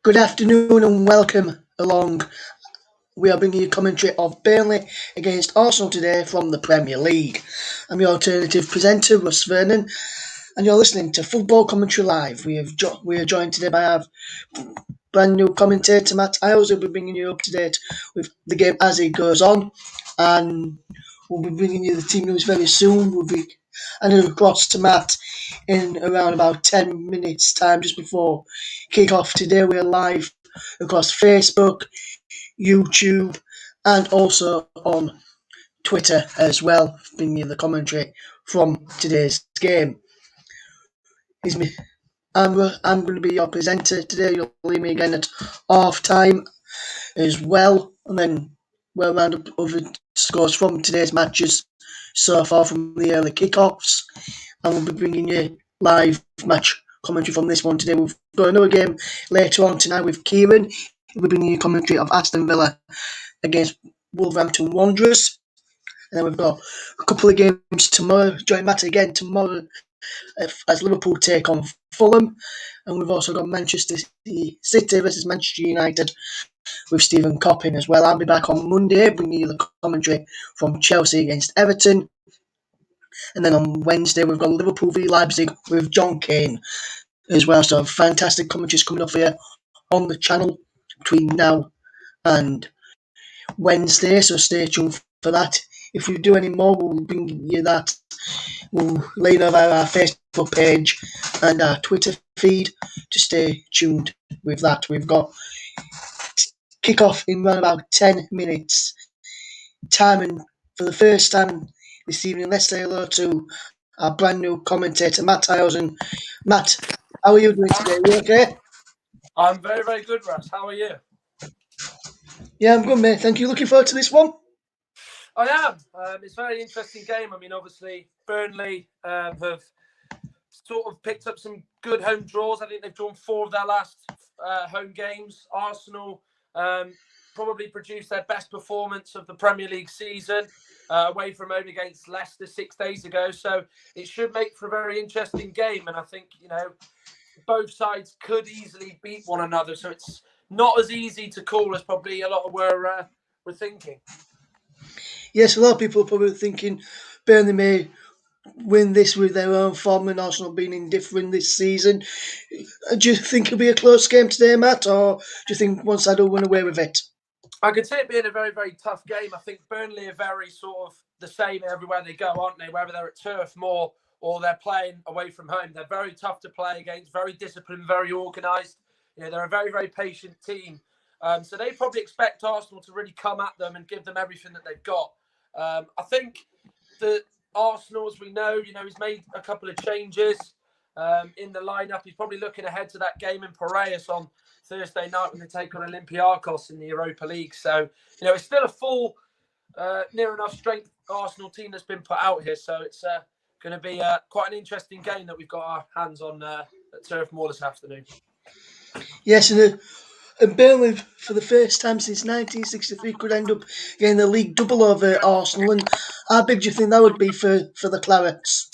Good afternoon and welcome along. We are bringing you commentary of Burnley against Arsenal today from the Premier League. I'm your alternative presenter, Russ Vernon, and you're listening to Football Commentary Live. We are joined today by our brand new commentator, Matt Iles, who'll be bringing you up to date with the game as it goes on, and we'll be bringing you the team news very soon. We'll be handing across to Matt in around about 10 minutes' time, just before kick-off. Today we're live across Facebook, YouTube, and also on Twitter as well, bringing you the commentary from today's game. Is me. I'm going to be your presenter today. You'll leave me again at half time as well, and then we'll round up other scores from today's matches so far from the early kickoffs, and we'll be bringing you live match commentary from this one today. We've got another game later on tonight with Kieran. We'll be bringing you commentary of Aston Villa against Wolverhampton Wanderers. And then we've got a couple of games tomorrow. Join Matt again tomorrow as Liverpool take on Fulham. And we've also got Manchester City versus Manchester United with Stephen Coppin as well. I'll be back on Monday bringing you the commentary from Chelsea against Everton. And then on Wednesday we've got Liverpool v Leipzig with John Kane as well. So fantastic commentaries coming up here on the channel between now and Wednesday, so stay tuned for that. If we do any more, we'll bring you that. We'll lay it over our Facebook page and our Twitter feed to stay tuned with that. We've got kick-off in around about 10 minutes time, and for the first time this evening, let's say hello to our brand new commentator, Matt Iles. And Matt, how are you doing today? You okay? I'm very, very good, Russ. How are you? Yeah, I'm good, mate. Thank you. Looking forward to this one? I am. It's a very interesting game. I mean, obviously, Burnley have sort of picked up some good home draws. I think they've drawn 4 of their last home games. Arsenal probably produced their best performance of the Premier League season away from home against Leicester 6 days ago. So it should make for a very interesting game. And I think, both sides could easily beat one another. So it's not as easy to call as probably a lot of we're thinking. Yes, a lot of people are probably thinking Burnley may win this with their own form and Arsenal being indifferent this season. Do you think it'll be a close game today, Matt, or do you think one side will win away with it? I could see it being a very, very tough game. I think Burnley are very sort of the same everywhere they go, aren't they? Whether they're at Turf Moor or they're playing away from home, they're very tough to play against, very disciplined, very organised. They're a very, very patient team. So they probably expect Arsenal to really come at them and give them everything that they've got. I think that Arsenal, as we know, he's made a couple of changes in the lineup. He's probably looking ahead to that game in Piraeus on Thursday night when they take on Olympiacos in the Europa League. So, it's still a full, near enough strength Arsenal team that's been put out here. So it's going to be quite an interesting game that we've got our hands on at Turf Moor this afternoon. Yes, and Burnley, for the first time since 1963, could end up getting the league double over Arsenal. And how big do you think that would be for the Clarets?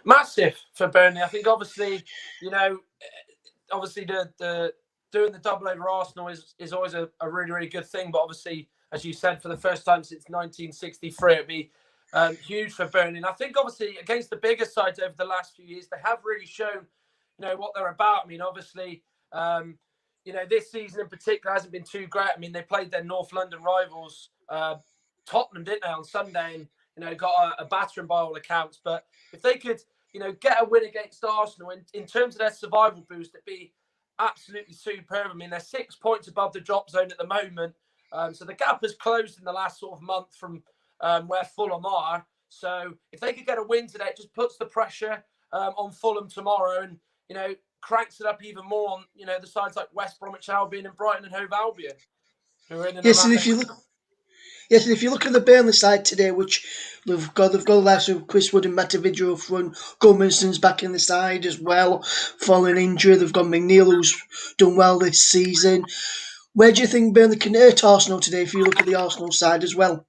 Massive for Burnley. I think obviously, the doing the double over Arsenal is always a really, really good thing. But obviously, as you said, for the first time since 1963, it'd be huge for Burnley. And I think obviously against the bigger sides over the last few years, they have really shown, what they're about. I mean, obviously, this season in particular hasn't been too great. I mean, they played their North London rivals, Tottenham, didn't they, on Sunday, and got a battering by all accounts. But if they could, get a win against Arsenal in terms of their survival boost, it'd be absolutely superb. I mean, they're 6 points above the drop zone at the moment. So the gap has closed in the last sort of month from where Fulham are. So if they could get a win today, it just puts the pressure on Fulham tomorrow and, cranks it up even more on, the sides like West Bromwich Albion and Brighton and Hove Albion, who are in and Yes, around. and if you look at the Burnley side today, which they've got the likes of Chris Wood and Matavidro up front, Gudmundson's back in the side as well, following injury. They've got McNeil, who's done well this season. Where do you think Burnley can hurt Arsenal today if you look at the Arsenal side as well?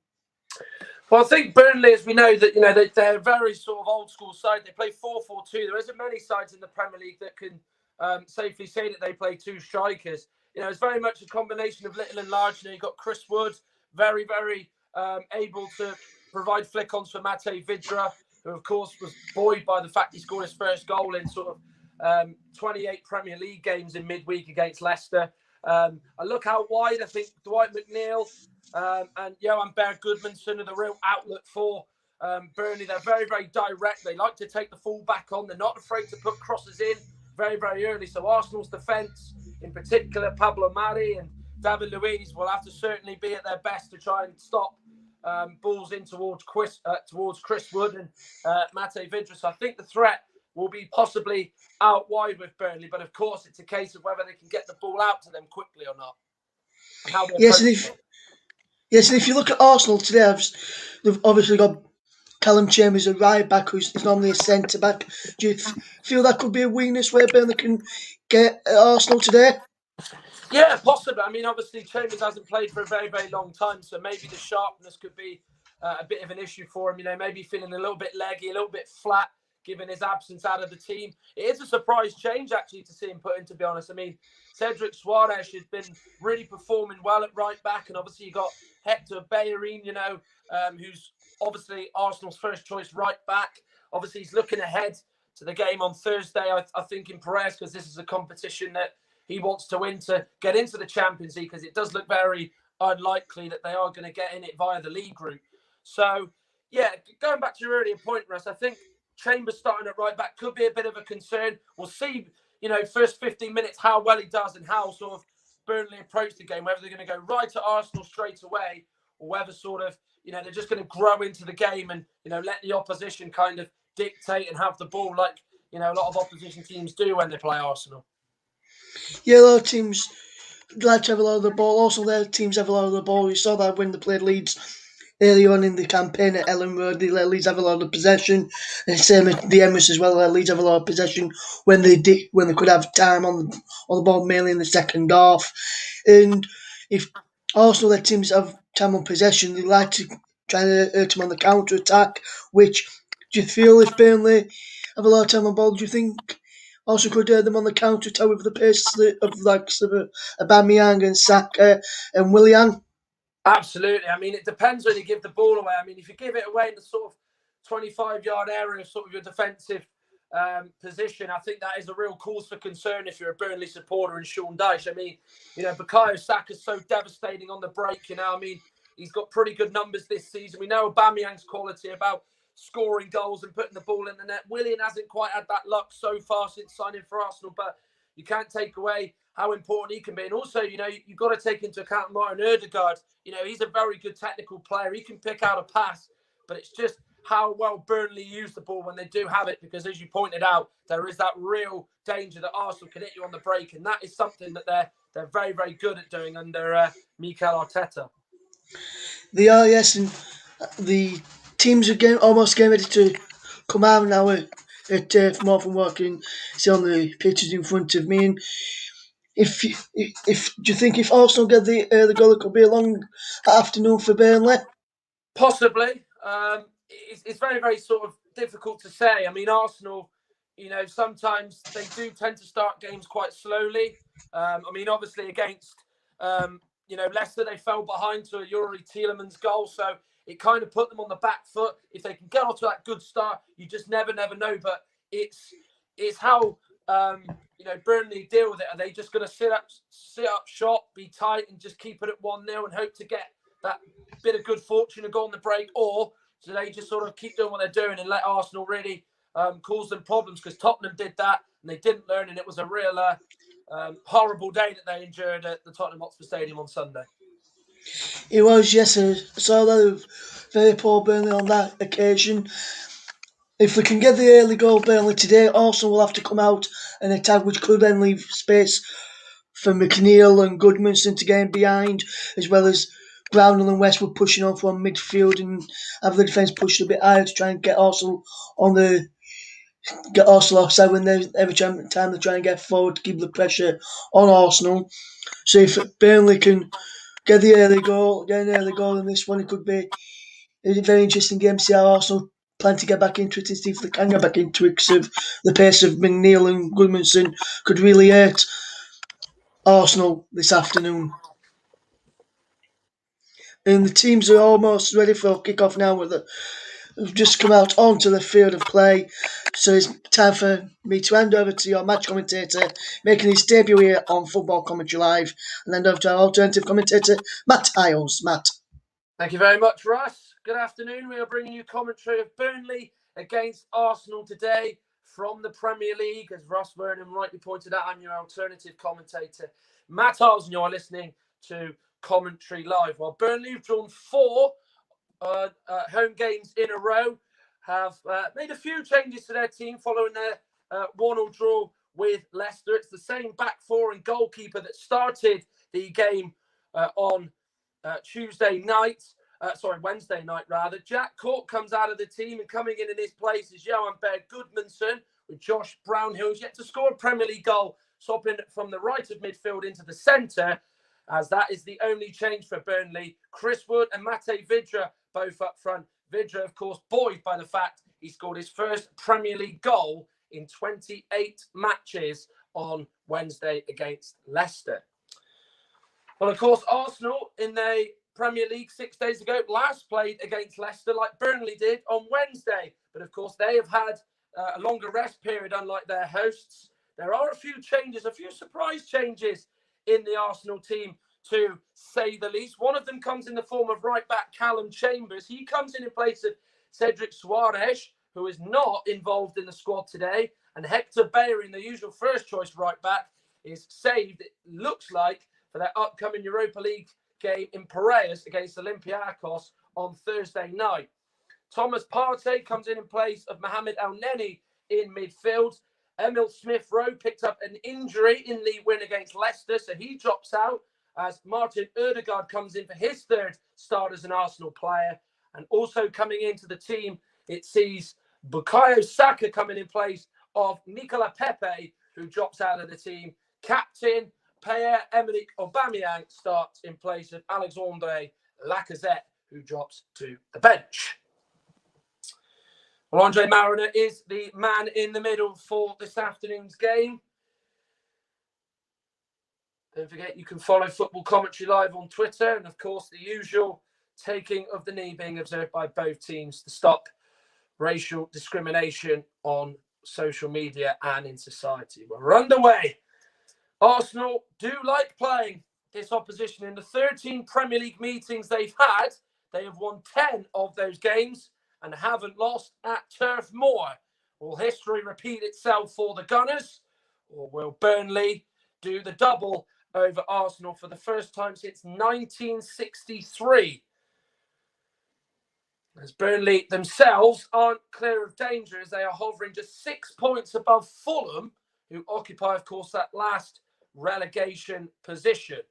Well, I think Burnley, as we know, that they're a very sort of old school side. They play 4-4-2. There isn't many sides in the Premier League that can safely say that they play 2 strikers. it's very much a combination of little and large. You've got Chris Wood, very, very able to provide flick-ons for Mate Vidra, who, of course, was buoyed by the fact he scored his first goal in sort of 28 Premier League games in midweek against Leicester. I look out wide. I think Dwight McNeil and Johan Berg Goodmanson are the real outlet for Burnley. They're very, very direct. They like to take the full back on. They're not afraid to put crosses in very, very early. So Arsenal's defence, in particular, Pablo Mari and David Luiz, will have to certainly be at their best to try and stop balls in towards Chris Wood and Mate Vidra. So I think the threat will be possibly out wide with Burnley, but of course it's a case of whether they can get the ball out to them quickly or not. And how Yes, and if you look at Arsenal today, they've obviously got Callum Chambers, a right back, who's normally a centre back. Do you feel that could be a weakness where Burnley can get at Arsenal today? Yeah, possibly. I mean, obviously Chambers hasn't played for a very, very long time, so maybe the sharpness could be a bit of an issue for him. Maybe feeling a little bit leggy, a little bit flat, given his absence out of the team. It is a surprise change, actually, to see him put in, to be honest. I mean, Cedric Suarez has been really performing well at right back, and obviously you got Hector Bellerin, who's obviously Arsenal's first choice right back. Obviously, he's looking ahead to the game on Thursday, I think, in Perez, because this is a competition that he wants to win to get into the Champions League, because it does look very unlikely that they are going to get in it via the league route. So, yeah, going back to your earlier point, Russ, I think Chambers starting at right back could be a bit of a concern. We'll see, first 15 minutes how well he does and how sort of Burnley approach the game, whether they're going to go right at Arsenal straight away or whether sort of, they're just going to grow into the game and, let the opposition kind of dictate and have the ball like, a lot of opposition teams do when they play Arsenal. Yeah, a lot of teams like to have a lot of the ball. Also, their teams have a lot of the ball. We saw that when they played Leeds earlier on in the campaign at Ellen Road, they let Leeds have a lot of possession. And same at the Emirates as well. Let Leeds have a lot of possession when they could have time on the ball, mainly in the second half. And if Arsenal let teams have time on possession, they like to try to hurt them on the counter attack. Which do you feel if Burnley have a lot of time on ball? Do you think also could hurt them on the counter attack with the pace of like sort of Aubameyang and Saka and Willian? Absolutely. I mean, it depends when you give the ball away. I mean, if you give it away in the sort of 25-yard area of sort of your defensive position, I think that is a real cause for concern if you're a Burnley supporter and Sean Dyche. I mean, Bukayo Saka's so devastating on the break. I mean, he's got pretty good numbers this season. We know Aubameyang's quality about scoring goals and putting the ball in the net. Willian hasn't quite had that luck so far since signing for Arsenal, but you can't take away how important he can be. And also, you've got to take into account Martin Ødegaard. He's a very good technical player. He can pick out a pass, but it's just how well Burnley use the ball when they do have it, because as you pointed out, there is that real danger that Arsenal can hit you on the break, and that is something that they're very, very good at doing under Mikel Arteta. They are, yes, and the teams are almost getting ready to come out now from off and walking, see on the pictures in front of me. And if do you think if Arsenal get the goal, it could be a long afternoon for Burnley? Possibly. It's very, very sort of difficult to say. I mean, Arsenal, sometimes they do tend to start games quite slowly. I mean, obviously against, Leicester, they fell behind to a Yuri Tielemans goal. So it kind of put them on the back foot. If they can get off to that good start, you just never know. But it's how, Burnley deal with it. Are they just going to sit up short, be tight and just keep it at 1-0 and hope to get that bit of good fortune to go on the break, or do they just sort of keep doing what they're doing and let Arsenal really cause them problems? Because Tottenham did that and they didn't learn, and it was a real horrible day that they endured at the Tottenham Hotspur Stadium on Sunday. It was, yes. I saw that very poor Burnley on that occasion. If we can get the early goal Burnley today, Arsenal will have to come out and attack, which could then leave space for McNeil and Goodmanson to get in behind, as well as Brownhill and Westwood pushing on from midfield and have the defence pushed a bit higher to try and get Arsenal offside when every time they try and get forward to keep the pressure on Arsenal. So if Burnley can get an early goal in this one, it could be a very interesting game to see how Arsenal plan to get back into it and see if they can get back into it, because of the pace of McNeil and Goodmanson could really hurt. Arsenal this afternoon. And the teams are almost ready for a kick-off now. We've just come out onto the field of play. So it's time for me to hand over to your match commentator, making his debut here on Football Commentary Live, and hand over to our alternative commentator, Matt Iles. Matt. Thank you very much, Russ. Good afternoon. We are bringing you commentary of Burnley against Arsenal today from the Premier League. As Russ Vernon rightly pointed out, I'm your alternative commentator, Matt Iles, and you're listening to Commentary Live. Well, Burnley have drawn 4 home games in a row, have made a few changes to their team following their 1-1 draw with Leicester. It's the same back four and goalkeeper that started the game on Wednesday night rather. Jack Cork comes out of the team, and coming in his place is Johan Berg Goodmanson, with Josh Brownhill, who's yet to score a Premier League goal, swapping from the right of midfield into the centre, as that is the only change for Burnley. Chris Wood and Mate Vidra both up front. Vidra, of course, buoyed by the fact he scored his first Premier League goal in 28 matches on Wednesday against Leicester. Well, of course, Arsenal in the Premier League 6 days ago last played against Leicester like Burnley did on Wednesday. But, of course, they have had a longer rest period, unlike their hosts. There are a few changes, a few surprise changes in the Arsenal team, to say the least. One of them comes in the form of right-back Callum Chambers. He comes in place of Cedric Soares, who is not involved in the squad today. And Hector Bellerin, the usual first-choice right-back, is saved, it looks like, for their upcoming Europa League game in Piraeus against Olympiacos on Thursday night. Thomas Partey comes in place of Mohamed El-Neni in midfield. Emil Smith-Rowe picked up an injury in the win against Leicester, so he drops out as Martin Ødegaard comes in for his third start as an Arsenal player. And also coming into the team, it sees Bukayo Saka coming in place of Nicola Pepe, who drops out of the team. Captain Pierre-Emerick Aubameyang starts in place of Alexandre Lacazette, who drops to the bench. Well, Andre Mariner is the man in the middle for this afternoon's game. Don't forget, you can follow Football Commentary Live on Twitter, and of course the usual taking of the knee being observed by both teams to stop racial discrimination on social media and in society. Well, we're underway. Arsenal do like playing this opposition. In the 13 Premier League meetings they've had, they have won 10 of those games and haven't lost at Turf Moor. Will history repeat itself for the Gunners, or will Burnley do the double over Arsenal for the first time since 1963? As Burnley themselves aren't clear of danger, as they are hovering just 6 points above Fulham, who occupy, of course, that last relegation position.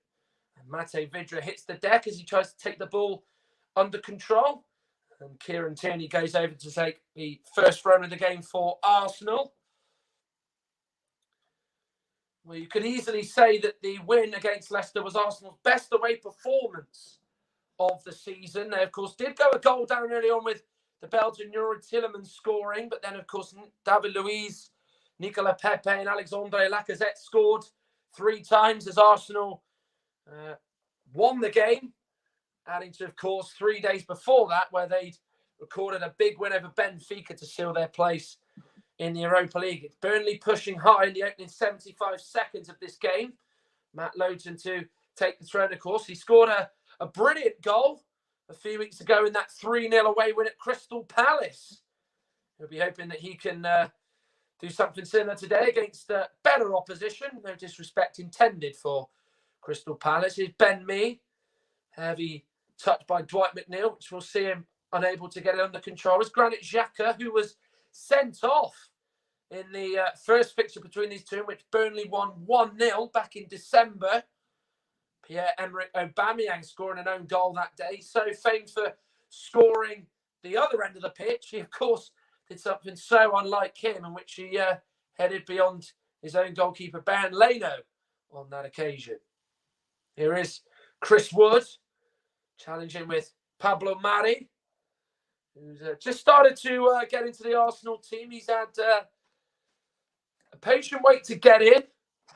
And Mate Vidra hits the deck as he tries to take the ball under control. And Kieran Tierney goes over to take the first throw of the game for Arsenal. Well, you could easily say that the win against Leicester was Arsenal's best away performance of the season. They, of course, did go a goal down early on with the Belgian Yuri Tielemans scoring. But then, of course, David Luiz, Nicola Pepe and Alexandre Lacazette scored 3 times as Arsenal won the game. Adding to, of course, 3 days before that, where they'd recorded a big win over Benfica to seal their place in the Europa League. It's Burnley pushing high in the opening 75 seconds of this game. Matt Lowton to take the throw, of course. He scored a brilliant goal a few weeks ago in that 3-0 away win at Crystal Palace. He'll be hoping that he can do something similar today against better opposition. No disrespect intended for Crystal Palace. Is Ben Mee. Heavy touch by Dwight McNeil, which will see him unable to get it under control. As Granit Xhaka, who was sent off in the first fixture between these two, in which Burnley won 1-0 back in December. Pierre-Emerick Aubameyang scoring an own goal that day. So famed for scoring the other end of the pitch. He, of course, did something so unlike him, in which he headed beyond his own goalkeeper, Bernd Leno, on that occasion. Here is Chris Wood challenging with Pablo Mari, who's just started to get into the Arsenal team. He's had a patient wait to get in,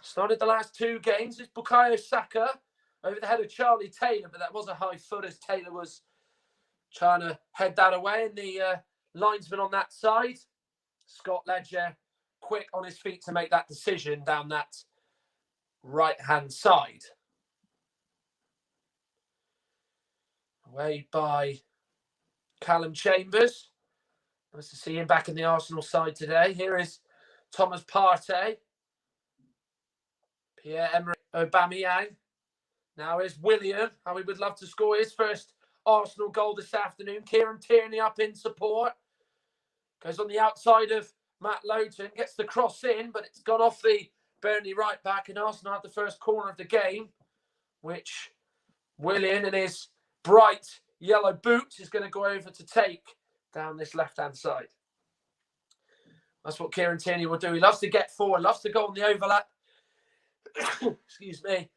Started the last 2 games. It's Bukayo Saka over the head of Charlie Taylor, but that was a high foot as Taylor was trying to head that away. And the linesman on that side, Scott Ledger, quick on his feet to make that decision down that right-hand side. Away by Callum Chambers. Nice to see him back in the Arsenal side today. Here is Thomas Partey. Pierre-Emerick Aubameyang. Now is Willian, how he would love to score his first Arsenal goal this afternoon. Kieran Tierney up in support. Goes on the outside of Matt Lowton. Gets the cross in, but it's gone off the Burnley right back. And Arsenal had the first corner of the game, which Willian in his bright yellow boots is going to go over to take down this left-hand side. That's what Kieran Tierney will do. He loves to get forward, loves to go on the overlap. Excuse me.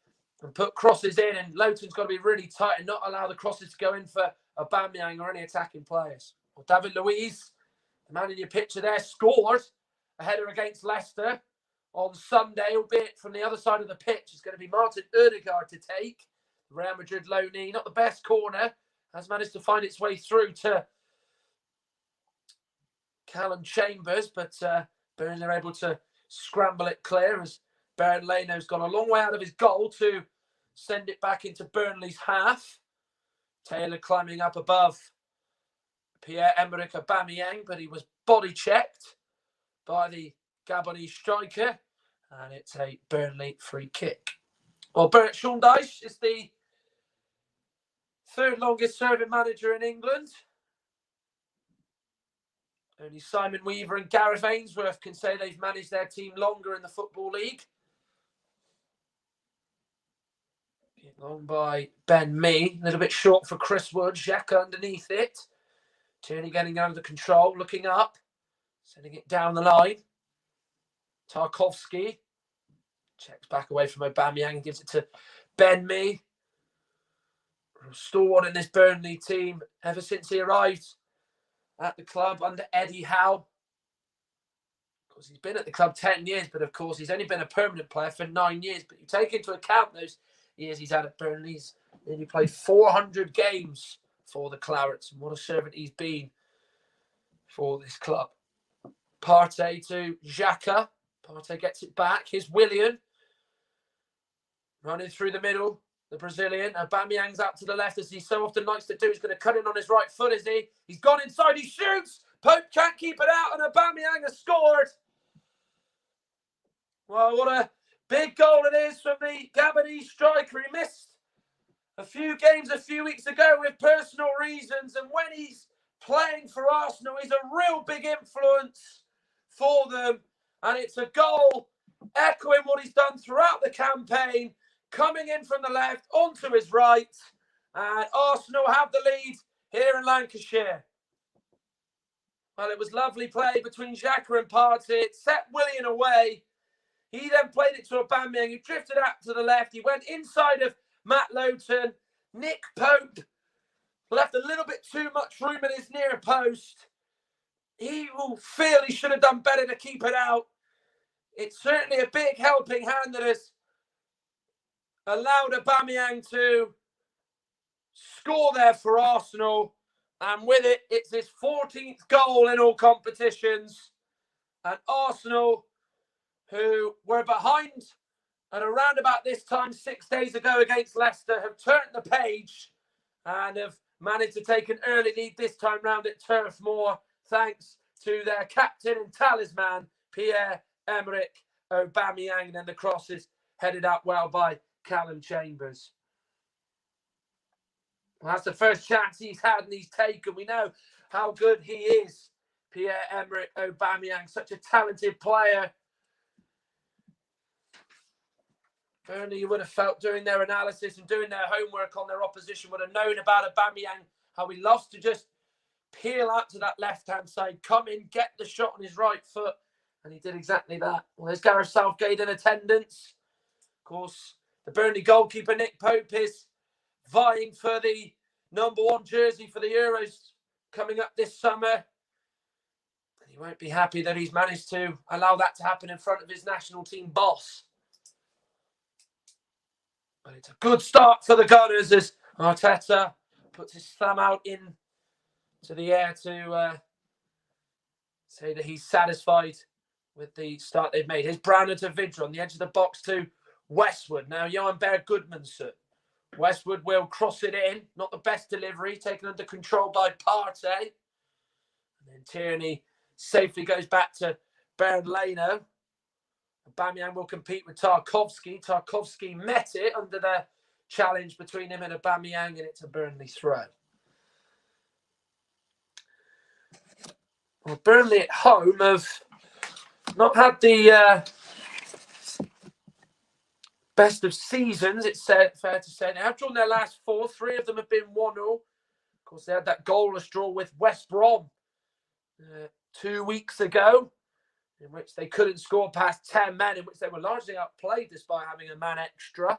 And put crosses in, and Lowton's got to be really tight and not allow the crosses to go in for Aubameyang or any attacking players. Well, David Luiz, the man in your picture there, scored a header against Leicester on Sunday, albeit from the other side of the pitch. It's going to be Martin Odegaard to take. Real Madrid loanee, not the best corner, has managed to find its way through to Callum Chambers, but Burnley are able to scramble it clear as Bernd Leno's gone a long way out of his goal to send it back into Burnley's half. Taylor climbing up above Pierre-Emerick Aubameyang, but he was body checked by the Gabonese striker, and it's a Burnley free kick. Well, Sean Dyche is the 3rd longest serving manager in England. Only Simon Weaver and Gareth Ainsworth can say they've managed their team longer in the Football League. Long by Ben Mee. A little bit short for Chris Wood. Xhaka underneath it. Tierney getting under control. Looking up. Sending it down the line. Tarkowski. Checks back away from Aubameyang and gives it to Ben Mee. Stalwart in this Burnley team ever since he arrived at the club under Eddie Howe. Of course, he's been at the club 10 years, but of course, he's only been a permanent player for 9 years. But you take into account those years he's had at Burnley, he's nearly played 400 games for the Clarets, and what a servant he's been for this club. Partey to Xhaka. Partey gets it back. Here's Willian. Running through the middle. The Brazilian. Aubameyang's out to the left, as he so often likes to do. He's going to cut in on his right foot, is he? He's gone inside. He shoots. Pope can't keep it out, and Aubameyang has scored. Well, what a big goal it is from the Gabonese striker. He missed a few games a few weeks ago with personal reasons, and when he's playing for Arsenal, he's a real big influence for them. And it's a goal echoing what he's done throughout the campaign, coming in from the left onto his right, and Arsenal have the lead here in Lancashire. Well, it was lovely play between Xhaka and Partey. It set Willian away. He then played it to Aubameyang, who drifted out to the left. He went inside of Matt Lowton. Nick Pope left a little bit too much room in his near post. He will feel he should have done better to keep it out. It's certainly a big helping hand that has allowed Aubameyang to score there for Arsenal. And with it, it's his 14th goal in all competitions. And Arsenal, who were behind at around about this time 6 days ago against Leicester, have turned the page and have managed to take an early lead this time round at Turf Moor, thanks to their captain and talisman, Pierre-Emerick Aubameyang. And then the cross is headed out well by Callum Chambers. Well, that's the first chance he's had and he's taken. We know how good he is, Pierre-Emerick Aubameyang, such a talented player. Burnley, you would have felt doing their analysis and doing their homework on their opposition, would have known about Aubameyang, how he loves to just peel out to that left-hand side, come in, get the shot on his right foot, and he did exactly that. Well, there's Gareth Southgate in attendance. Of course, the Burnley goalkeeper, Nick Pope, is vying for the #1 jersey for the Euros coming up this summer. And he won't be happy that he's managed to allow that to happen in front of his national team boss. But it's a good start for the Gunners as Arteta puts his thumb out in to the air to say that he's satisfied with the start they've made. Here's Browner to Vidra on the edge of the box to Westwood. Now Johan Bear Goodmanson. Westwood will cross it in. Not the best delivery. Taken under control by Partey. And then Tierney safely goes back to Burnley. Aubameyang will compete with Tarkowski. Tarkowski met it under the challenge between him and Aubameyang, and it's a Burnley throw. Well, Burnley at home have not had the best of seasons, it's fair to say. They have drawn their last 4. 3 of them have been 1-0. Of course, they had that goalless draw with West Brom 2 weeks ago, in which they couldn't score past 10 men, in which they were largely outplayed despite having a man extra.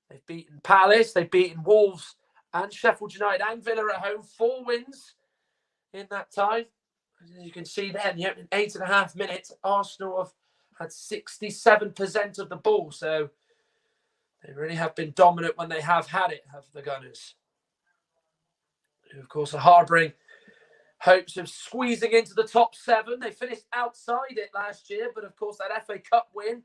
They've beaten Palace, they've beaten Wolves and Sheffield United and Villa at home. 4 wins in that time. As you can see there, in the opening 8.5 minutes, Arsenal have had 67% of the ball. So they really have been dominant when they have had it, have the Gunners. Who, of course, are harbouring hopes of squeezing into the top 7. They finished outside it last year, but of course that FA Cup win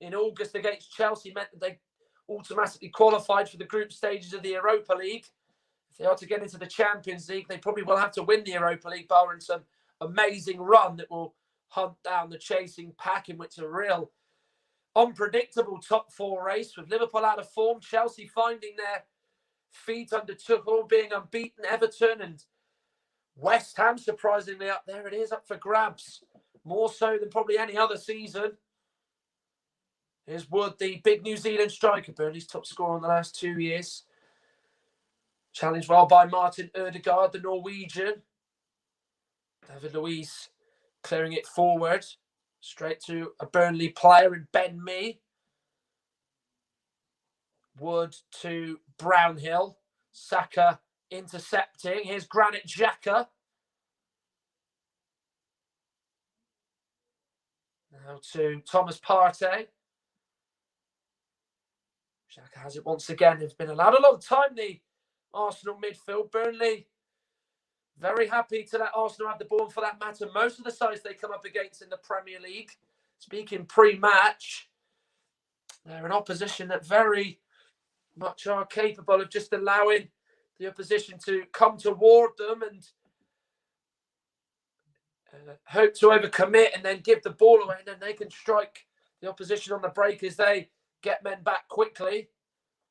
in August against Chelsea meant that they automatically qualified for the group stages of the Europa League. If they are to get into the Champions League, they probably will have to win the Europa League, barring some amazing run that will hunt down the chasing pack, in which a real unpredictable top 4 race with Liverpool out of form, Chelsea finding their feet under Tuchel, being unbeaten, Everton and West Ham surprisingly up there. It is up for grabs, more so than probably any other season. Here's Wood, the big New Zealand striker, Burnley's top scorer in the last 2 years. Challenged well by Martin Ødegaard, the Norwegian. David Luiz clearing it forward. Straight to a Burnley player in Ben Mee. Wood to Brownhill. Saka intercepting. Here's Granit Xhaka. Now to Thomas Partey. Xhaka has it once again. It's been allowed a lot of time, the Arsenal midfield. Burnley very happy to let Arsenal have the ball, for that matter. Most of the sides they come up against in the Premier League, speaking pre-match, they're an opposition that very much are capable of just allowing the opposition to come toward them and hope to overcommit and then give the ball away, and then they can strike the opposition on the break as they get men back quickly.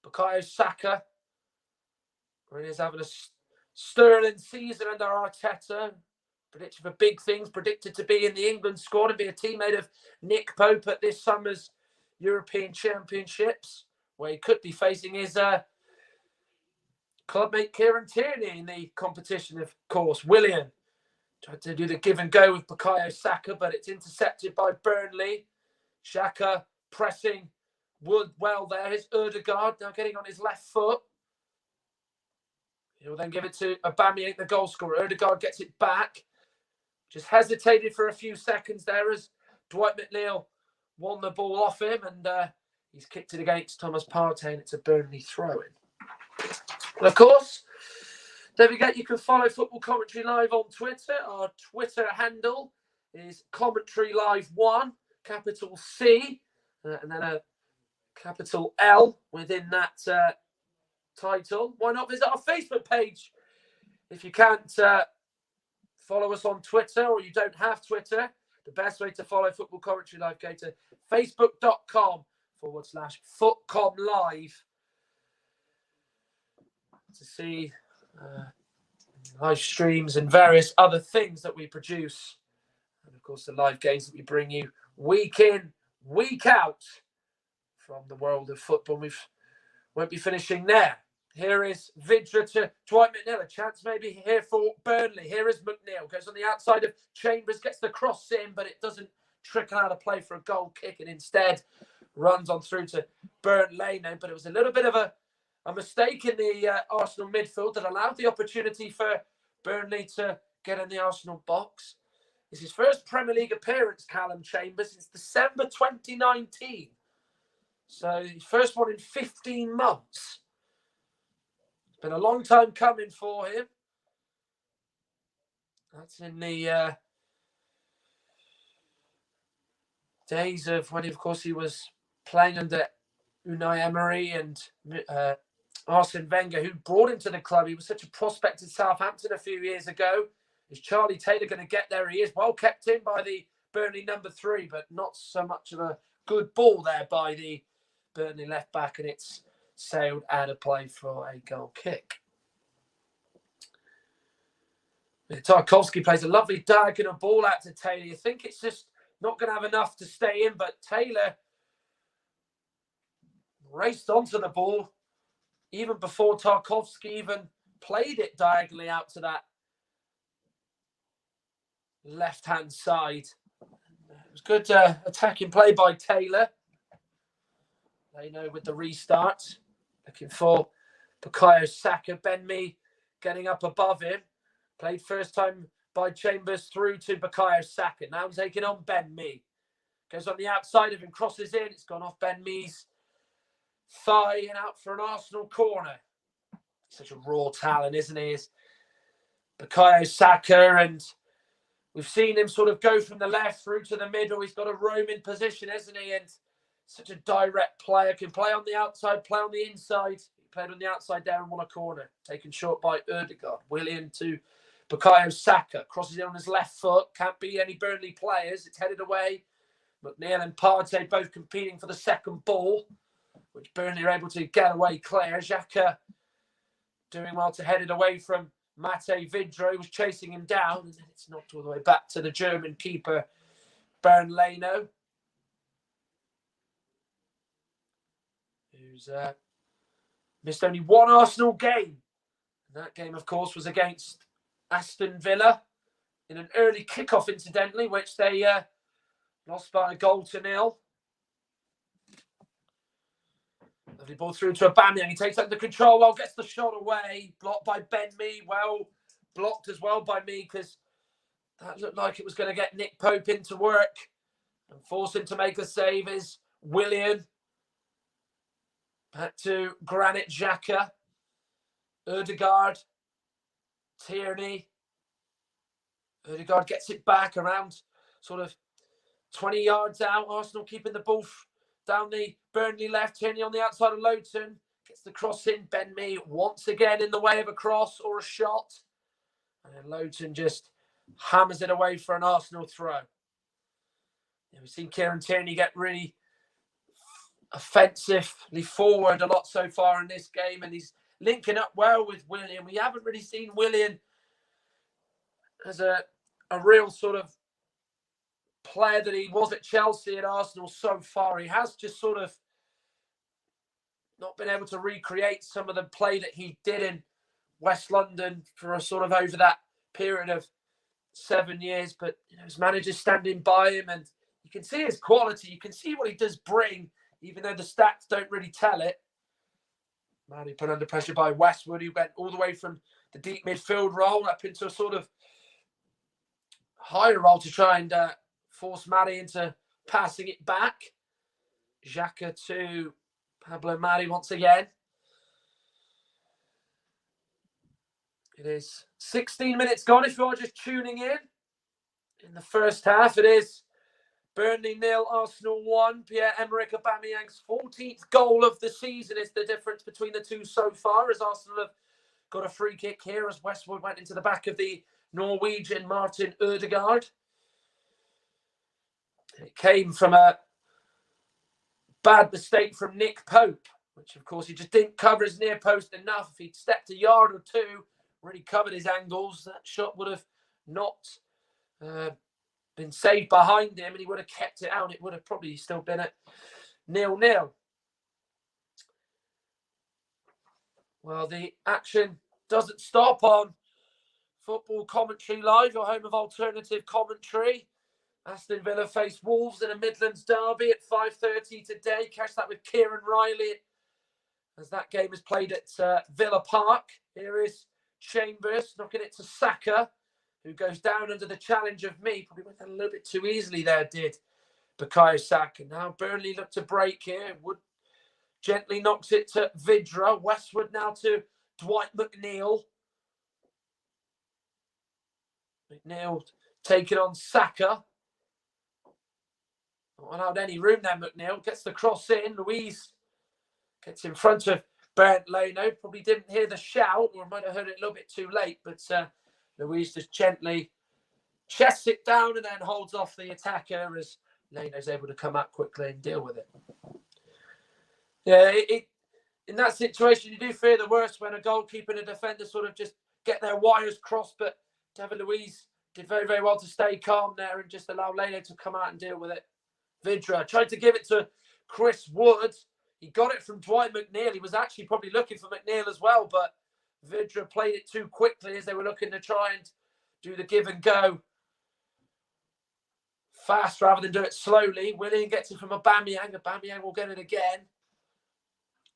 Bukayo Saka really is having a sterling season under Arteta. Predicted for big things, predicted to be in the England squad and be a teammate of Nick Pope at this summer's European Championships, where he could be facing his clubmate Kieran Tierney in the competition, of course. Willian tried to do the give and go with Bukayo Saka, but it's intercepted by Burnley. Xhaka pressing Wood well there. Here's Ødegaard now getting on his left foot. He'll then give it to Aubameyang, the goal scorer. Ødegaard gets it back. Just hesitated for a few seconds there as Dwight McNeil won the ball off him, and he's kicked it against Thomas Partey, and it's a Burnley throw-in. And of course, don't forget you can follow Football Commentary Live on Twitter. Our Twitter handle is Commentary Live 1, capital C, and then a capital L within that title. Why not visit our Facebook page if you can't follow us on Twitter, or you don't have Twitter? The best way to follow Football Commentary Live, go to facebook.com/footcomlive to see live streams and various other things that we produce. And of course, the live games that we bring you week in, week out from the world of football. We won't be finishing there. Here is Vidra to Dwight McNeil. A chance maybe here for Burnley. Here is McNeil. Goes on the outside of Chambers. Gets the cross in, but it doesn't trickle out of play for a goal kick. And instead runs on through to Burnley. But it was a little bit of a mistake in the Arsenal midfield that allowed the opportunity for Burnley to get in the Arsenal box. It's his first Premier League appearance, Callum Chambers, since December 2019. So his first one in 15 months. It's been a long time coming for him. That's in the days of when, of course, he was playing under Unai Emery and Arsene Wenger, who brought him to the club. He was such a prospect at Southampton a few years ago. Is Charlie Taylor going to get there? He is well kept in by the Burnley number 3, but not so much of a good ball there by the Burnley left back, and it's sailed out of play for a goal kick. Tarkowski plays a lovely diagonal ball out to Taylor. You think it's just not going to have enough to stay in, but Taylor raced onto the ball even before Tarkowski even played it diagonally out to that left-hand side. It was good attacking play by Taylor. They know with the restart. Looking for Bukayo Saka. Ben Mee getting up above him. Played first time by Chambers through to Bukayo Saka. Now taking on Ben Mee. Goes on the outside of him, crosses in. It's gone off Ben Mee's thigh and out for an Arsenal corner. Such a raw talent, isn't he? Is Bukayo Saka, and we've seen him sort of go from the left through to the middle. He's got a roaming position, isn't he? And such a direct player. Can play on the outside, play on the inside. He played on the outside there and won a corner. Taken short by Ødegaard. Willian to Bukayo Saka. Crosses in on his left foot. Can't beat any Burnley players. It's headed away. McNeil and Partey both competing for the second ball, which Burnley are able to get away clear. Xhaka doing well to head it away from Mate Vidro. He was chasing him down, and then it's knocked all the way back to the German keeper, Bernd Leno, who's missed only one Arsenal game. And that game, of course, was against Aston Villa in an early kickoff, incidentally, which they lost by a 1-0. Lovely ball through to Aubameyang. He takes under control. Well, gets the shot away. Blocked by Ben Mee. Well, blocked as well by Mee, because that looked like it was going to get Nick Pope into work and force him to make a save. Is Willian. Back to Granit Xhaka. Ødegaard. Tierney. Ødegaard gets it back around sort of 20 yards out. Arsenal keeping the ball down the Burnley left. Tierney on the outside of Lowton. Gets the cross in. Ben Mee once again in the way of a cross or a shot. And then Lowton just hammers it away for an Arsenal throw. Yeah, we've seen Kieran Tierney get really offensively forward a lot so far in this game. And he's linking up well with Willian. We haven't really seen Willian as a real sort of player that he was at Chelsea and Arsenal so far. He has just sort of not been able to recreate some of the play that he did in West London for a sort of over that period of 7 years. But you know, his manager's standing by him, and you can see his quality. You can see what he does bring, even though the stats don't really tell it. Manny put under pressure by Westwood, who went all the way from the deep midfield role up into a sort of higher role to try and force Mari into passing it back. Xhaka to Pablo Mari once again. It is 16 minutes gone if you are just tuning in. In the first half, it is Burnley 0, Arsenal 1. Pierre-Emerick Aubameyang's 14th goal of the season is the difference between the two so far, as Arsenal have got a free kick here as Westwood went into the back of the Norwegian Martin Ødegaard. It came from a bad mistake from Nick Pope, which of course he just didn't cover his near post enough. If he'd stepped a yard or two, really covered his angles, that shot would have not been saved behind him, and he would have kept it out. It would have probably still been at 0-0. Well, the action doesn't stop on Football Commentary Live, your home of alternative commentary. Aston Villa face Wolves in a Midlands derby at 5:30 today. Catch that with Kieran Riley as that game is played at Villa Park. Here is Chambers knocking it to Saka, who goes down under the challenge of Mee. Probably went down a little bit too easily there, did Bukayo Saka. Now Burnley look to break here. Would Gently knocks it to Vidra. Westwood now to Dwight McNeil. McNeil taking on Saka. Not allowed any room there, McNeil. Gets the cross in. Louise gets in front of Bernd Leno. Probably didn't hear the shout, or might have heard it a little bit too late. But Louise just gently chests it down and then holds off the attacker as Leno's able to come out quickly and deal with it. Yeah, in that situation, you do fear the worst when a goalkeeper and a defender sort of just get their wires crossed. But David Luiz did very, very well to stay calm there and just allow Leno to come out and deal with it. Vidra tried to give it to Chris Wood. He got it from Dwight McNeil. He was actually probably looking for McNeil as well, but Vidra played it too quickly as they were looking to try and do the give and go fast rather than do it slowly. Willian gets it from Aubameyang. Aubameyang will get it again.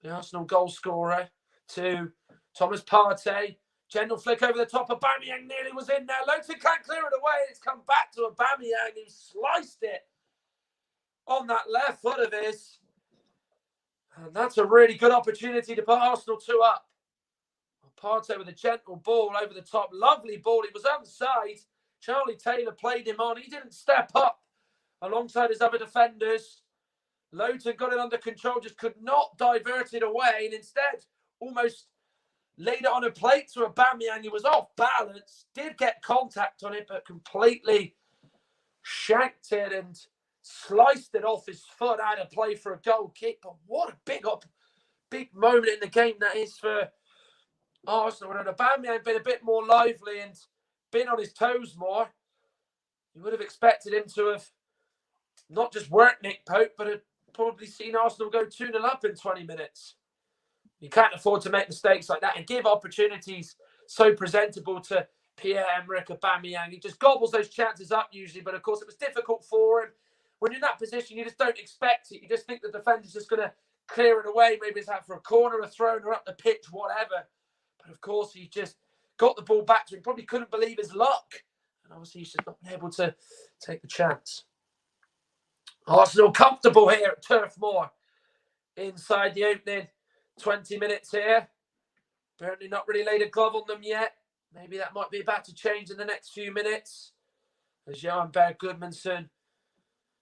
The Arsenal goal scorer to Thomas Partey. Gentle flick over the top. Aubameyang nearly was in there. Lowton can't clear it away. It's come back to Aubameyang, who sliced it on that left foot of his. And that's a really good opportunity to put Arsenal 2 up. Partey with a gentle ball over the top. Lovely ball. He was onside. Charlie Taylor played him on. He didn't step up alongside his other defenders. Lowton got it under control, just could not divert it away, and instead almost laid it on a plate to Aubameyang. He was off balance, did get contact on it, but completely shanked it and sliced it off his foot out of play for a goal kick. But what a big moment in the game that is for Arsenal. And Aubameyang been a bit more lively and been on his toes more, you would have expected him to have not just worked Nick Pope, but had probably seen Arsenal go 2-0 up in 20 minutes. You can't afford to make mistakes like that and give opportunities so presentable to Pierre-Emerick Aubameyang. He just gobbles those chances up usually, but of course it was difficult for him. When you're in that position, you just don't expect it. You just think the defender's just going to clear it away. Maybe it's out for a corner, a throw, or up the pitch, whatever. But of course, he just got the ball back to him. Probably couldn't believe his luck. And obviously, he's just not been able to take the chance. Arsenal comfortable here at Turf Moor inside the opening 20 minutes here. Burnley not really laid a glove on them yet. Maybe that might be about to change in the next few minutes. As Jan Berg Goodmanson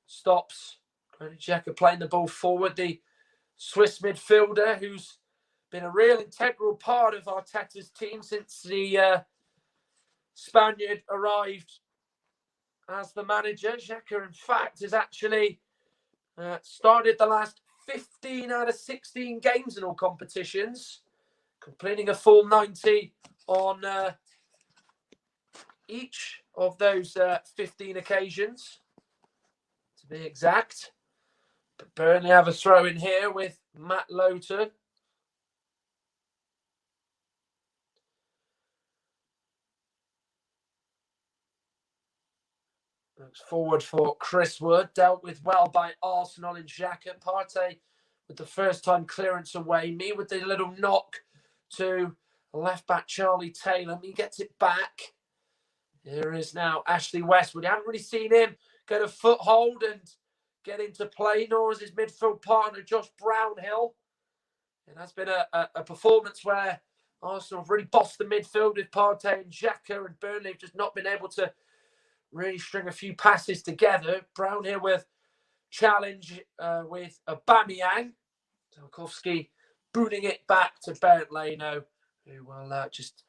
stops. Granit Xhaka playing the ball forward. The Swiss midfielder who's been a real integral part of Arteta's team since the Spaniard arrived as the manager. Xhaka, in fact, has actually started the last 15 out of 16 games in all competitions, completing a full 90 on each of those 15 occasions, to be exact. But Burnley have a throw in here with Matt Lowton. Looks forward for Chris Wood. Dealt with well by Arsenal in Xhaka. Partey with the first time clearance away. Me with the little knock to left-back Charlie Taylor. Me gets it back. Here is now Ashley Westwood. You haven't really seen him get a foothold and get into play, nor has his midfield partner Josh Brownhill. It has been a performance where Arsenal have really bossed the midfield with Partey and Xhaka, and Burnley have just not been able to really string a few passes together. Brownhill with challenge with Aubameyang. Tarkowski booting it back to Bernd Leno, who will just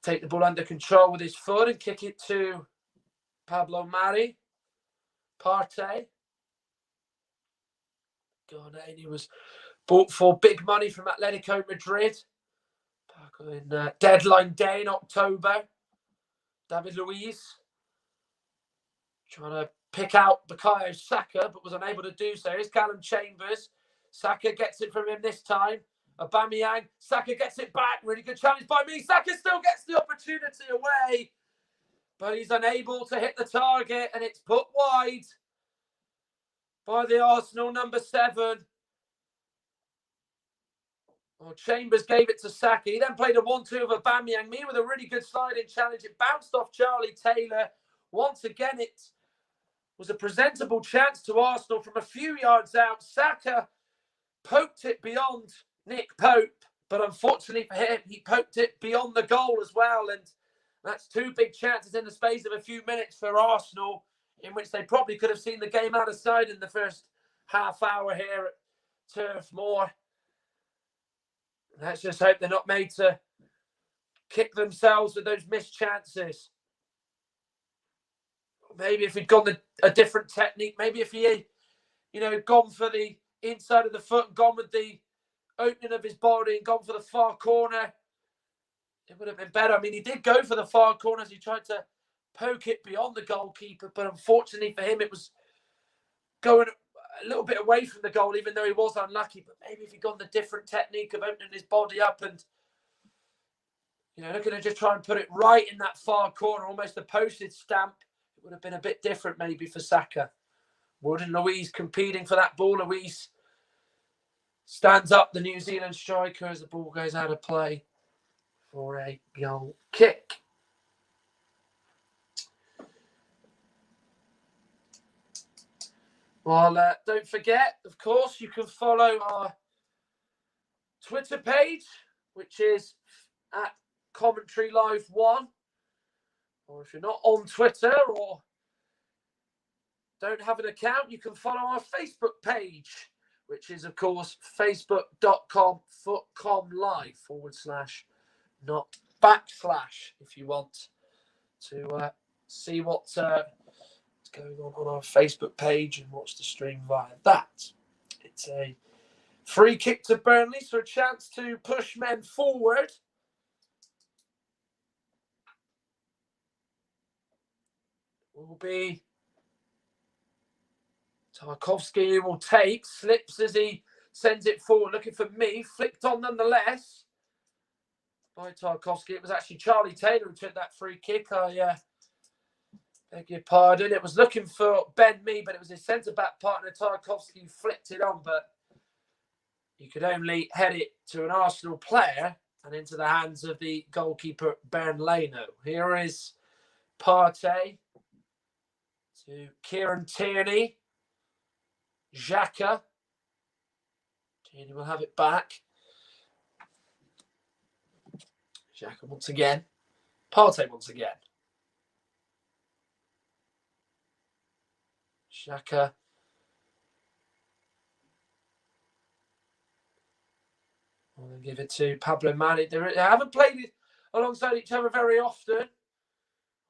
take the ball under control with his foot and kick it to Pablo Mari. Partey. He was bought for big money from Atletico Madrid back in deadline day in October. David Luiz trying to pick out Bukayo Saka, but was unable to do so. Here's Callum Chambers. Saka gets it from him this time. Aubameyang. Saka gets it back. Really good challenge by me. Saka still gets the opportunity away, but he's unable to hit the target, and it's put wide by the Arsenal number 7. Well, Chambers gave it to Saka. He then played a 1-2 of Aubameyang. Me with a really good sliding challenge. It bounced off Charlie Taylor. Once again, it was a presentable chance to Arsenal from a few yards out. Saka poked it beyond Nick Pope, but unfortunately for him, he poked it beyond the goal as well. And that's two big chances in the space of a few minutes for Arsenal, in which they probably could have seen the game out of sight in the first half hour here at Turf Moor. Let's just hope they're not made to kick themselves with those missed chances. Maybe if he'd gone a different technique, maybe if he, gone for the inside of the foot, gone with the opening of his body and gone for the far corner, it would have been better. I mean, he did go for the far corner as he tried to poke it beyond the goalkeeper, but unfortunately for him, it was going a little bit away from the goal, even though he was unlucky. But maybe if he'd gone the different technique of opening his body up and, looking to just try and put it right in that far corner, almost a postage stamp, it would have been a bit different maybe for Saka. Wood and Luiz competing for that ball. Luiz stands up, the New Zealand striker, as the ball goes out of play for a goal kick. Well, don't forget, of course, you can follow our Twitter page, which is at Commentary Live 1. Or if you're not on Twitter or don't have an account, you can follow our Facebook page, which is, of course, facebook.com/live/ not / if you want to see what's going on our Facebook page and watch the stream via that. It's a free kick to Burnley, so a chance to push men forward. Will be Tarkowski, who will take, slips as he sends it forward, looking for me, flicked on nonetheless by Tarkowski. It was actually Charlie Taylor who took that free kick. I beg your pardon. It was looking for Ben Mee, but it was his centre-back partner, Tarkowski, who flicked it on, but you could only head it to an Arsenal player and into the hands of the goalkeeper, Bernd Leno. Here is Partey to Kieran Tierney. Xhaka. Tierney will have it back. Xhaka once again. Partey once again. Xhaka. I'll give it to Pablo Mari. They haven't played alongside each other very often.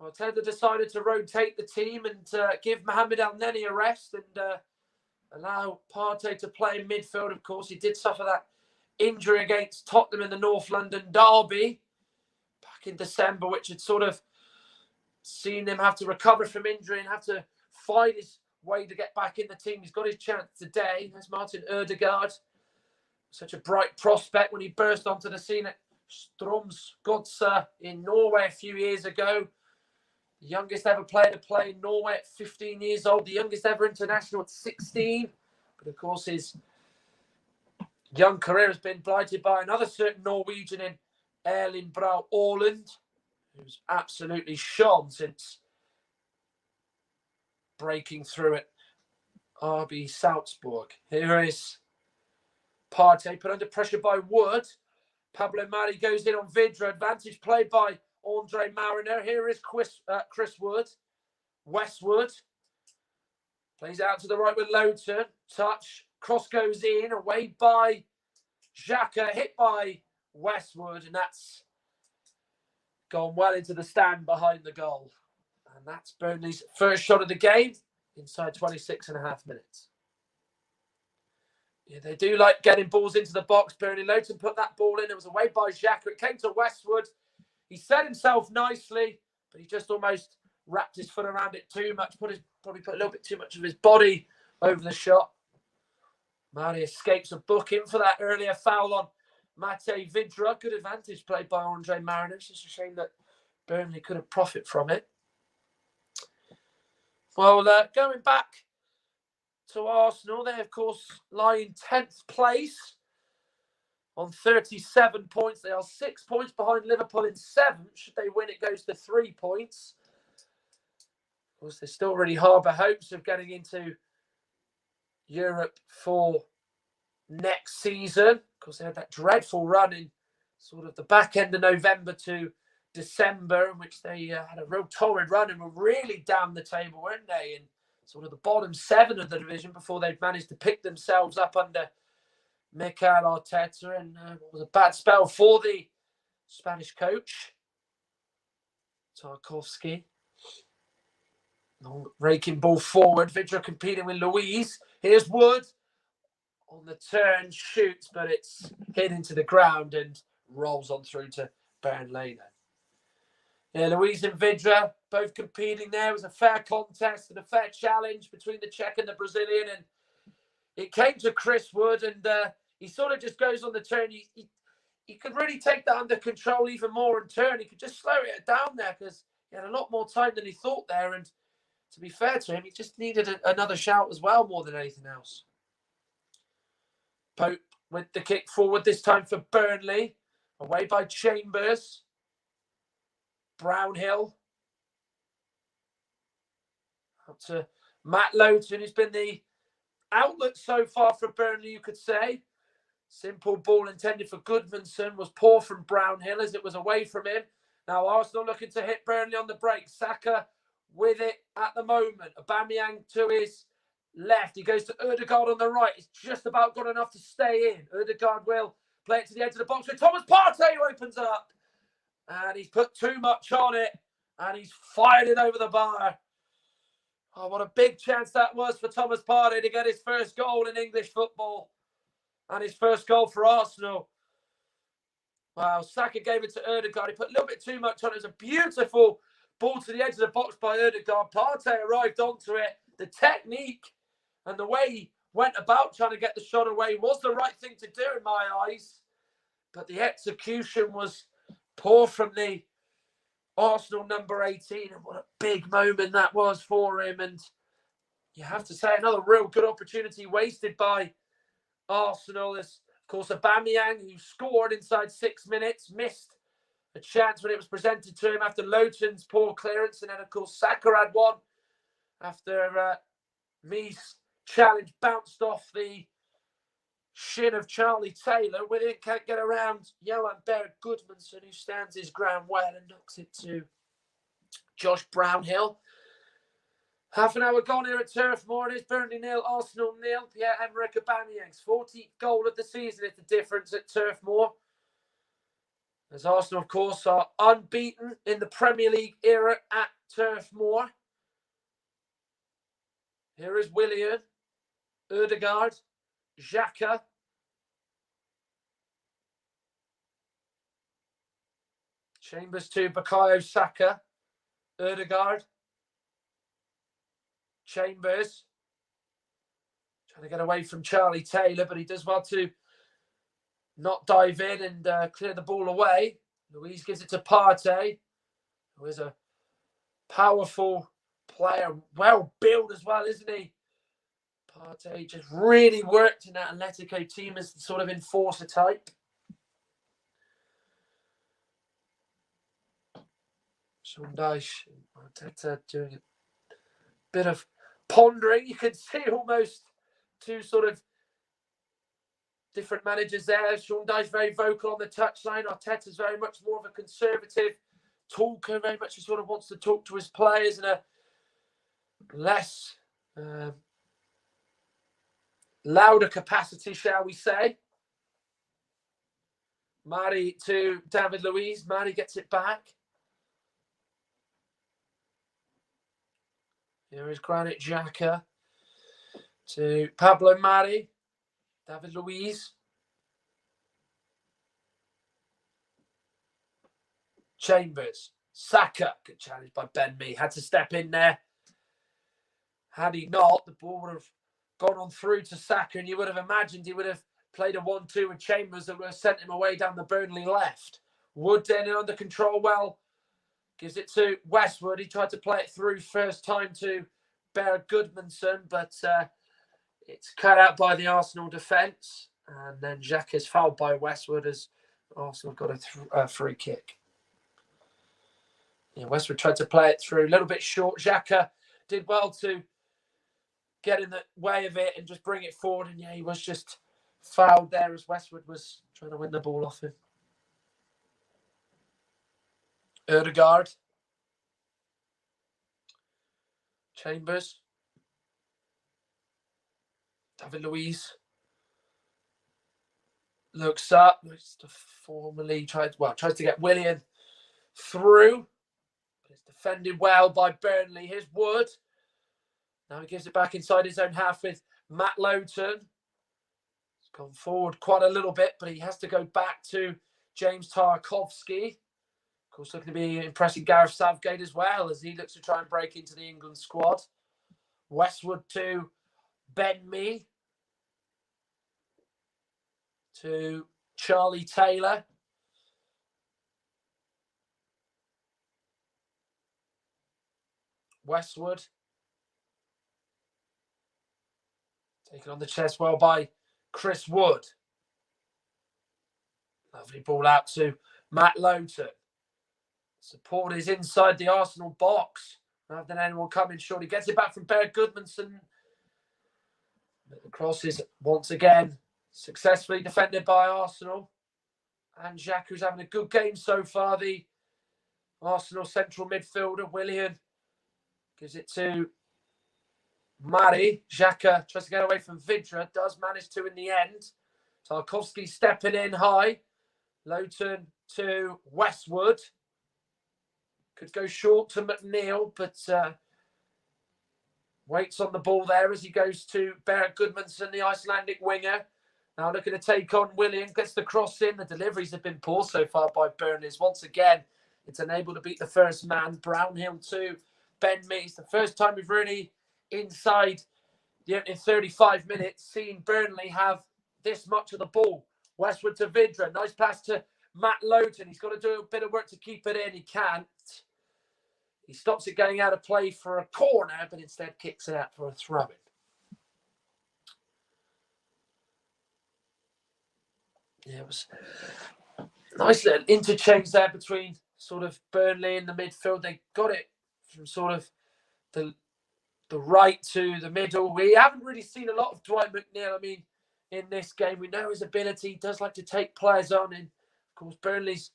Arteta decided to rotate the team and give Mohamed El Neni a rest and allow Partey to play in midfield. Of course, he did suffer that injury against Tottenham in the North London derby back in December, which had sort of seen him have to recover from injury and have to find his way to get back in the team. He's got his chance today. There's Martin Ødegaard. Such a bright prospect when he burst onto the scene at Strømsgodset in Norway a few years ago. The youngest ever player to play in Norway at 15 years old. The youngest ever international at 16. But of course, his young career has been blighted by another certain Norwegian in Erling Braut Haaland, who's absolutely shone since breaking through at RB Salzburg. Here is Partey put under pressure by Wood. Pablo Mari goes in on Vidra. Advantage played by Andre Mariner. Here is Chris Wood. Westwood. Plays out to the right with Lowton. Touch. Cross goes in. Away by Xhaka. Hit by Westwood. And that's gone well into the stand behind the goal. And that's Burnley's first shot of the game inside 26.5 minutes. Yeah, they do like getting balls into the box. Burnley. Lowton put that ball in. It was away by Xhaka. It came to Westwood. He set himself nicely, but he just almost wrapped his foot around it too much. Probably put a little bit too much of his body over the shot. Mari escapes a booking for that earlier foul on Matej Vidra. Good advantage played by Andre Mariner. It's just a shame that Burnley couldn't profit from it. Well, going back to Arsenal, they, of course, lie in 10th place on 37 points. They are 6 points behind Liverpool in 7th. Should they win, it goes to 3 points. Of course, they still really harbour hopes of getting into Europe for next season. Because they had that dreadful run in sort of the back end of November to December, in which they had a real torrid run and were really down the table, weren't they? In sort of the bottom 7 of the division before they'd managed to pick themselves up under Mikel Arteta. And it was a bad spell for the Spanish coach, Tarkovsky. Long raking ball forward. Vidra competing with Luiz. Here's Wood. On the turn, shoots, but it's hit into the ground and rolls on through to Burnley. Yeah, Luiz and Vidra both competing there. It was a fair contest and a fair challenge between the Czech and the Brazilian. And it came to Chris Wood, and he sort of just goes on the turn. He could really take that under control even more and turn. He could just slow it down there because he had a lot more time than he thought there. And to be fair to him, he just needed another shout as well, more than anything else. Pope with the kick forward, this time for Burnley. Away by Chambers. Brownhill. Up to Matt Lowton, who's been the outlet so far for Burnley, you could say. Simple ball intended for Goodmanson was poor from Brownhill as it was away from him. Now Arsenal looking to hit Burnley on the break. Saka with it at the moment. Aubameyang to his left. He goes to Ødegaard on the right. It's just about good enough to stay in. Ødegaard will play it to the edge of the box with Thomas Partey, who opens up. And he's put too much on it. And he's fired it over the bar. Oh, what a big chance that was for Thomas Partey to get his first goal in English football. And his first goal for Arsenal. Wow, Saka gave it to Ødegaard. He put a little bit too much on it. It was a beautiful ball to the edge of the box by Ødegaard. Partey arrived onto it. The technique and the way he went about trying to get the shot away was the right thing to do in my eyes. But the execution was poor from the Arsenal number 18. And what a big moment that was for him. And you have to say another real good opportunity wasted by Arsenal. As, of course, Aubameyang, who scored inside 6 minutes, missed a chance when it was presented to him after Lowton's poor clearance. And then, of course, Saka had one after Mee's challenge bounced off the shin of Charlie Taylor. With it, can't get around Johan Berg Goodmanson, who stands his ground well and knocks it to Josh Brownhill. Half an hour gone here at Turf Moor. It's Burnley 0, Arsenal 0. Pierre-Emerick Aubameyang's 40th goal of the season is the difference at Turf Moor. As Arsenal, of course, are unbeaten in the Premier League era at Turf Moor. Here is Willian, Ødegaard, Xhaka. Chambers to Bukayo Saka. Ødegaard. Chambers. Trying to get away from Charlie Taylor, but he does well to not dive in and clear the ball away. Luiz gives it to Partey, who is a powerful player, well built as well, isn't he? Partey just really worked in that Atletico team as the sort of enforcer type. Sean Dyche, Arteta doing a bit of pondering. You can see almost two sort of different managers there. Sean Dyche very vocal on the touchline. Arteta's very much more of a conservative talker, very much he sort of wants to talk to his players in a less louder capacity, shall we say. Mari to David Luiz. Mari gets it back. Here is Granit Xhaka to Pablo Mari. David Luiz. Chambers. Saka. Good challenge by Ben Mee. Had to step in there. Had he not, the ball would have gone on through to Saka, and you would have imagined he would have played a 1-2 with Chambers that would have sent him away down the Burnley left. Wood then under control well. Gives it to Westwood. He tried to play it through first time to Berg Goodmanson, but it's cut out by the Arsenal defence. And then Xhaka is fouled by Westwood as Arsenal got a free kick. Yeah, Westwood tried to play it through, a little bit short. Xhaka did well to get in the way of it and just bring it forward. And yeah, he was just fouled there as Westwood was trying to win the ball off him. Ødegaard. Chambers. David Luiz. Looks up. Tries to get Willian through. But it's defended well by Burnley. Here's Wood. Now he gives it back inside his own half with Matt Lowton. He's gone forward quite a little bit, but he has to go back to James Tarkowski. Of course, looking to be impressing Gareth Southgate as well as he looks to try and break into the England squad. Westwood to Ben Mee. To Charlie Taylor. Westwood. Taken on the chest well by Chris Wood. Lovely ball out to Matt Lowton. Support is inside the Arsenal box. Rather than anyone coming short. He gets it back from Bear Goodmanson. But the cross is once again successfully defended by Arsenal. And Xhaka, who's having a good game so far. The Arsenal central midfielder, Willian, gives it to Mari. Xhaka tries to get away from Vidra. Does manage to in the end. Tarkowski stepping in high. Lowton to Westwood. Could go short to McNeil, but waits on the ball there as he goes to Bear Goodmanson, the Icelandic winger. Now looking to take on William. Gets the cross in. The deliveries have been poor so far by Burnley. Once again, it's unable to beat the first man. Brownhill to Ben Mee. It's the first time we've really, inside the opening 35 minutes, seen Burnley have this much of the ball. Westwood to Vidra. Nice pass to Matt Lowton. He's got to do a bit of work to keep it in. He can't. He stops it going out of play for a corner, but instead kicks it out for a throw-in. Yeah, it was a nice little interchange there between sort of Burnley and the midfield. They got it from sort of the right to the middle. We haven't really seen a lot of Dwight McNeil. I mean, in this game, we know his ability. He does like to take players on. And, of course, Burnley's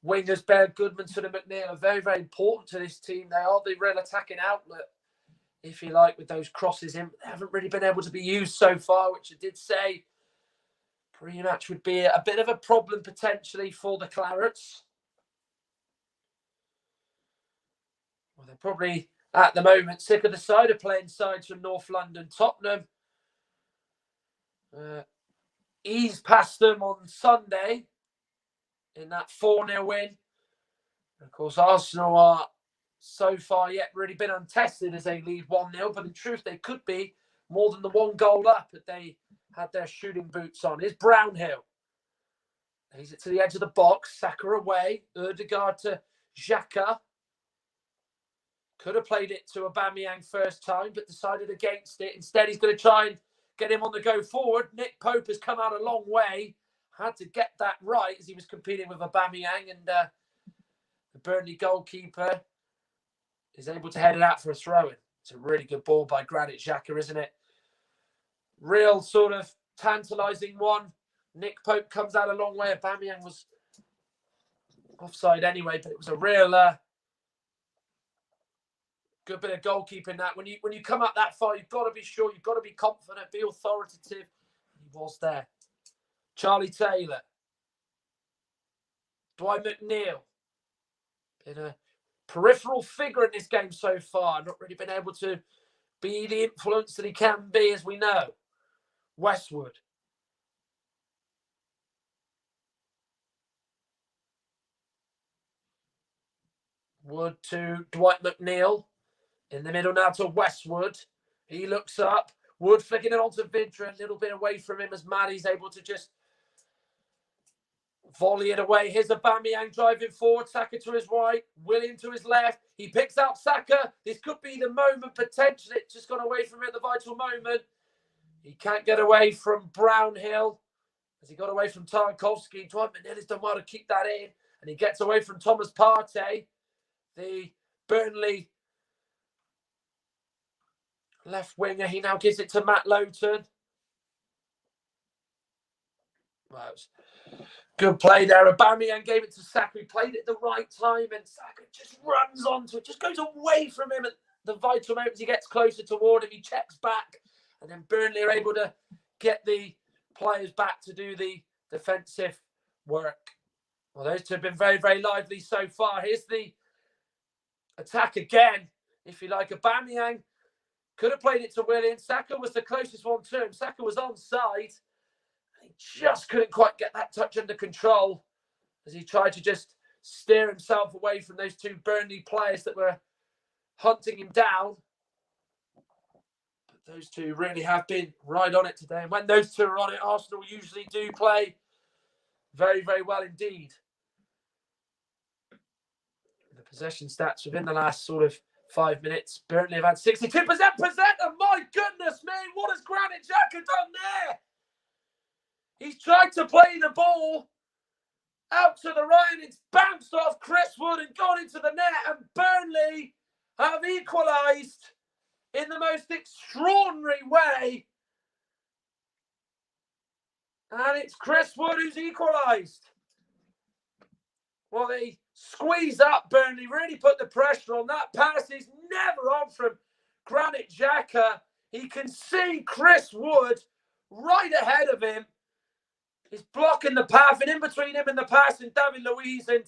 wingers, Bear Goodmanson and McNeil, are very, very important to this team. They are the real attacking outlet, if you like, with those crosses in. They haven't really been able to be used so far, which I did say pre-match would be a bit of a problem potentially for the Clarets. Well, they're probably, at the moment, sick of the side of playing sides from North London. Tottenham eased past them on Sunday in that 4-0 win. And of course, Arsenal are so far yet really been untested as they lead 1-0, but in truth, they could be more than the one goal up if they had their shooting boots on. Here's Brownhill. He's it to the edge of the box. Saka away. Ødegaard to Xhaka. Could have played it to Aubameyang first time, but decided against it. Instead, he's going to try and get him on the go forward. Nick Pope has come out a long way. Had to get that right as he was competing with Aubameyang, and the Burnley goalkeeper is able to head it out for a throw-in. It's a really good ball by Granit Xhaka, isn't it? Real sort of tantalising one. Nick Pope comes out a long way. Aubameyang was offside anyway, but it was a real good bit of goalkeeping. That when you come up that far, you've got to be sure, you've got to be confident, be authoritative. He was there. Charlie Taylor, Dwight McNeil, been a peripheral figure in this game so far. Not really been able to be the influence that he can be, as we know. Westwood. Wood to Dwight McNeil. In the middle now to Westwood. He looks up. Wood flicking it onto Vidra. A little bit away from him as Maddie's able to just volley it away. Here's Aubameyang driving forward. Saka to his right. William to his left. He picks out Saka. This could be the moment potentially. It's just gone away from him at the vital moment. He can't get away from Brownhill. As he got away from Tarkowski. Dwight McNeil has done well to keep that in. And he gets away from Thomas Partey. The Burnley left winger. He now gives it to Matt Lowton. Well, it was good play there. Aubameyang gave it to Saka. He played it at the right time, and Saka just runs onto it, just goes away from him at the vital moments. He gets closer toward him. He checks back, and then Burnley are able to get the players back to do the defensive work. Well, those two have been very, very lively so far. Here's the attack again, if you like. Aubameyang could have played it to Willian. Saka was the closest one to him. Saka was onside. He just couldn't quite get that touch under control as he tried to just steer himself away from those two Burnley players that were hunting him down. But those two really have been right on it today. And when those two are on it, Arsenal usually do play very, very well indeed. The possession stats within the last sort of 5 minutes, Burnley have had 62% and my goodness me, what has Granit Xhaka done there? He's tried to play the ball out to the right and it's bounced off Chris Wood and gone into the net, and Burnley have equalised in the most extraordinary way. And it's Chris Wood who's equalised. Well, they squeeze up Burnley, really put the pressure on. That pass is never on from Granit Xhaka. He can see Chris Wood right ahead of him. He's blocking the path, and in between him and the pass and David Luiz, and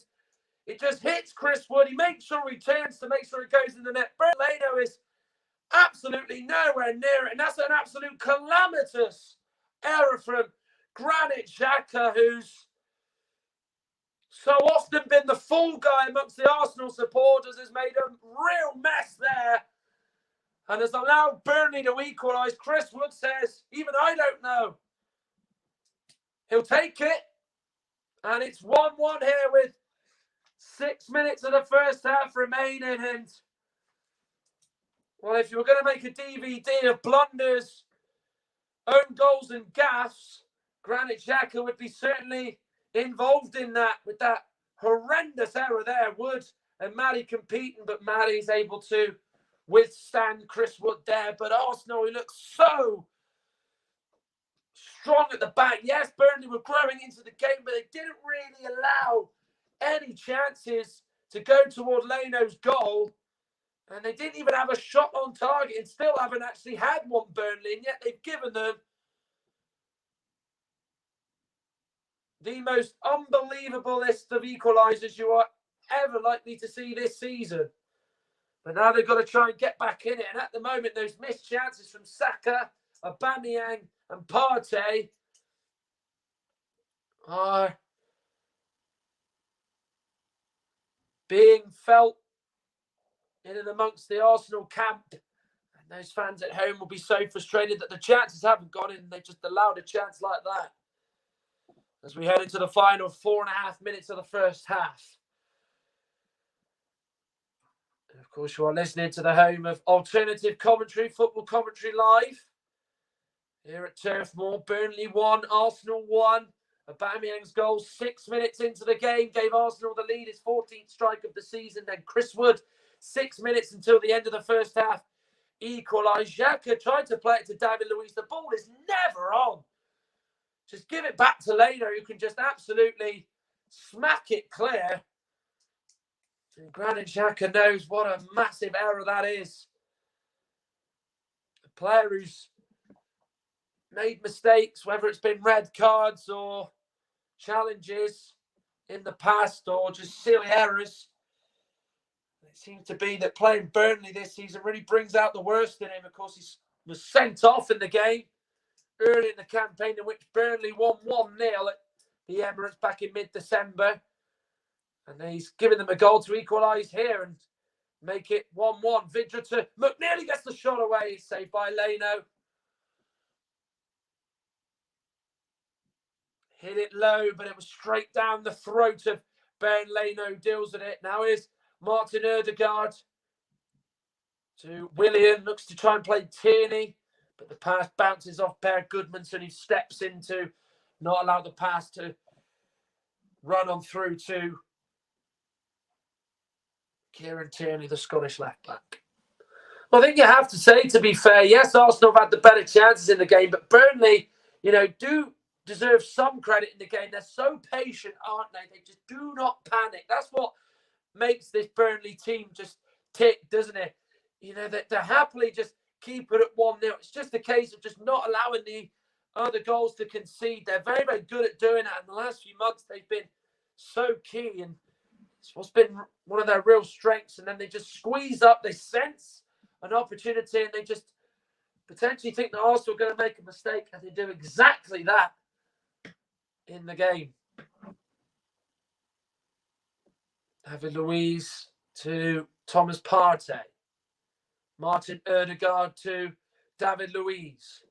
it just hits Chris Wood. He makes sure he turns to make sure it goes in the net. Burnley is absolutely nowhere near it, and that's an absolute calamitous error from Granit Xhaka, who's so often been the fall guy amongst the Arsenal supporters, has made a real mess there and has allowed Burnley to equalise. Chris Wood says, even I don't know. He'll take it, and it's 1-1 here with 6 minutes of the first half remaining. And, well, if you were going to make a DVD of blunders, own goals and gaffes, Granit Xhaka would be certainly involved in that, with that horrendous error there. Wood and Matty competing, but Matty's able to withstand Chris Wood there. But Arsenal, he looks so strong at the back. Yes, Burnley were growing into the game, but they didn't really allow any chances to go toward Leno's goal. And they didn't even have a shot on target, and still haven't actually had one, Burnley, and yet they've given them the most unbelievable list of equalisers you are ever likely to see this season. But now they've got to try and get back in it. And at the moment, those missed chances from Saka, Aubameyang and Partey are being felt in and amongst the Arsenal camp. And those fans at home will be so frustrated that the chances haven't gone in. They just allowed a chance like that as we head into the final 4.5 minutes of the first half. And of course, you are listening to the home of alternative commentary, Football Commentary Live. Here at Turf Moor, Burnley 1, Arsenal 1. Aubameyang's goal 6 minutes into the game gave Arsenal the lead, his 14th strike of the season. Then Chris Wood, 6 minutes until the end of the first half, equalised. Xhaka tried to play it to David Luiz. The ball is never on. Just give it back to Leno, who can just absolutely smack it clear. And Granit Xhaka knows what a massive error that is. A player who's made mistakes, whether it's been red cards or challenges in the past or just silly errors. It seems to be that playing Burnley this season really brings out the worst in him. Of course, he was sent off in the game early in the campaign, in which Burnley won 1-0 at the Emirates back in mid-December. And he's given them a goal to equalise here and make it 1-1. Vidra to McNeely, gets the shot away, saved by Leno. Hit it low, but it was straight down the throat of Ben. Leno deals with it. Now is Martin Ødegaard to Willian. Looks to try and play Tierney, but the pass bounces off Per Goodmanson, who steps in to not allow the pass to run on through to Kieran Tierney, the Scottish left-back. Well, I think you have to say, to be fair, yes, Arsenal have had the better chances in the game, but Burnley, do deserve some credit in the game. They're so patient, aren't they? They just do not panic. That's what makes this Burnley team just tick, doesn't it? You know, that they're happily just keep it at 1-0. It's just a case of just not allowing the other goals to concede. They're very, very good at doing that. In the last few months, they've been so key, and it's what's been one of their real strengths. And then they just squeeze up. They sense an opportunity, and they just potentially think that Arsenal are going to make a mistake, and they do exactly that in the game. David Luiz to Thomas Partey. Martin Ødegaard to David Luiz.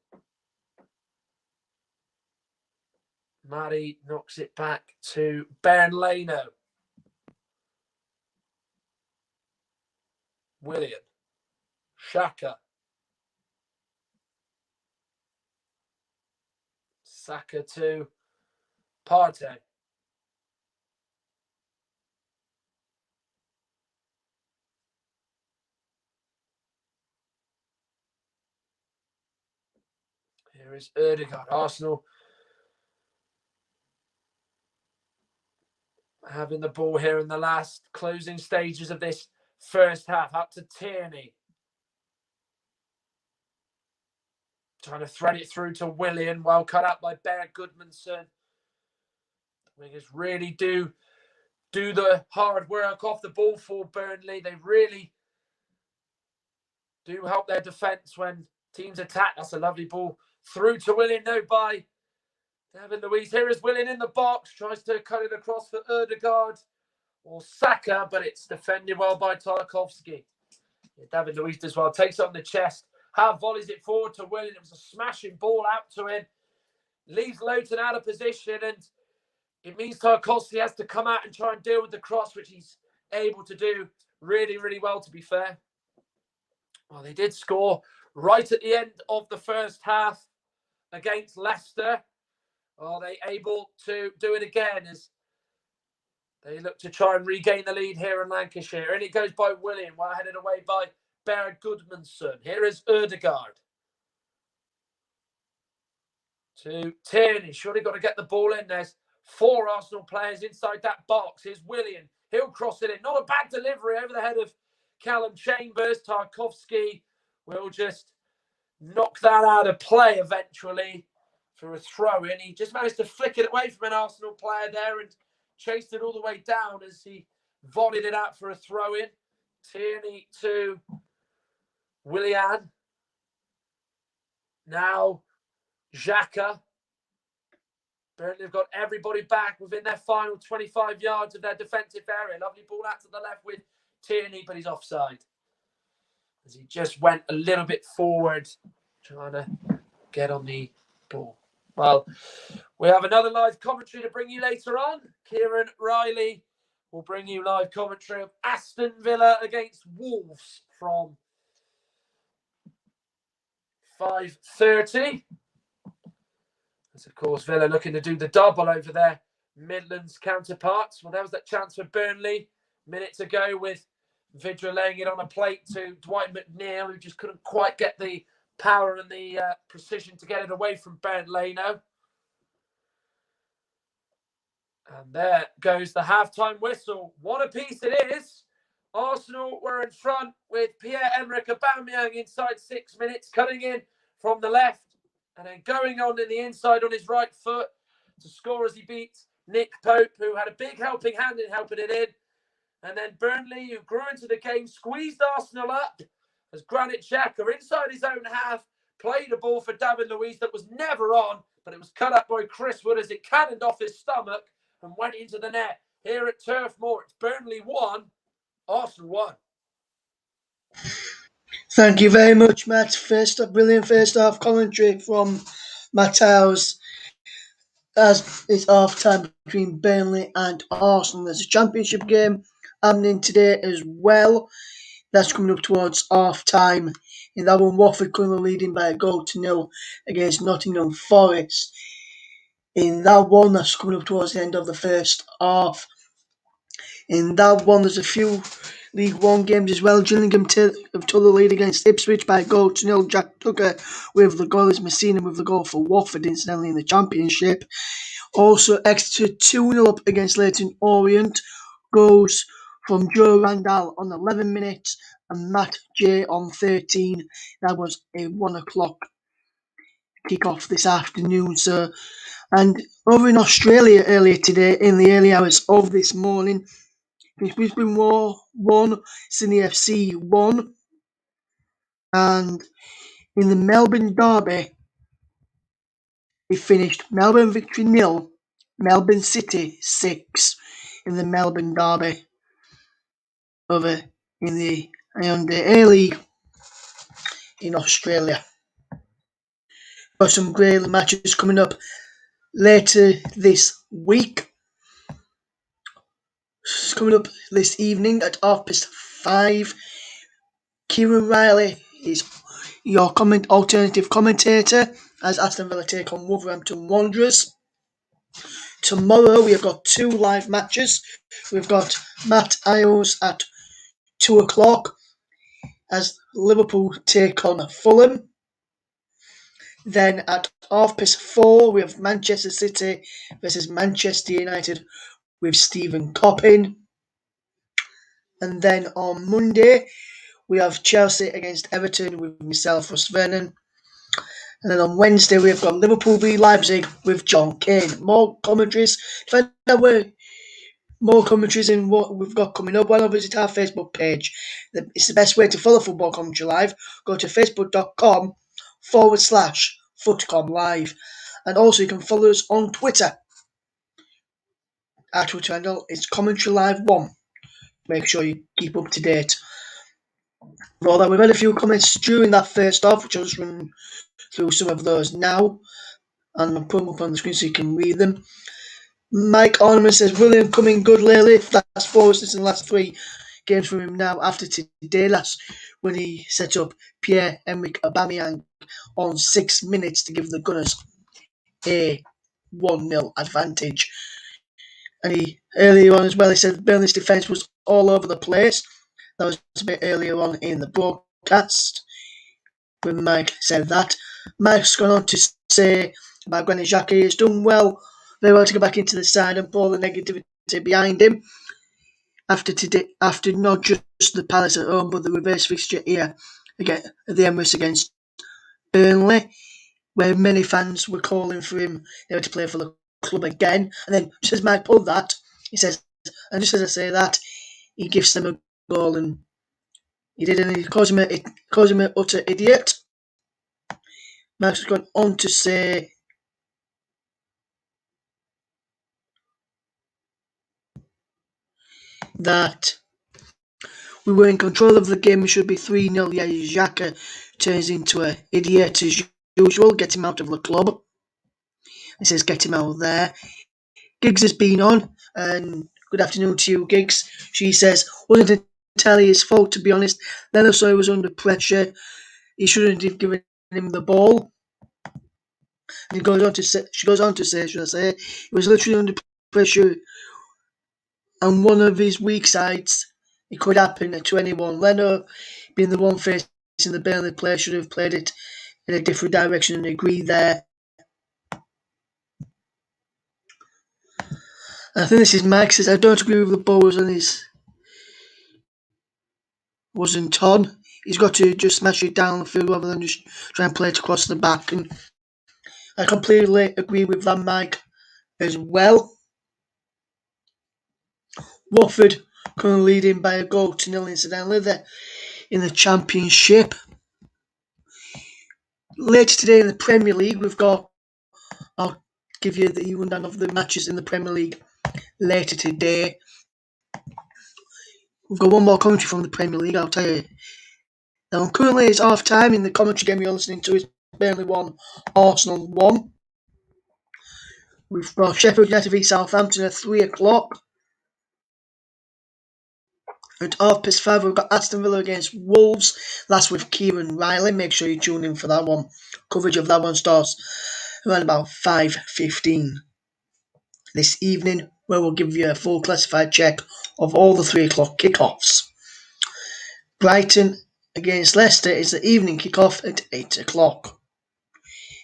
Mari knocks it back to Burnley. Willian. Xhaka. Saka to Partey. Here is Ødegaard. Arsenal having the ball here in the last closing stages of this first half. Up to Tierney. Trying to thread it through to Willian. Well cut out by Bear Goodmanson. The wingers really do the hard work off the ball for Burnley. They really do help their defence when teams attack. That's a lovely ball through to Willian. No, by David Luiz. Here is Willian in the box. Tries to cut it across for Ødegaard or Saka, but it's defended well by Tarkowski. Yeah, David Luiz does well. Takes it on the chest. Volleys it forward to Willian. It was a smashing ball out to him. Leaves Lowton out of position, and it means Tarkowski has to come out and try and deal with the cross, which he's able to do really, really well, to be fair. Well, they did score right at the end of the first half against Leicester. Are they able to do it again as they look to try and regain the lead here in Lancashire? And it goes by Willian, well headed away by Bear Goodmanson. Here is Ødegaard. To Tierney. Surely got to get the ball in. There's 4 Arsenal players inside that box. Here's Willian. He'll cross it in. Not a bad delivery over the head of Callum Chambers. Tarkowski will just knock that out of play eventually for a throw in. He just managed to flick it away from an Arsenal player there and chased it all the way down as he volleyed it out for a throw in. Tierney to Willian. Now Xhaka. Burnley have got everybody back within their final 25 yards of their defensive area. Lovely ball out to the left with Tierney, but he's offside. As he just went a little bit forward, trying to get on the ball. Well, we have another live commentary to bring you later on. Kieran Riley will bring you live commentary of Aston Villa against Wolves from 5:30. As, of course, Villa looking to do the double over their Midlands counterparts. Well, there was that chance for Burnley minutes ago with Vidra laying it on a plate to Dwight McNeil, who just couldn't quite get the power and the precision to get it away from Burnley. And there goes the halftime whistle. What a piece it is. Arsenal were in front with Pierre-Emerick Aubameyang inside 6 minutes, cutting in from the left and then going on in the inside on his right foot to score as he beats Nick Pope, who had a big helping hand in helping it in. And then Burnley, who grew into the game, squeezed Arsenal up as Granit Xhaka, inside his own half, played a ball for David Luiz that was never on, but it was cut up by Chris Wood as it cannoned off his stomach and went into the net. Here at Turf Moor, it's Burnley 1, Arsenal 1. Thank you very much, Matt. Brilliant first half commentary from Matt Iles as it's half time between Burnley and Arsenal. There's a championship game happening today as well. That's coming up towards half time. In that one, Watford currently leading by a goal to 0 against Nottingham Forest. In that one, that's coming up towards the end of the first half. In that one, there's a few League One games as well. Gillingham have took the lead against Ipswich by a goal to nil. Jack Tucker with the goal, is Messina with the goal for Watford, incidentally, in the Championship. Also, Exeter 2-0 up against Leyton Orient. Goals from Joe Randall on 11 minutes and Matt J on 13. That was a 1 o'clock kick-off this afternoon, sir. And over in Australia earlier today, in the early hours of this morning, Brisbane War 1, Sydney FC 1. And in the Melbourne Derby, it finished Melbourne victory 0, Melbourne City 6 in the Melbourne Derby over in the A-League in Australia. Got some great matches coming up later this week. It's coming up this evening at 5:30. Kieran Riley is your alternative commentator as Aston Villa take on Wolverhampton Wanderers. Tomorrow we have got 2 live matches. We've got Matt Iles at 2 o'clock as Liverpool take on Fulham. Then at 4:30 we have Manchester City versus Manchester United with Stephen Coppin. And then on Monday we have Chelsea against Everton with myself, Russ Vernon. And then on Wednesday we have got Liverpool v Leipzig with John Kane. More commentaries. To find out where more commentaries in what we've got coming up, why not visit our Facebook page? It's the best way to follow Football Commentary Live. Go to facebook.com/FootCom Live. And also you can follow us on Twitter. Our Twitter handle is Commentary Live 1. Make sure you keep up to date. For all that, we've had a few comments during that first half, which I'll just run through some of those now. And I'll put them up on the screen so you can read them. Mike Ornament says, William coming good lately. That's 4 assists in the last 3 games from him now after today. That's when he set up Pierre-Emerick Aubameyang on 6 minutes to give the Gunners a 1-0 advantage. And he earlier on as well, he said Burnley's defence was all over the place. That was a bit earlier on in the broadcast when Mike said that. Mike's gone on to say about Granit Xhaka, he's done very well to get back into the side and pull the negativity behind him after not just the Palace at home but the reverse fixture here again at the Emirates against Burnley, where many fans were calling for him to play for the club again. And then just as Mike pulled that, he says, and just as I say that, he gives them a goal, and he did, and he calls him an utter idiot. Mike's gone on to say that we were in control of the game. We should be 3-0. Yeah, Xhaka turns into an idiot as usual. Get him out of the club. He says, get him out there. Giggs has been on, and good afternoon to you, Giggs. She says, wasn't entirely his fault, to be honest. Then I saw he was under pressure. He shouldn't have given him the ball. And she goes on to say, he was literally under pressure. And one of his weak sides, it could happen to anyone. Leno, being the one facing the Burnley player, should have played it in a different direction and agree there. And I think this is Mike says, I don't agree with the ball wasn't on. He's got to just smash it down the field rather than just try and play it across the back. And I completely agree with that, Mike, as well. Watford currently leading by a goal to 0 incidentally. They're in the Championship. Later today in the Premier League, I'll give you the rundown of the matches in the Premier League later today. We've got one more commentary from the Premier League, I'll tell you. Now, currently it's half time in the commentary game you're listening to. It's Burnley 1, Arsenal 1. We've got Sheffield United v Southampton at 3 o'clock. At 5:30, we've got Aston Villa against Wolves. That's with Kieran Riley. Make sure you tune in for that one. Coverage of that one starts around about 5:15 this evening, where we'll give you a full classified check of all the 3 o'clock kickoffs. Brighton against Leicester is the evening kick-off at 8 o'clock.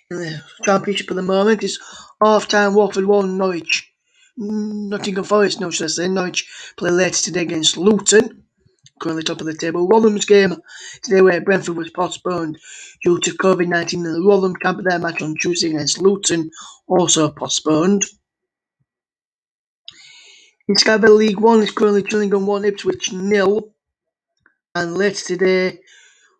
In the Championship at the moment is half-time Watford 1, Norwich. Nottingham Forest, no, should I say. Norwich play later today against Luton, currently top of the table. Rotherham's game today where Brentford was postponed due to COVID-19 and the Rotherham camp, their match on Tuesday against Luton also postponed. In Sky Bet League 1 is currently Gillingham 1, Ipswich 0. And later today,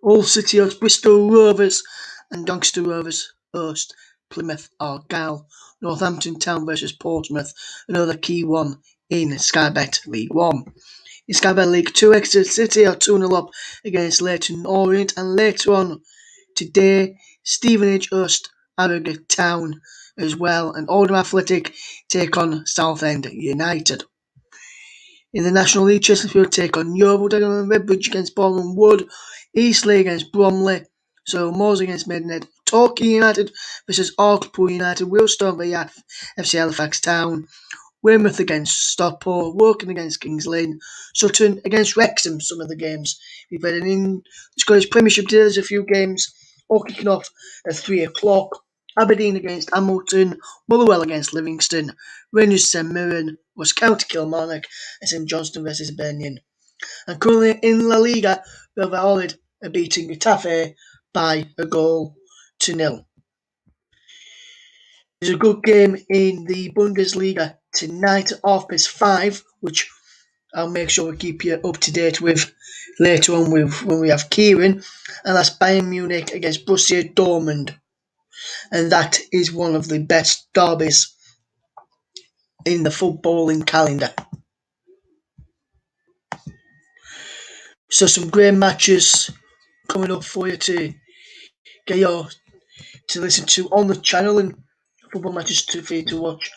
Hull City host Bristol Rovers and Doncaster Rovers host Plymouth Argyle. Northampton Town versus Portsmouth, another key one in Sky Bet League 1. In Sky Bet League 2, Exeter City are 2-0 up against Leyton Orient, and later on today, Stevenage host Harrogate Town as well, and Oldham Athletic take on Southend United. In the National League, Chesterfield take on Yeovil, Dagenham and Redbridge against Bournemouth Wood, Eastleigh against Bromley, so Moors against Maidenhead, Torquay United versus Hartlepool United, Wealdstone vs FC Halifax Town, Weymouth against Stockport, Woking against Kings Lynn, Sutton against Wrexham, some of the games we played in the Scottish Premiership today. There's a few games all kicking off at 3 o'clock. Aberdeen against Hamilton, Motherwell against Livingston, Rangers St Mirren, Ross County Kilmarnock, and St Johnstone versus Birmingham. And currently in La Liga, Valladolid are beating Getafe by a goal to 0. There's a good game in the Bundesliga tonight at 5:30, which I'll make sure we keep you up to date with later on when we have Kieran, and that's Bayern Munich against Borussia Dortmund. And that is one of the best derbies in the footballing calendar. So some great matches coming up for you to get to listen to on the channel, and football matches for you to watch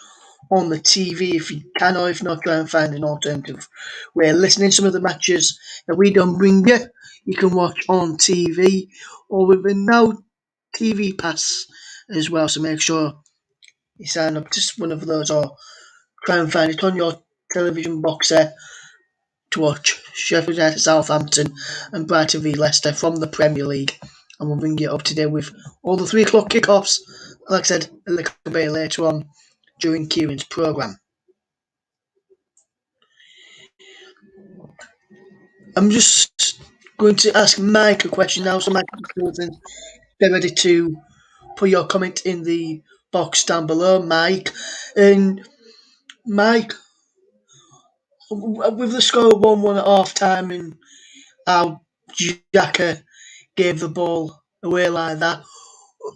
on the TV if you can, or if not, try and find an alternative way of listening. Some of the matches that we don't bring you can watch on TV or with a Now TV Pass as well. So make sure you sign up to one of those or try and find it on your television box there to watch Sheffield United Southampton and Brighton v Leicester from the Premier League. And we'll bring you up to date with all the 3 o'clock kickoffs, like I said, a little bit later on during Kieran's programme. I'm just going to ask Mike a question now, so Mike, get ready to put your comment in the box down below, Mike. And Mike, with the score 1-1 at half time and how Xhaka gave the ball away like that,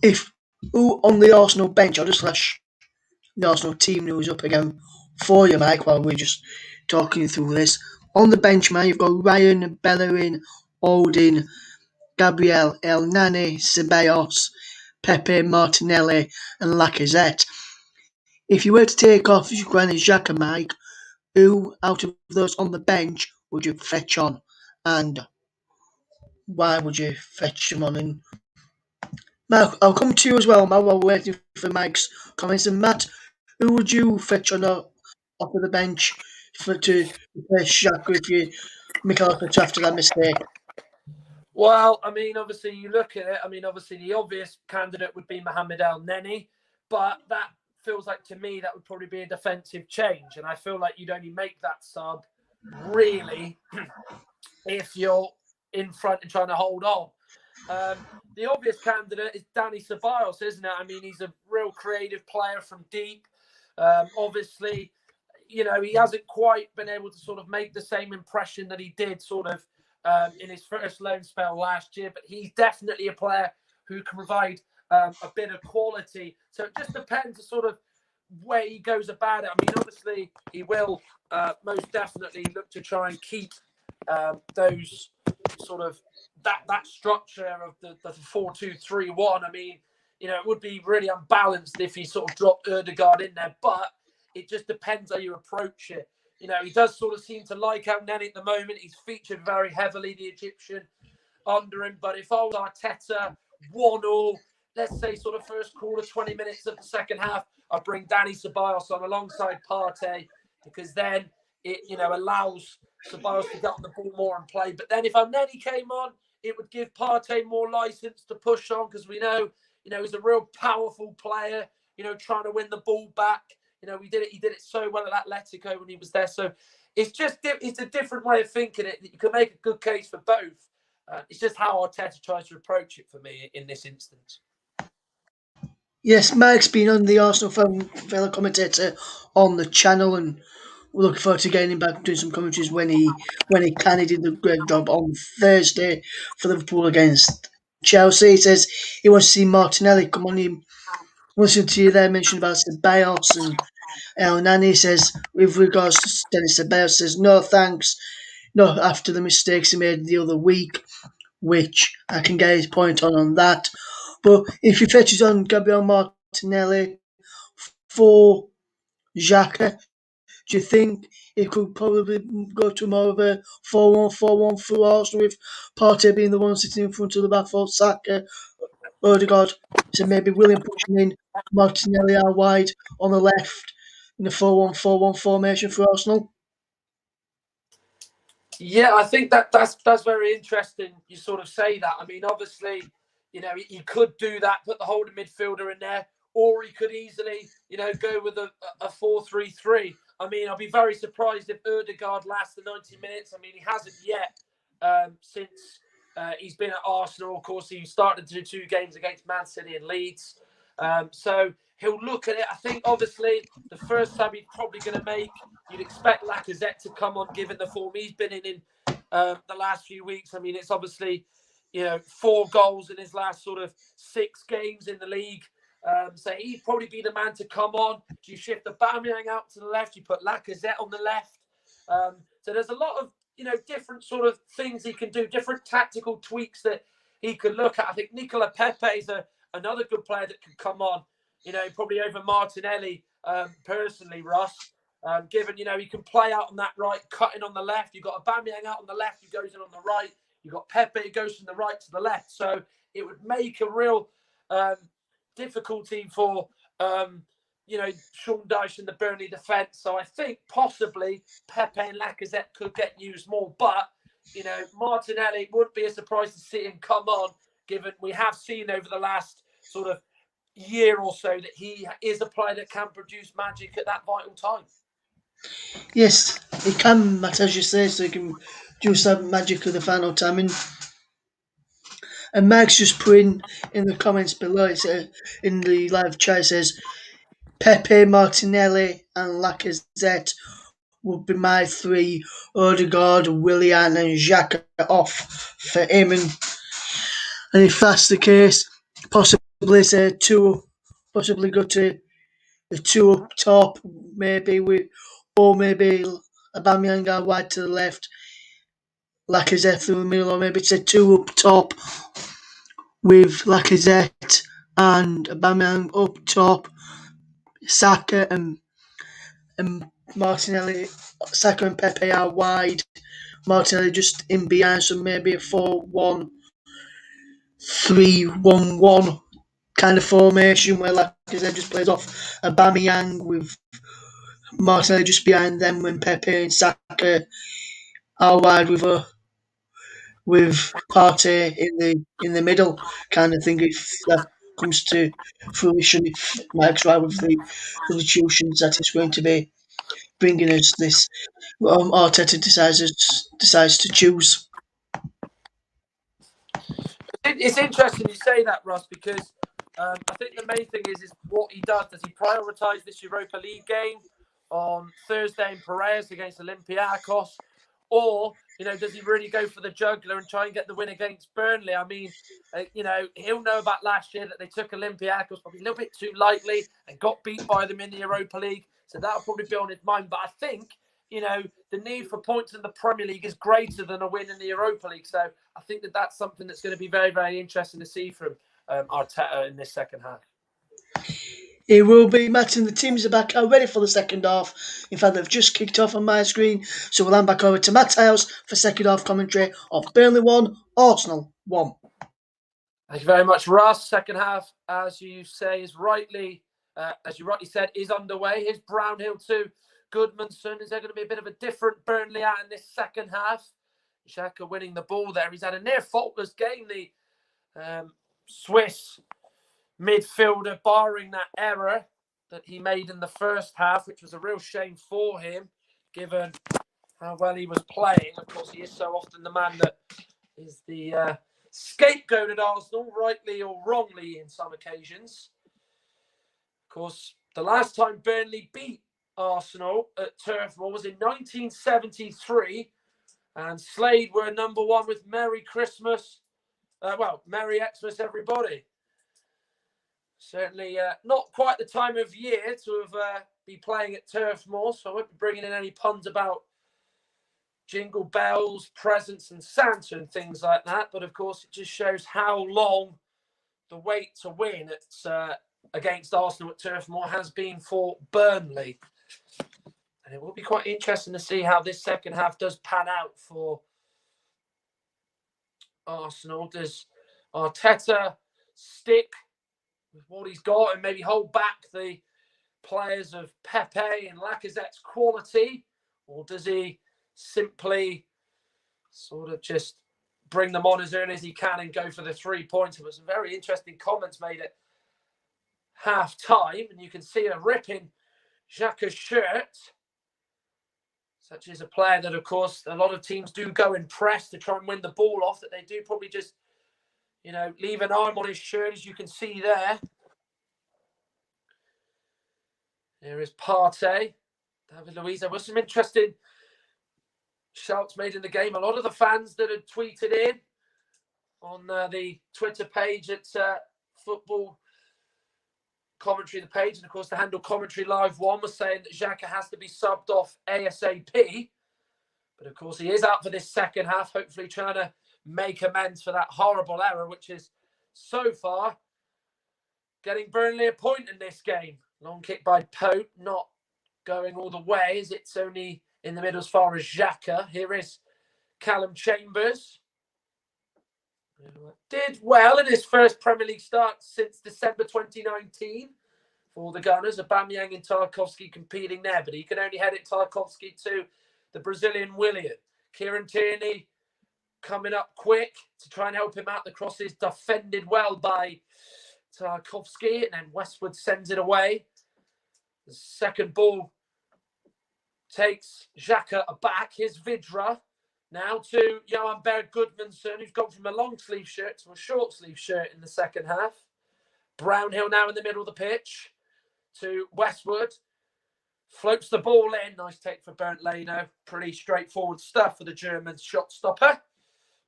if who on the Arsenal bench, I'll just flash the Arsenal team news up again for you, Mike, while we're just talking through this. On the bench, man, you've got Ryan, Bellerin, Holding, Gabriel, El Nani, Ceballos, Pepe, Martinelli, and Lacazette. If you were to take off Granit Xhaka, Mike, who out of those on the bench would you fetch on, and why would you fetch him on? And Matt, I'll come to you as well, Matt, while we're waiting for Mike's comments. And Matt, who would you fetch on off of the bench to replace Xhaka if you make after that mistake? Well, I mean, obviously, you look at it. I mean, obviously, the obvious candidate would be Mohamed El Neni, but that feels like to me that would probably be a defensive change, and I feel like you'd only make that sub really if you're in front and trying to hold on. The obvious candidate is Danny Ceballos, isn't it? I mean, he's a real creative player from deep. Obviously, you know, he hasn't quite been able to sort of make the same impression that he did sort of in his first loan spell last year, but he's definitely a player who can provide a bit of quality. So it just depends on sort of where he goes about it. I mean, obviously, he will most definitely look to try and keep those sort of that structure of the 4-2-3-1. I mean, you know, it would be really unbalanced if he sort of dropped Ødegaard in there, but it just depends how you approach it. You know, he does sort of seem to like El Neni at the moment. He's featured very heavily, the Egyptian, under him. But if I was Arteta, 1-0, let's say sort of first quarter, 20 minutes of the second half, I'd bring Danny Ceballos on alongside Partey, because then it, you know, allows Ceballos to get on the ball more and play. But then if Elneny came on, it would give Partey more license to push on because we know, he's a real powerful player, trying to win the ball back. He did it so well at Atletico when he was there. So it's a different way of thinking it. You can make a good case for both. It's just how Arteta tries to approach it for me in this instance. Yes, Mike's been on the Arsenal fellow commentator on the channel, and we're looking forward to getting him back doing some commentaries when he can. He did a great job on Thursday for Liverpool against Chelsea. He says he wants to see Martinelli come on. He listened to you there mention about Ceballos and El Nani says with regards to Dennis Ceballos says no thanks. No, after the mistakes he made the other week, which I can get his point on that. But if he fetches on Gabriel Martinelli for Xhaka, do you think it could probably go to more of a 4-1-4-1 for Arsenal with Partey being the one sitting in front of the back for Saka, Odegaard? So maybe William pushing in Martinelli out wide on the left in a 4-1-4-1 formation for Arsenal? Yeah, I think that's very interesting. You sort of say that. I mean, obviously, he could do that, put the holding midfielder in there, or he could easily, go with a 4-3-3. I mean, I'll be very surprised if Odegaard lasts the 90 minutes. I mean, he hasn't yet since he's been at Arsenal. Of course, he started to do 2 games against Man City and Leeds. So he'll look at it. I think, obviously, the first time he's probably going to make, you'd expect Lacazette to come on, given the form he's been in the last few weeks. I mean, it's obviously, 4 goals in his last sort of 6 games in the league. So he'd probably be the man to come on. Do you shift the Aubameyang out to the left? You put Lacazette on the left. So there's a lot of, different sort of things he can do, different tactical tweaks that he could look at. I think Nicola Pepe is another good player that could come on, probably over Martinelli, personally, Ross. Given, he can play out on that right, cutting on the left. You've got Aubameyang out on the left, who goes in on the right. You've got Pepe, who goes from the right to the left. So it would make a real difficulty for, Sean Dyche and the Burnley defence. So I think possibly Pepe and Lacazette could get used more. But, Martinelli wouldn't be a surprise to see him come on, given we have seen over the last sort of year or so that he is a player that can produce magic at that vital time. Yes, he can, Matt, as you say, so he can do some magic at the final time. And Max just put in the comments below, in the live chat, says Pepe, Martinelli, and Lacazette would be my 3. Odegaard, Willian, and Xhaka off for him. And if that's the case, possibly say 2, possibly go to the 2 up top, maybe or maybe Aubameyang out wide to the left, Lacazette through the middle, or maybe it's a 2 up top with Lacazette and Aubameyang up top, Saka and Martinelli, Saka and Pepe out wide, Martinelli just in behind, so maybe a 4-1-3-1-1 kind of formation where Lacazette just plays off Aubameyang with Martinelli just behind them when Pepe and Saka are wide with Partey in the middle kind of thing. If that comes to fruition, if Mike's right with the substitutions that is going to be bringing us, this Arteta decides to choose. It's interesting you say that, Ross, because I think the main thing is what he does. Does he prioritise this Europa League game on Thursday in Piraeus against Olympiacos? Or, does he really go for the juggler and try and get the win against Burnley? I mean, he'll know about last year that they took Olympiacos probably a little bit too lightly and got beat by them in the Europa League. So that'll probably be on his mind. But I think, the need for points in the Premier League is greater than a win in the Europa League. So I think that's something that's going to be very, very interesting to see from Arteta in this second half. It will be, Matt, and the teams are back out ready for the second half. In fact, they've just kicked off on my screen, so we'll hand back over to Matt Iles for second half commentary of Burnley 1, Arsenal 1. Thank you very much, Ross. Second half, as you say, as you rightly said, is underway. Here's Brownhill 2 Goodmanson. Is there going to be a bit of a different Burnley out in this second half? Xhaka winning the ball there. He's had a near faultless game, the Swiss midfielder, barring that error that he made in the first half, which was a real shame for him, given how well he was playing. Of course, he is so often the man that is the scapegoat at Arsenal, rightly or wrongly in some occasions. Of course, the last time Burnley beat Arsenal at Turf Moor was in 1973, and Slade were number one with Merry Christmas. Merry Xmas, everybody. Certainly not quite the time of year to have be playing at Turf Moor, so I won't be bringing in any puns about jingle bells, presents and Santa and things like that. But of course, it just shows how long the wait to win against Arsenal at Turf Moor has been for Burnley. And it will be quite interesting to see how this second half does pan out for Arsenal. Does Arteta stick with what he's got and maybe hold back the players of Pepe and Lacazette's quality? Or does he simply sort of just bring them on as early as he can and go for the 3 points? There was some very interesting comments made at half time, and you can see a rip in Xhaka's shirt, such as a player that, of course, a lot of teams do go and press to try and win the ball off, that they do probably just, leave an arm on his shirt, as you can see there. Here is Partey, David Luiz. There was some interesting shouts made in the game. A lot of the fans that had tweeted in on the Twitter page at Football Commentary, the page, and of course the handle Commentary Live 1 was saying that Xhaka has to be subbed off ASAP. But of course he is out for this second half, hopefully trying to make amends for that horrible error, which is so far getting Burnley a point in this game. Long kick by Pope, not going all the way, as it's only in the middle as far as Xhaka. Here is Callum Chambers. Did well in his first Premier League start since December 2019 for the Gunners. Aubameyang and Tarkowski competing there, but he can only head it Tarkowski to the Brazilian Willian. Kieran Tierney coming up quick to try and help him out. The cross is defended well by Tarkowski, and then Westwood sends it away. The second ball takes Xhaka aback. Here's Vidra. Now to Johan Berg Goodmanson, who's gone from a long sleeve shirt to a short sleeve shirt in the second half. Brownhill now in the middle of the pitch to Westwood. Floats the ball in. Nice take for Bernd Leno. Pretty straightforward stuff for the German shot stopper.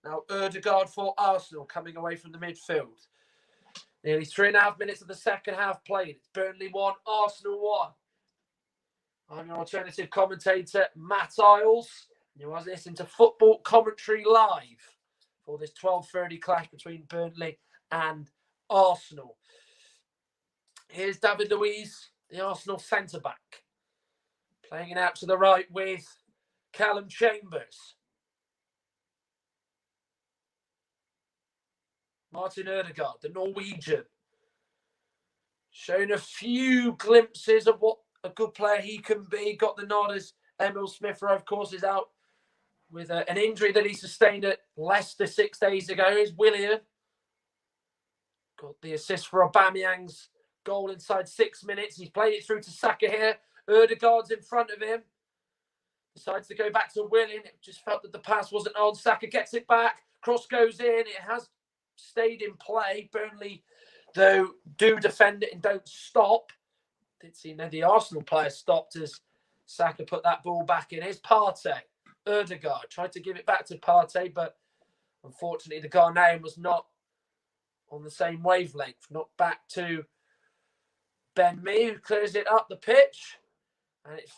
Now Ødegaard for Arsenal coming away from the midfield. Nearly 3.5 minutes of the second half played. It's Burnley 1, Arsenal 1. I'm your alternative commentator, Matt Iles. You are listening to Football Commentary Live for this 12:30 clash between Burnley and Arsenal. Here's David Luiz, the Arsenal centre-back, playing it out to the right with Callum Chambers. Martin Ødegaard, the Norwegian, showing a few glimpses of what a good player he can be. Got the nod as Emil Smith-Rowe, of course, is out with an injury that he sustained at Leicester 6 days ago. Here's Willian. Got the assist for Aubameyang's goal inside 6 minutes. He's played it through to Saka here. Ødegaard's in front of him. Decides to go back to Willian. It just felt that the pass wasn't on. Saka gets it back. Cross goes in. It has stayed in play. Burnley, though, do defend it and don't stop. Did see the Arsenal player stopped as Saka put that ball back in. Here's Partey. Ødegaard tried to give it back to Partey, but unfortunately the Ghanaian was not on the same wavelength. Not back to Ben Mee, who clears it up the pitch. And it's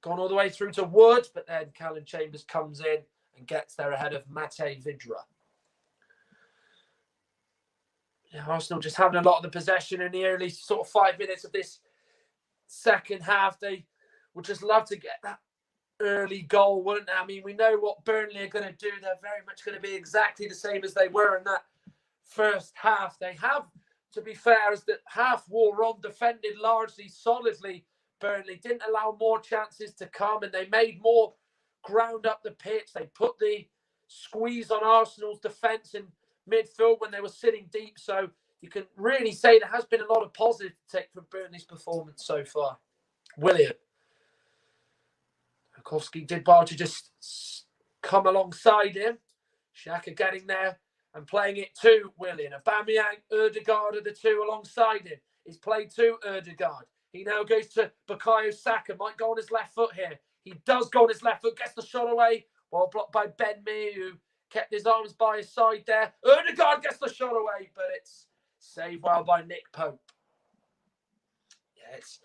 gone all the way through to Wood, but then Callum Chambers comes in and gets there ahead of Matej Vidra. Yeah, Arsenal just having a lot of the possession in the early sort of 5 minutes of this second half. They would just love to get that early goal, wouldn't they? I mean, we know what Burnley are going to do. They're very much going to be exactly the same as they were in that first half. They have, to be fair, as the half wore on, defended largely solidly Burnley didn't allow more chances to come, and they made more ground up the pitch. They put the squeeze on Arsenal's defence in midfield when they were sitting deep. So you can really say there has been a lot of positive to take from Burnley's performance so far. Willian. Tarkowski did well to just come alongside him. Xhaka getting there and playing it to Willian. Aubameyang, Ødegaard are the two alongside him. He's played to Ødegaard. He now goes to Bukayo Saka. Might go on his left foot here. He does go on his left foot. Gets the shot away. Well blocked by Ben Mee, who kept his arms by his side there. Ødegaard gets the shot away, but it's saved well by Nick Pope. Yeah, it's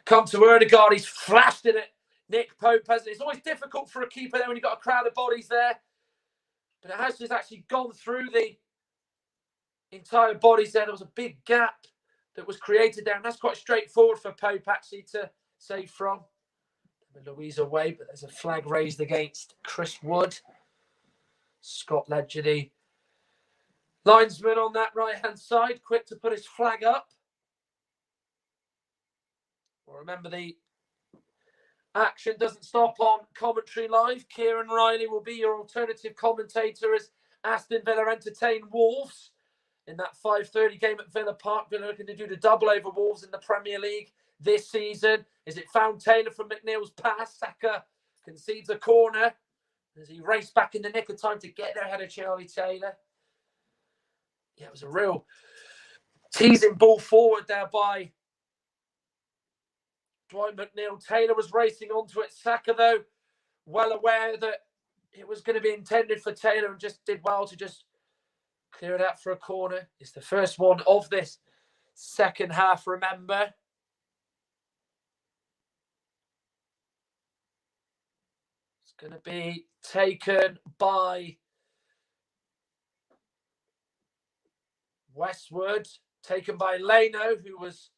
come to Ødegaard. He's flashed it at Nick Pope. It's always difficult for a keeper there when you've got a crowd of bodies there. But it has just actually gone through the entire bodies there. There was a big gap that was created there. And that's quite straightforward for Pope actually to save from. Louise away, but there's a flag raised against Chris Wood. Scott Ledger, the linesman on that right-hand side, quick to put his flag up. Well, remember, the action doesn't stop on commentary live. Kieran Riley will be your alternative commentator as Aston Villa entertain Wolves in that 5:30 game at Villa Park. Villa looking to do the double over Wolves in the Premier League this season. Is it found Taylor from McNeil's pass? Saka concedes a corner as he raced back in the nick of time to get there ahead of Charlie Taylor. Yeah, it was a real teasing ball forward there by Dwight McNeil. Taylor was racing onto it. Saka, though, well aware that it was going to be intended for Taylor and just did well to just clear it out for a corner. It's the first one of this second half, remember. It's going to be taken by Westwood, taken by Leno, who was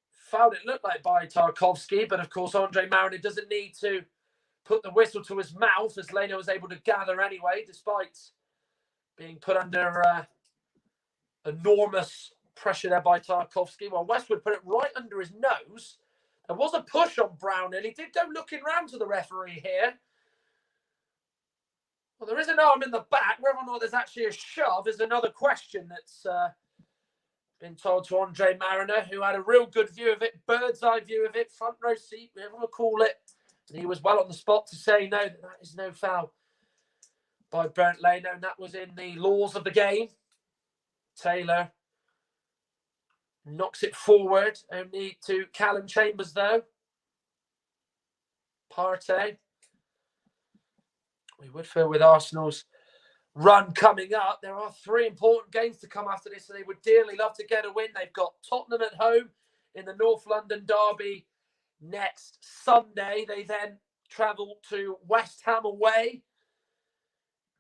fouled, it looked like, by Tarkowski, but of course Andre Mariner doesn't need to put the whistle to his mouth as Leno was able to gather anyway, despite being put under enormous pressure there by Tarkowski. Well, Westwood put it right under his nose. There was a push on Brownhill. He did go looking round to the referee here. Well, there is an arm in the back. Whether or not there's actually a shove is another question that's been told to Andre Mariner, who had a real good view of it, bird's eye view of it, front row seat, whatever we'll call it. And he was well on the spot to say no, that is no foul by Bernd Leno, and that was in the laws of the game. Taylor knocks it forward, only to Callum Chambers, though. Partey. We would feel with Arsenal's run coming up, there are 3 important games to come after this, so they would dearly love to get a win. They've got Tottenham at home in the North London derby next Sunday. They then travel to West Ham away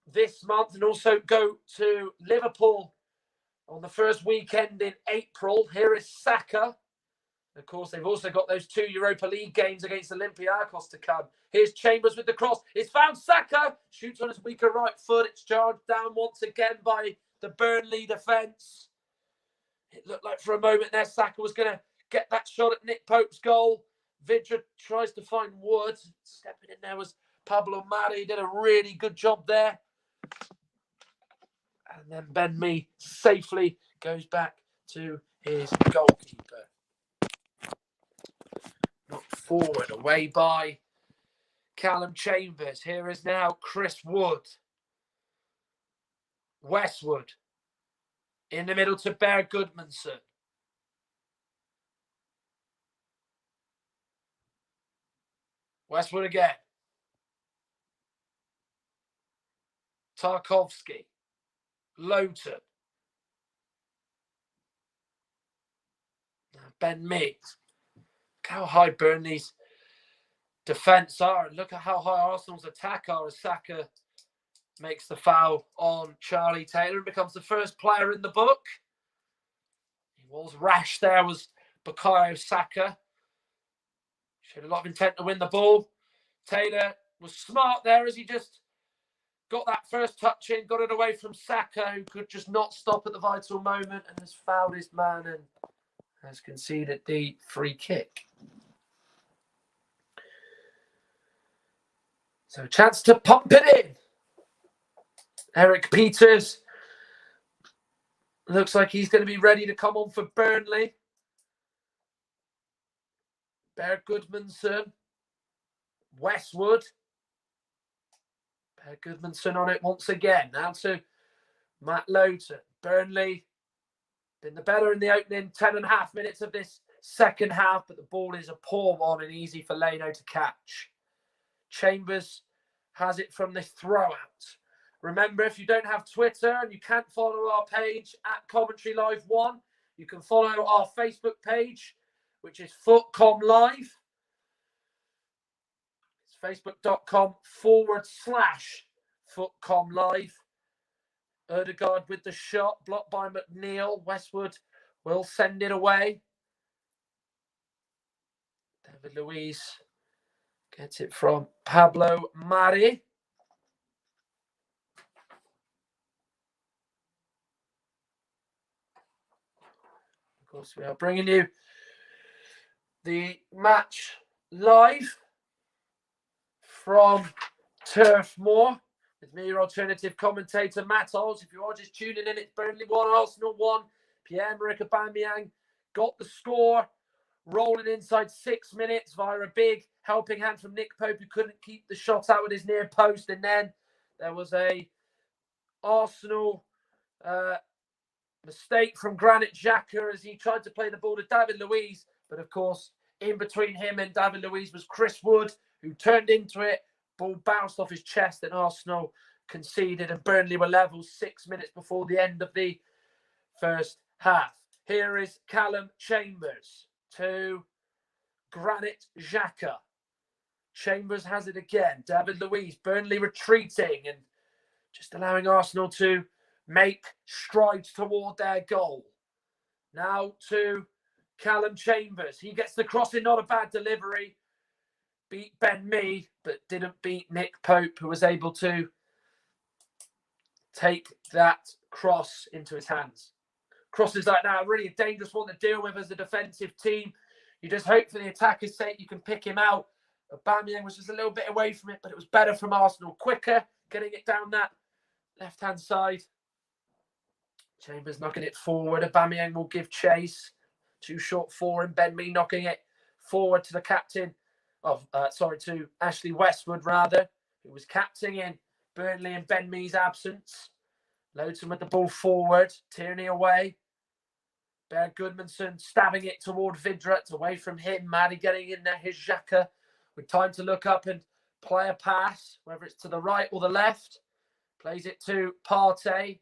this month and also go to Liverpool on the first weekend in April. Here is Saka. Of course, they've also got those 2 Europa League games against Olympiacos to come. Here's Chambers with the cross. It's found Saka. Shoots on his weaker right foot. It's charged down once again by the Burnley defence. It looked like for a moment there Saka was going to get that shot at Nick Pope's goal. Vidra tries to find Wood. Stepping in there was Pablo Mari. He did a really good job there. And then Ben Mee safely goes back to his goalkeeper. Knocked forward, away by Callum Chambers. Here is now Chris Wood. Westwood. In the middle to Bear Goodmanson. Westwood again. Tarkowski. Loughton. Ben Mee. Look how high Burnley's defence are. And look at how high Arsenal's attack are as Saka makes the foul on Charlie Taylor and becomes the first player in the book. He was rash there, was Bukayo Saka. Showed a lot of intent to win the ball. Taylor was smart there as he just got that first touch in, got it away from Saka, who could just not stop at the vital moment and has fouled his man. And has conceded the free kick. So a chance to pump it in. Eric Peters looks like he's going to be ready to come on for Burnley. Per Goodmanson. Westwood. Per Goodmanson on it once again. Now to Matt Lowton. Burnley been the better in the opening 10.5 minutes of this second half, but the ball is a poor one and easy for Leno to catch. Chambers has it from the throw out. Remember, if you don't have Twitter and you can't follow our page at Commentary Live 1, you can follow our Facebook page, which is Footcom Live. It's facebook.com/Footcom Live. Ødegaard with the shot, blocked by McNeil. Westwood will send it away. David Luiz gets it from Pablo Mari. Of course, we are bringing you the match live from Turf Moor with me, your alternative commentator, Matt Iles. If you are just tuning in, it's Burnley 1, Arsenal 1. Pierre-Emerick Aubameyang got the score, rolling inside 6 minutes via a big helping hand from Nick Pope, who couldn't keep the shot out with his near post. And then there was a Arsenal mistake from Granit Xhaka as he tried to play the ball to David Luiz. But of course, in between him and David Luiz was Chris Wood, who turned into it. Ball bounced off his chest and Arsenal conceded, and Burnley were level 6 minutes before the end of the first half. Here is Callum Chambers to Granit Xhaka. Chambers has it again. David Luiz, Burnley retreating and just allowing Arsenal to make strides toward their goal. Now to Callum Chambers. He gets the crossing, not a bad delivery. Beat Ben Mee, but didn't beat Nick Pope, who was able to take that cross into his hands. Crosses like that are really a dangerous one to deal with as a defensive team. You just hope for the attacker's sake you can pick him out. Aubameyang was just a little bit away from it, but it was better from Arsenal. Quicker, getting it down that left-hand side. Chambers knocking it forward. Aubameyang will give chase. Too short for him. Ben Mee knocking it forward to the captain. To Ashley Westwood, rather, who was captaining in Burnley in Ben Mee's absence. Lowton with the ball forward. Tierney away. Per Goodmanson stabbing it toward Vidra. Away from him. Maddie getting in there. Here's Xhaka with time to look up and play a pass, whether it's to the right or the left. Plays it to Partey.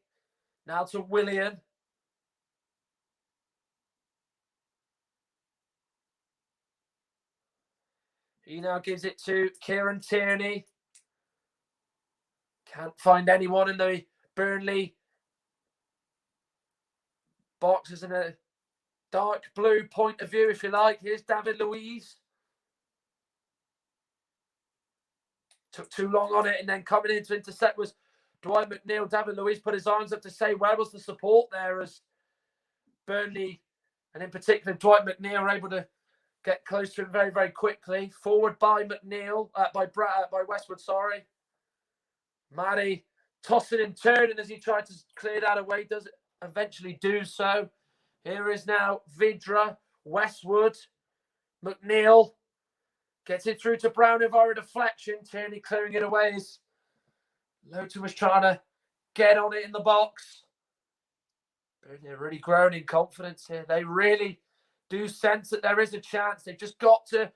Now to Willian. He now gives it to Kieran Tierney. Can't find anyone in the Burnley boxes in a dark blue point of view, if you like. Here's David Luiz. Took too long on it, and then coming in to intercept was Dwight McNeil. David Luiz put his arms up to say, where was the support there, as Burnley, and in particular Dwight McNeil, were able to get close to him very, very quickly. Forward by McNeil, by Westwood, sorry. Mari tossing and turning as he tried to clear that away. Does eventually do so. Here is now Vidra, Westwood, McNeil. Gets it through to Brown via a deflection. Tierney clearing it away. Lowton was trying to get on it in the box. They're really growing in confidence here. They really do sense that there is a chance. They've just got to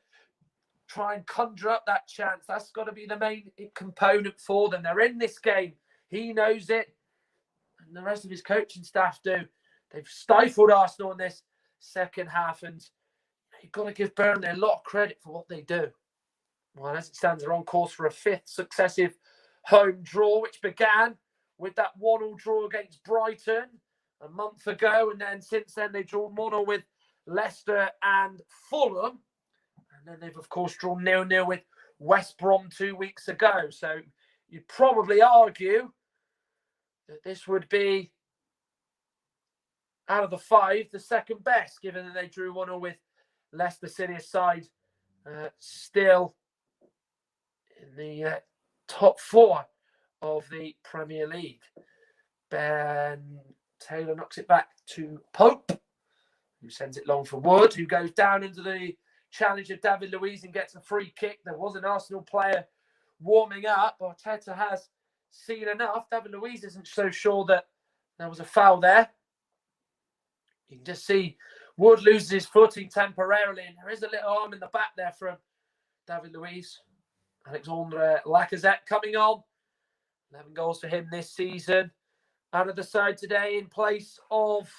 try and conjure up that chance. That's got to be the main component for them. They're in this game. He knows it, and the rest of his coaching staff do. They've stifled Arsenal in this second half, and you've got to give Burnley a lot of credit for what they do. Well, as it stands, they're on course for a 5th successive home draw, which began with that 1-1 draw against Brighton a month ago, and then since then they've drawn 1-1 with Leicester and Fulham, and then they've of course drawn 0-0 with West Brom 2 weeks ago. So you'd probably argue that this would be out of the 5, the second best, given that they drew 1-1 with Leicester City side still in the top 4 of the Premier League. Ben Taylor knocks it back to Pope, who sends it long for Wood, who goes down into the challenge of David Luiz and gets a free kick. There was an Arsenal player warming up. Arteta has seen enough. David Luiz isn't so sure that there was a foul there. You can just see Wood loses his footing temporarily, and there is a little arm in the back there from David Luiz. Alexandre Lacazette coming on. 11 goals for him this season. Out of the side today in place of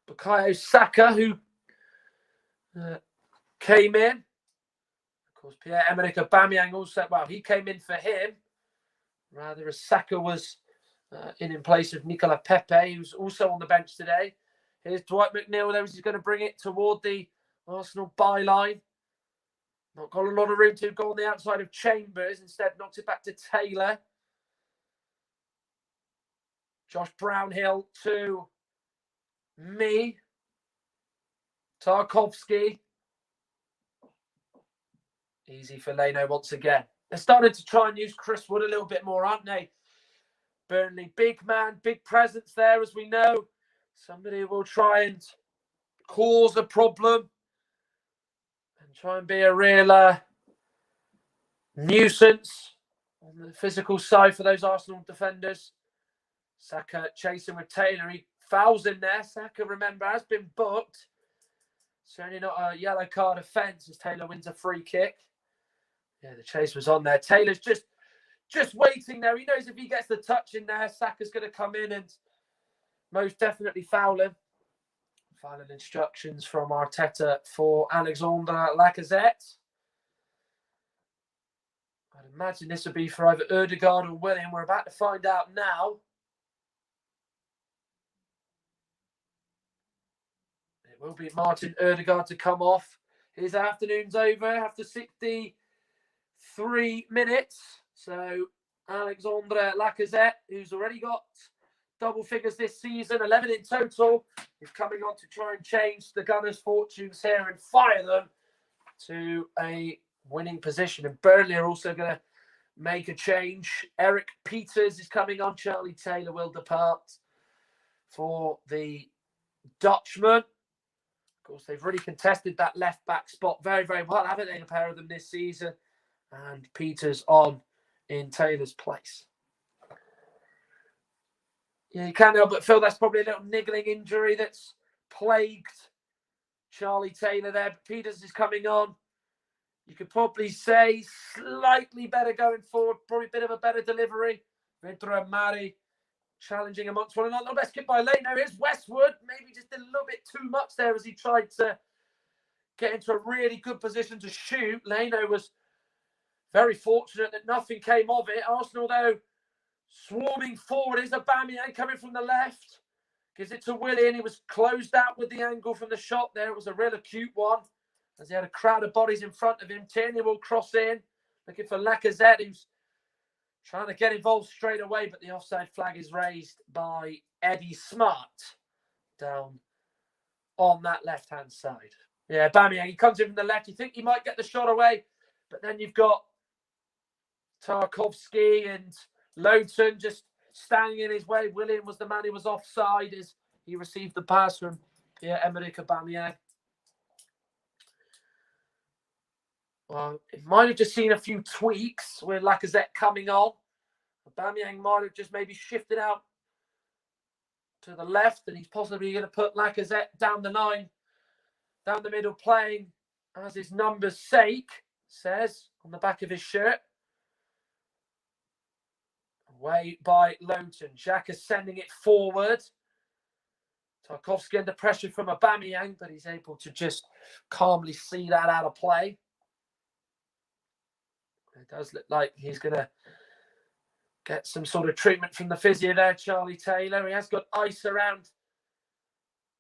Bukayo Saka, who came in. Of course, Pierre-Emerick Aubameyang also, well, he came in for him, rather as Saka was in place of Nicolas Pepe, who's also on the bench today. Here's Dwight McNeil, though, he's going to bring it toward the Arsenal byline. Not got a lot of room to go on the outside of Chambers. Instead, knocks it back to Taylor. Josh Brownhill to me. Tarkowski. Easy for Leno once again. They're starting to try and use Chris Wood a little bit more, aren't they? Burnley, big man, big presence there, as we know. Somebody will try and cause a problem and try and be a real nuisance on the physical side for those Arsenal defenders. Saka chasing with Taylor. He fouls in there. Saka, remember, has been booked. Certainly not a yellow card offence as Taylor wins a free kick. Yeah, the chase was on there. Taylor's just waiting there. He knows if he gets the touch in there, Saka's going to come in and most definitely foul him. Final instructions from Arteta for Alexandre Lacazette. I'd imagine this would be for either Ødegaard or Willian. We're about to find out now. It will be Martin Ødegaard to come off. His afternoon's over after 63 minutes. So Alexandre Lacazette, who's already got double figures this season, 11 in total, is coming on to try and change the Gunners' fortunes here and fire them to a winning position. And Burnley are also going to make a change. Eric Peters is coming on. Charlie Taylor will depart for the Dutchman. Of course, they've really contested that left-back spot very, very well, haven't they, a pair of them this season? And Peters on in Taylor's place. Yeah, you can't help but feel that's probably a little niggling injury that's plagued Charlie Taylor there. But Peters is coming on. You could probably say slightly better going forward, probably a bit of a better delivery. Vidra and Mari challenging amongst one another. Best kick by Leno. Here's Westwood. Maybe just did a little bit too much there as he tried to get into a really good position to shoot. Leno was very fortunate that nothing came of it. Arsenal, though, swarming forward. Is Aubameyang coming from the left. Gives it to Willian. He was closed out with the angle from the shot there. It was a real acute one, as he had a crowd of bodies in front of him. Tierney will cross in, looking for Lacazette, who's trying to get involved straight away, but the offside flag is raised by Eddie Smart down on that left-hand side. Yeah, Aubameyang, he comes in from the left. You think he might get the shot away, but then you've got Tarkowski and Lowton just standing in his way. Willian was the man who was offside as he received the pass from Pierre-Emerick Aubameyang. Well, it might have just seen a few tweaks with Lacazette coming on. Aubameyang might have just maybe shifted out to the left, and he's possibly going to put Lacazette down the line, down the middle, playing as his number's sake, says on the back of his shirt. Away by Lowton. Xhaka sending it forward. Tarkowski under pressure from Aubameyang, but he's able to just calmly see that out of play. It does look like he's going to get some sort of treatment from the physio there, Charlie Taylor. He has got ice around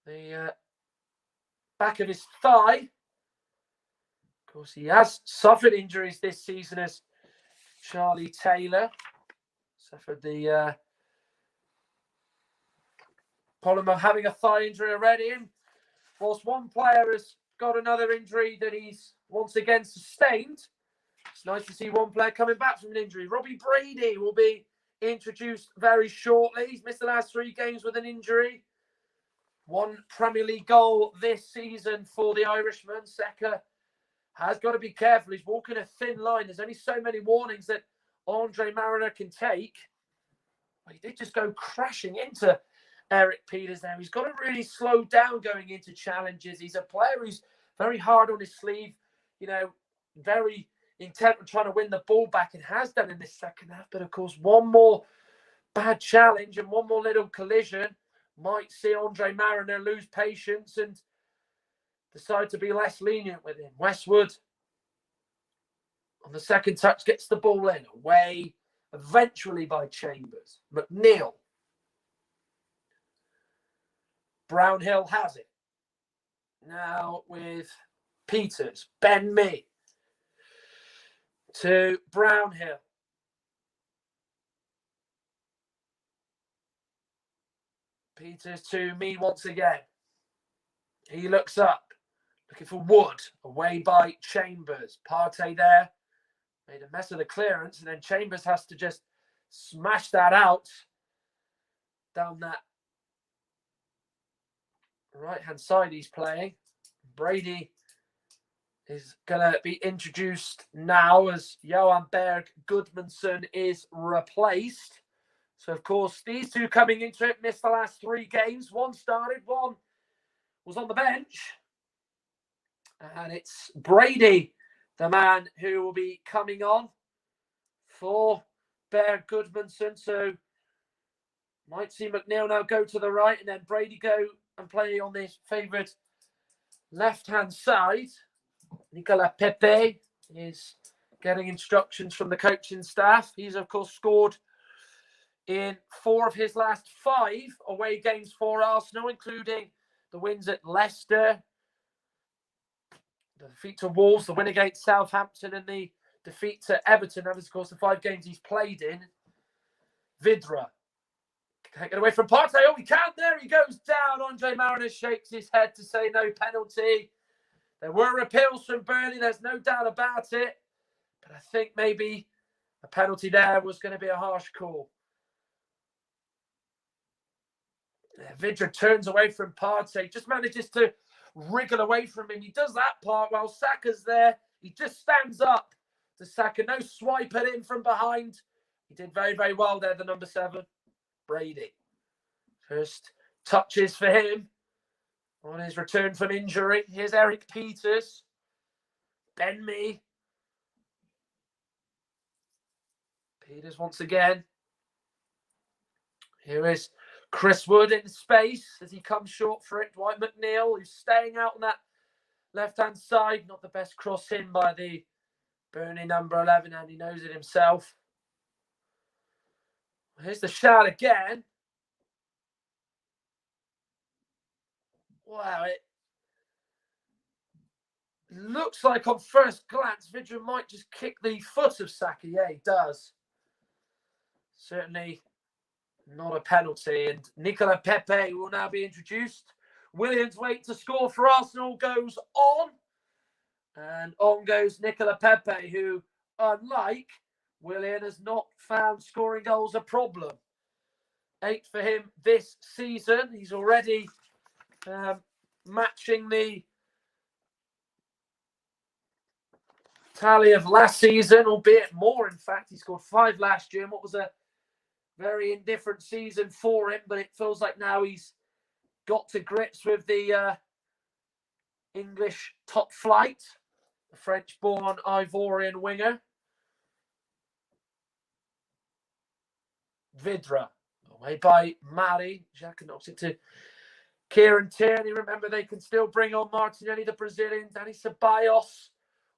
the back of his thigh. Of course, he has suffered injuries this season as Charlie Taylor. suffered the problem of having a thigh injury already. And whilst one player has got another injury that he's once again sustained, it's nice to see one player coming back from an injury. Robbie Brady will be introduced very shortly. He's missed the last 3 games with an injury. 1 Premier League goal this season for the Irishman. Saka has got to be careful. He's walking a thin line. There's only so many warnings that Andre Mariner can take. He did just go crashing into Eric Peters there. He's got to really slow down going into challenges. He's a player who's very hard on his sleeve, very intent on trying to win the ball back, and has done in this second half. But of course, one more bad challenge and one more little collision might see Andre Mariner lose patience and decide to be less lenient with him. Westwood, on the second touch, gets the ball in, away eventually by Chambers. McNeil. Brownhill has it. Now with Peters. Ben Mee to Brownhill. Peters to Mee once again. He looks up, looking for Wood, away by Chambers. Partey there, made a mess of the clearance, and then Chambers has to just smash that out down that right-hand side he's playing. Brady is going to be introduced now as Johan Berg Gudmundsson is replaced. So, of course, these two coming into it missed the last 3 games. One started, one was on the bench. And it's Brady, the man who will be coming on for Berg Gudmundsson. So, might see McNeil now go to the right and then Brady go and play on this favoured left-hand side. Nicola Pepe is getting instructions from the coaching staff. He's, of course, scored in 4 of his last 5 away games for Arsenal, including the wins at Leicester, the defeat to Wolves, the win against Southampton, and the defeat to Everton. That is, of course, the 5 games he's played in. Vidra. Can't get away from Partey. Oh, he can. There he goes down. Andre Mariner shakes his head to say no penalty. There were appeals from Burnley. There's no doubt about it. But I think maybe a penalty there was going to be a harsh call. Vidra turns away from Partey. Just manages to wriggle away from him. He does that part while Saka's there. He just stands up to Saka. No swipe at him from behind. He did very, very well there, the number 7. Brady. First touches for him on his return from injury. Here's Eric Peters. Ben Mee. Peters once again. Here is Chris Wood in space as he comes short for it. Dwight McNeil, who's staying out on that left-hand side. Not the best cross in by the Burnley number 11, and he knows it himself. Here's the shot again. Wow, it looks like on first glance, Vidra might just kick the foot of Saka. Yeah, he does. Certainly not a penalty. And Nicola Pepe will now be introduced. Williams' wait to score for Arsenal goes on. And on goes Nicola Pepe, who, unlike Willian, has not found scoring goals a problem. 8 for him this season. He's already matching the tally of last season, albeit more, in fact. He scored 5 last year, and what was a very indifferent season for him, but it feels like now he's got to grips with the English top flight, the French-born Ivorian winger. Vidra, away by Mari. Xhaka knocks it to Kieran Tierney. Remember, they can still bring on Martinelli, the Brazilian. Dani Ceballos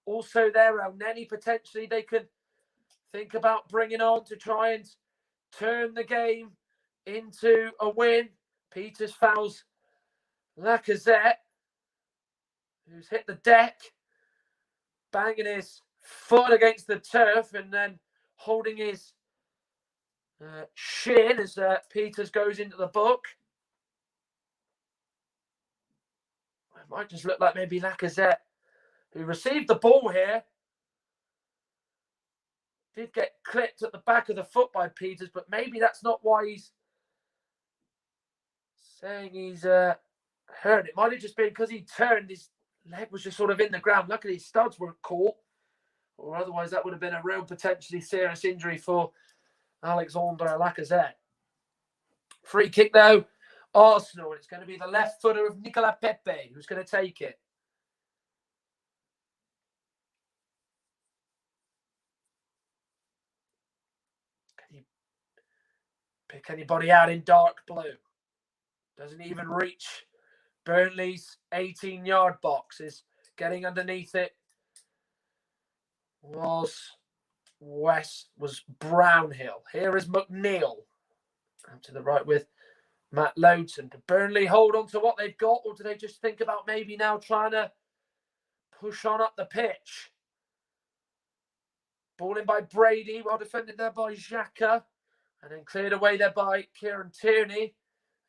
also there. El Neni, potentially, they could think about bringing on to try and turn the game into a win. Peters fouls Lacazette, who's hit the deck, banging his foot against the turf and then holding his Shin as Peters goes into the book. It might just look like maybe Lacazette, who received the ball here. Did get clipped at the back of the foot by Peters, but maybe that's not why he's saying he's hurt. It might have just been because he turned, his leg was just sort of in the ground. Luckily, his studs weren't caught, or otherwise that would have been a real potentially serious injury for Alexandre Lacazette. Free kick, though, Arsenal. It's going to be the left footer of Nicolas Pepe who's going to take it. Can you pick anybody out in dark blue? Doesn't even reach Burnley's 18-yard box. Is getting underneath it. Was Brownhill. Here is McNeil. Out to the right with Matt Lowton. Do Burnley hold on to what they've got, or do they just think about maybe now trying to push on up the pitch? Ball in by Brady, well defended there by Xhaka, and then cleared away there by Kieran Tierney,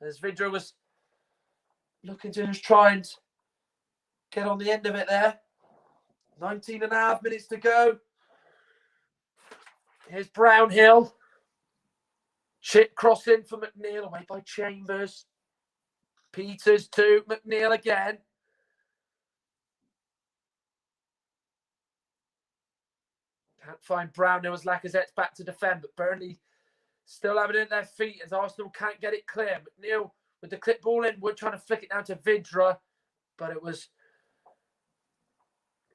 as Vidra was looking to just try and get on the end of it there. 19 and a half minutes to go. Here's Brownhill. Chip cross in for McNeil, away by Chambers. Peters to McNeil again. Can't find Brownhill as Lacazette's back to defend, but Burnley still have it in their feet as Arsenal can't get it clear. McNeil with the clip ball in, we're trying to flick it down to Vidra, but it was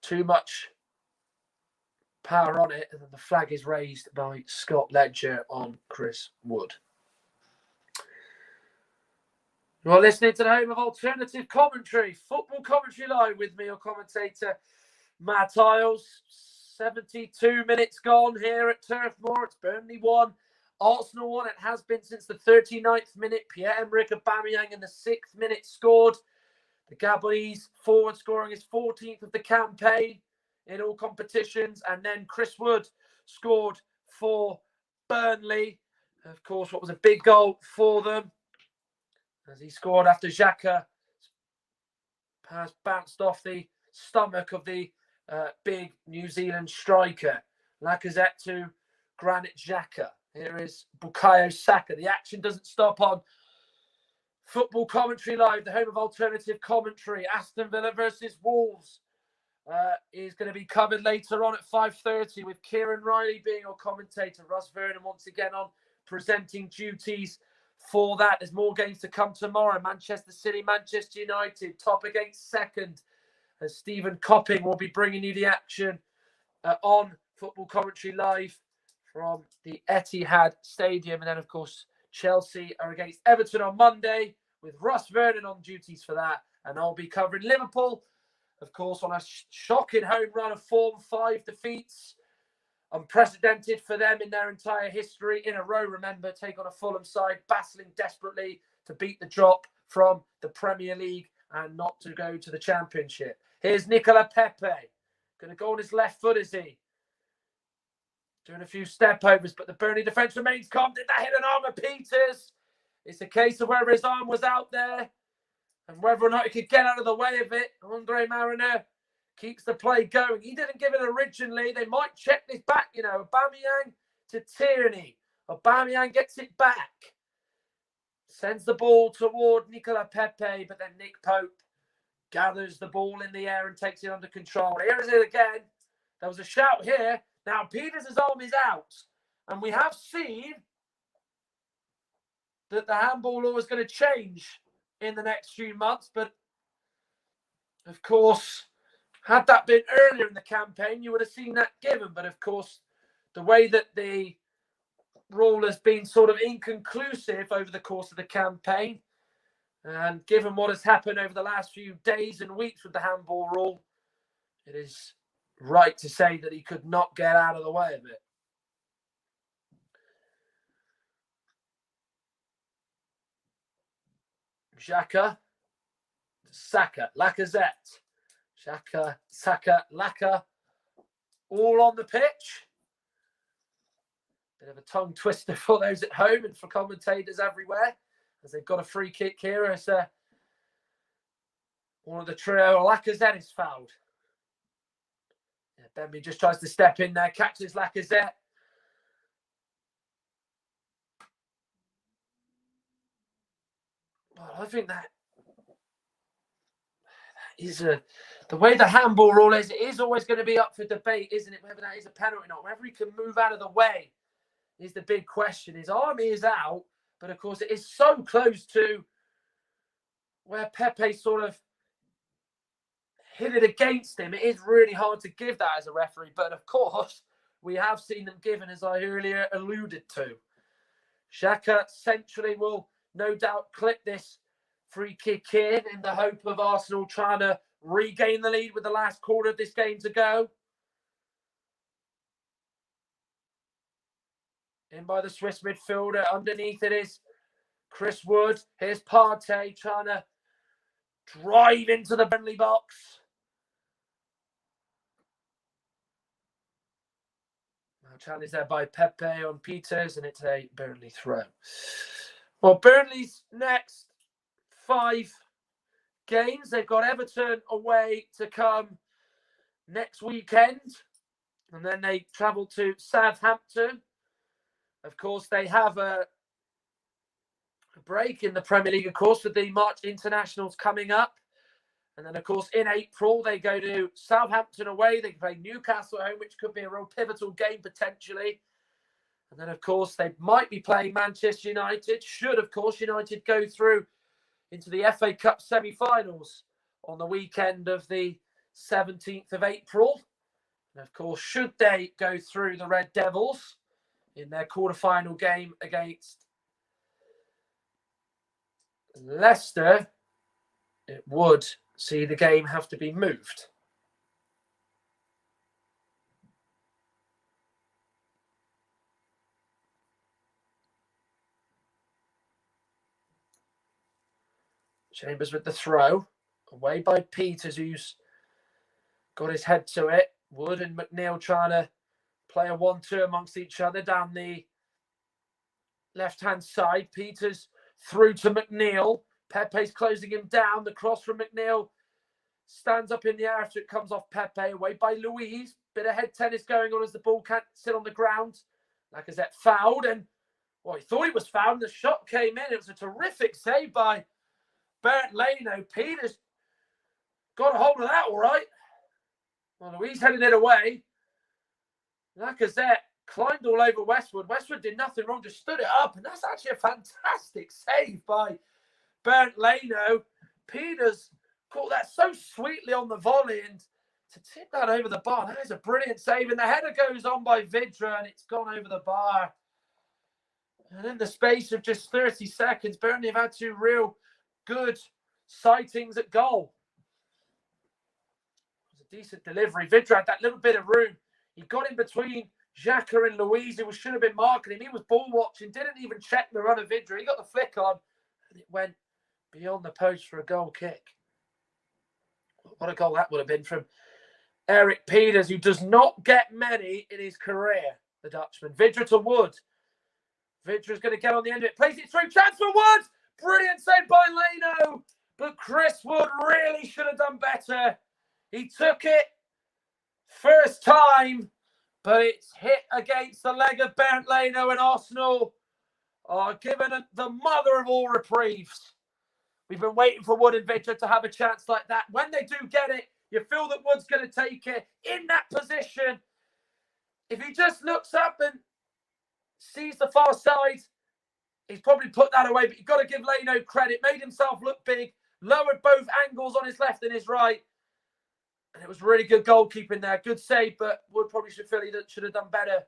too much power on it, and then the flag is raised by Scott Ledger on Chris Wood. You're listening to the home of alternative commentary, Football Commentary Live, with me, your commentator, Matt Iles. 72 minutes gone here at Turf Moor. It's Burnley 1, Arsenal 1. It has been since the 39th minute. Pierre-Emerick Aubameyang in the 6th minute scored. The Gabonese forward scoring his 14th of the campaign in all competitions. And then Chris Wood scored for Burnley. Of course, what was a big goal for them, as he scored after Xhaka has bounced off the stomach of the big New Zealand striker. Lacazette to Granit Xhaka. Here is Bukayo Saka. The action doesn't stop on Football Commentary Live, the home of alternative commentary. Aston Villa versus Wolves is going to be covered later on at 5:30 with Kieran Riley being our commentator. Russ Vernon once again on presenting duties for that. There's more games to come tomorrow. Manchester City, Manchester United, top against second. As Stephen Copping will be bringing you the action on Football Commentary Live from the Etihad Stadium. And then, of course, Chelsea are against Everton on Monday with Russ Vernon on duties for that. And I'll be covering Liverpool, of course, on a shocking home run of form, 5 defeats. Unprecedented for them in their entire history in a row. Remember, take on a Fulham side, battling desperately to beat the drop from the Premier League and not to go to the Championship. Here's Nicolas Pepe. Going to go on his left foot, is he? Doing a few step overs, but the Burnley defence remains calm. Did that hit an arm of Peters? It's a case of whether his arm was out there and whether or not he could get out of the way of it. Andre Mariner keeps the play going. He didn't give it originally. They might check this back, you know. Aubameyang to Tierney. Aubameyang gets it back. Sends the ball toward Nicolas Pepe, but then Nick Pope gathers the ball in the air and takes it under control. Here is it again. There was a shout here. Now Peters' arm is out. And we have seen that the handball law is going to change in the next few months. But, of course, had that been earlier in the campaign, you would have seen that given. But, of course, the way that the rule has been sort of inconclusive over the course of the campaign, and given what has happened over the last few days and weeks with the handball rule, it is right to say that he could not get out of the way of it. Xhaka, Saka, Lacazette. Xhaka, Saka, Laka, all on the pitch. Bit of a tongue twister for those at home and for commentators everywhere, as they've got a free kick here as one of the trio, Lacazette, is fouled. Yeah, Burnley just tries to step in there, catches Lacazette. Well, I think that is the way the handball rule is. It is always going to be up for debate, isn't it? Whether that is a penalty or not. Whether he can move out of the way is the big question. His arm is out, but of course it is so close to where Pepe sort of hit it against him. It is really hard to give that as a referee, but of course we have seen them given, as I earlier alluded to. Xhaka centrally will no doubt clip this free kick in the hope of Arsenal trying to regain the lead with the last quarter of this game to go. In by the Swiss midfielder. Underneath it is Chris Wood. Here's Partey trying to drive into the Burnley box. Now challenged there by Pepe on Peters, and it's a Burnley throw. Well, Burnley's next 5 games, they've got Everton away to come next weekend, and then they travel to Southampton. Of course, they have a break in the Premier League, of course, with the March internationals coming up. And then, of course, in April, they go to Southampton away. They play Newcastle at home, which could be a real pivotal game potentially. And then, of course, they might be playing Manchester United, should, of course, United go through into the FA Cup semi-finals on the weekend of the 17th of April. And, of course, should they go through the Red Devils in their quarter-final game against Leicester, it would see the game have to be moved. Chambers with the throw. Away by Peters, who's got his head to it. Wood and McNeil trying to play a 1-2 amongst each other down the left-hand side. Peters through to McNeil. Pepe's closing him down. The cross from McNeil stands up in the air after it comes off Pepe. Away by Luiz. Bit of head tennis going on as the ball can't sit on the ground. Lacazette fouled, and well, he thought he was fouled, and the shot came in. It was a terrific save by Bernd Leno. Peters got a hold of that all right. Well, Luiz headed it away. Lacazette climbed all over Westwood. Westwood did nothing wrong, just stood it up. And that's actually a fantastic save by Bernd Leno. Peters caught that so sweetly on the volley, and to tip that over the bar, that is a brilliant save. And the header goes on by Vidra, and it's gone over the bar. And in the space of just 30 seconds, Burnley have had 2 real good sightings at goal. It was a decent delivery. Vidra had that little bit of room. He got in between Xhaka and Luiz, who should have been marking him. He was ball watching, didn't even check the run of Vidra. He got the flick on, and it went beyond the post for a goal kick. What a goal that would have been from Eric Peters, who does not get many in his career, the Dutchman. Vidra to Wood. Vidra's going to get on the end of it. Plays it through. Chance for Wood. Brilliant save by Leno. But Chris Wood really should have done better. He took it first time, but it's hit against the leg of Bernd Leno, and Arsenal are given the mother of all reprieves. We've been waiting for Wood and Vidra to have a chance like that. When they do get it, you feel that Wood's going to take it in that position. If he just looks up and sees the far side, he's probably put that away, but you've got to give Leno credit. Made himself look big, lowered both angles on his left and his right. And it was really good goalkeeping there. Good save, but Wood probably should have done better.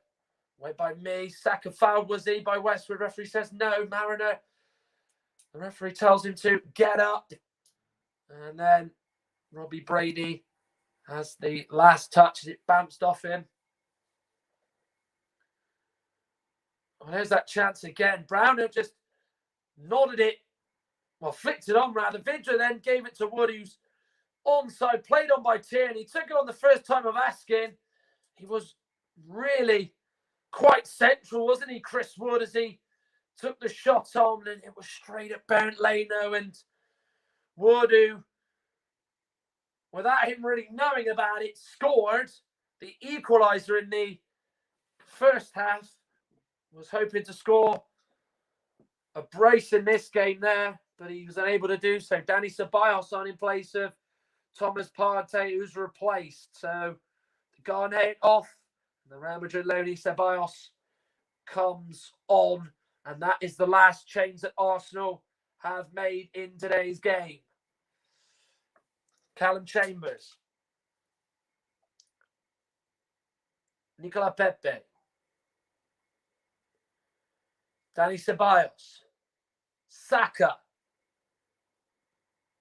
Way by me. Saka fouled, was he, by Westwood? Referee says no. Mariner. The referee tells him to get up. And then Robbie Brady has the last touch as it bounced off him. Well, there's that chance again. Browner just nodded it. Well, flicked it on rather. Vidra then gave it to Wood, who's onside, played on by Tierney. Took it on the first time of asking. He was really quite central, wasn't he, Chris Wood, as he took the shot on, and it was straight at Bernd Leno, and Wood, who, without him really knowing about it, scored the equaliser in the first half. Was hoping to score a brace in this game there, but he was unable to do so. Danny Ceballos on in place of Thomas Partey, who's replaced. So Garnett off, and the Real Madrid loanee Ceballos comes on, and that is the last change that Arsenal have made in today's game. Callum Chambers, Nicola Pepe, Danny Ceballos, Saka.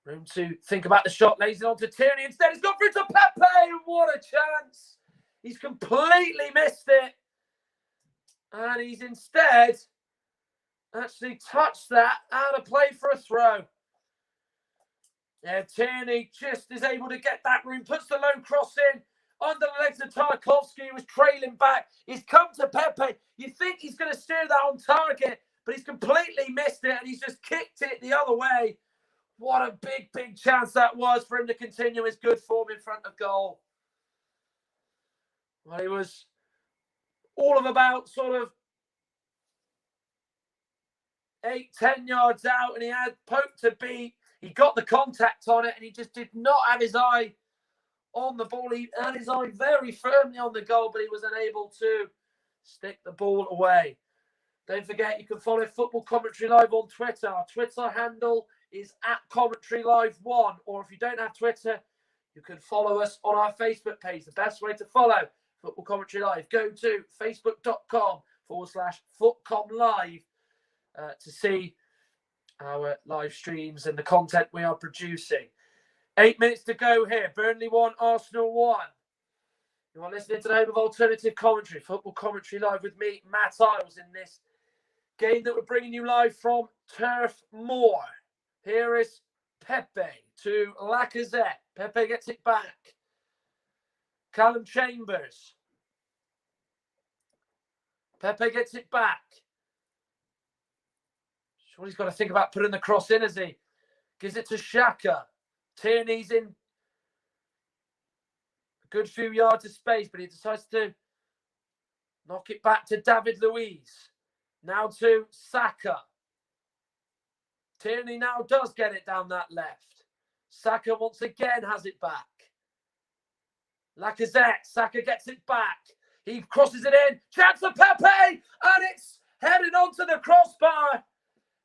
Room to think about the shot, lays it on to Tierney. Instead, he's gone through to Pepe. What a chance. He's completely missed it. And he's instead actually touched that out of play for a throw. Yeah, Tierney just is able to get that room, puts the low cross in, under the legs of Tarkovsky, who was trailing back. He's come to Pepe. You think he's going to steer that on target, but he's completely missed it, and he's just kicked it the other way. What a big, big chance that was for him to continue his good form in front of goal. Well, he was all of about sort of 8-10 yards out, and he had poke to beat. He got the contact on it, and he just did not have his eye on the ball. He had his eye very firmly on the goal, but he was unable to stick the ball away. Don't forget, you can follow Football Commentary Live on Twitter. Our Twitter handle is @CommentaryLive1, or if you don't have Twitter, you can follow us on our Facebook page. The best way to follow Football Commentary Live, go to facebook.com/FootComLive to see our live streams and the content we are producing. 8 minutes to go here. Burnley 1, Arsenal 1. You are listening to the home of alternative commentary, Football Commentary Live, with me, Matt Iles, in this game that we're bringing you live from Turf Moor. Here is Pepe to Lacazette. Pepe gets it back. Callum Chambers. Pepe gets it back. Sure, he's got to think about putting the cross in, as he gives it to Xhaka. Tierney's in a good few yards of space, but he decides to knock it back to David Luiz. Now to Saka. Tierney now does get it down that left. Saka once again has it back. Lacazette. Saka gets it back. He crosses it in. Chance for Pepe. And it's headed onto the crossbar.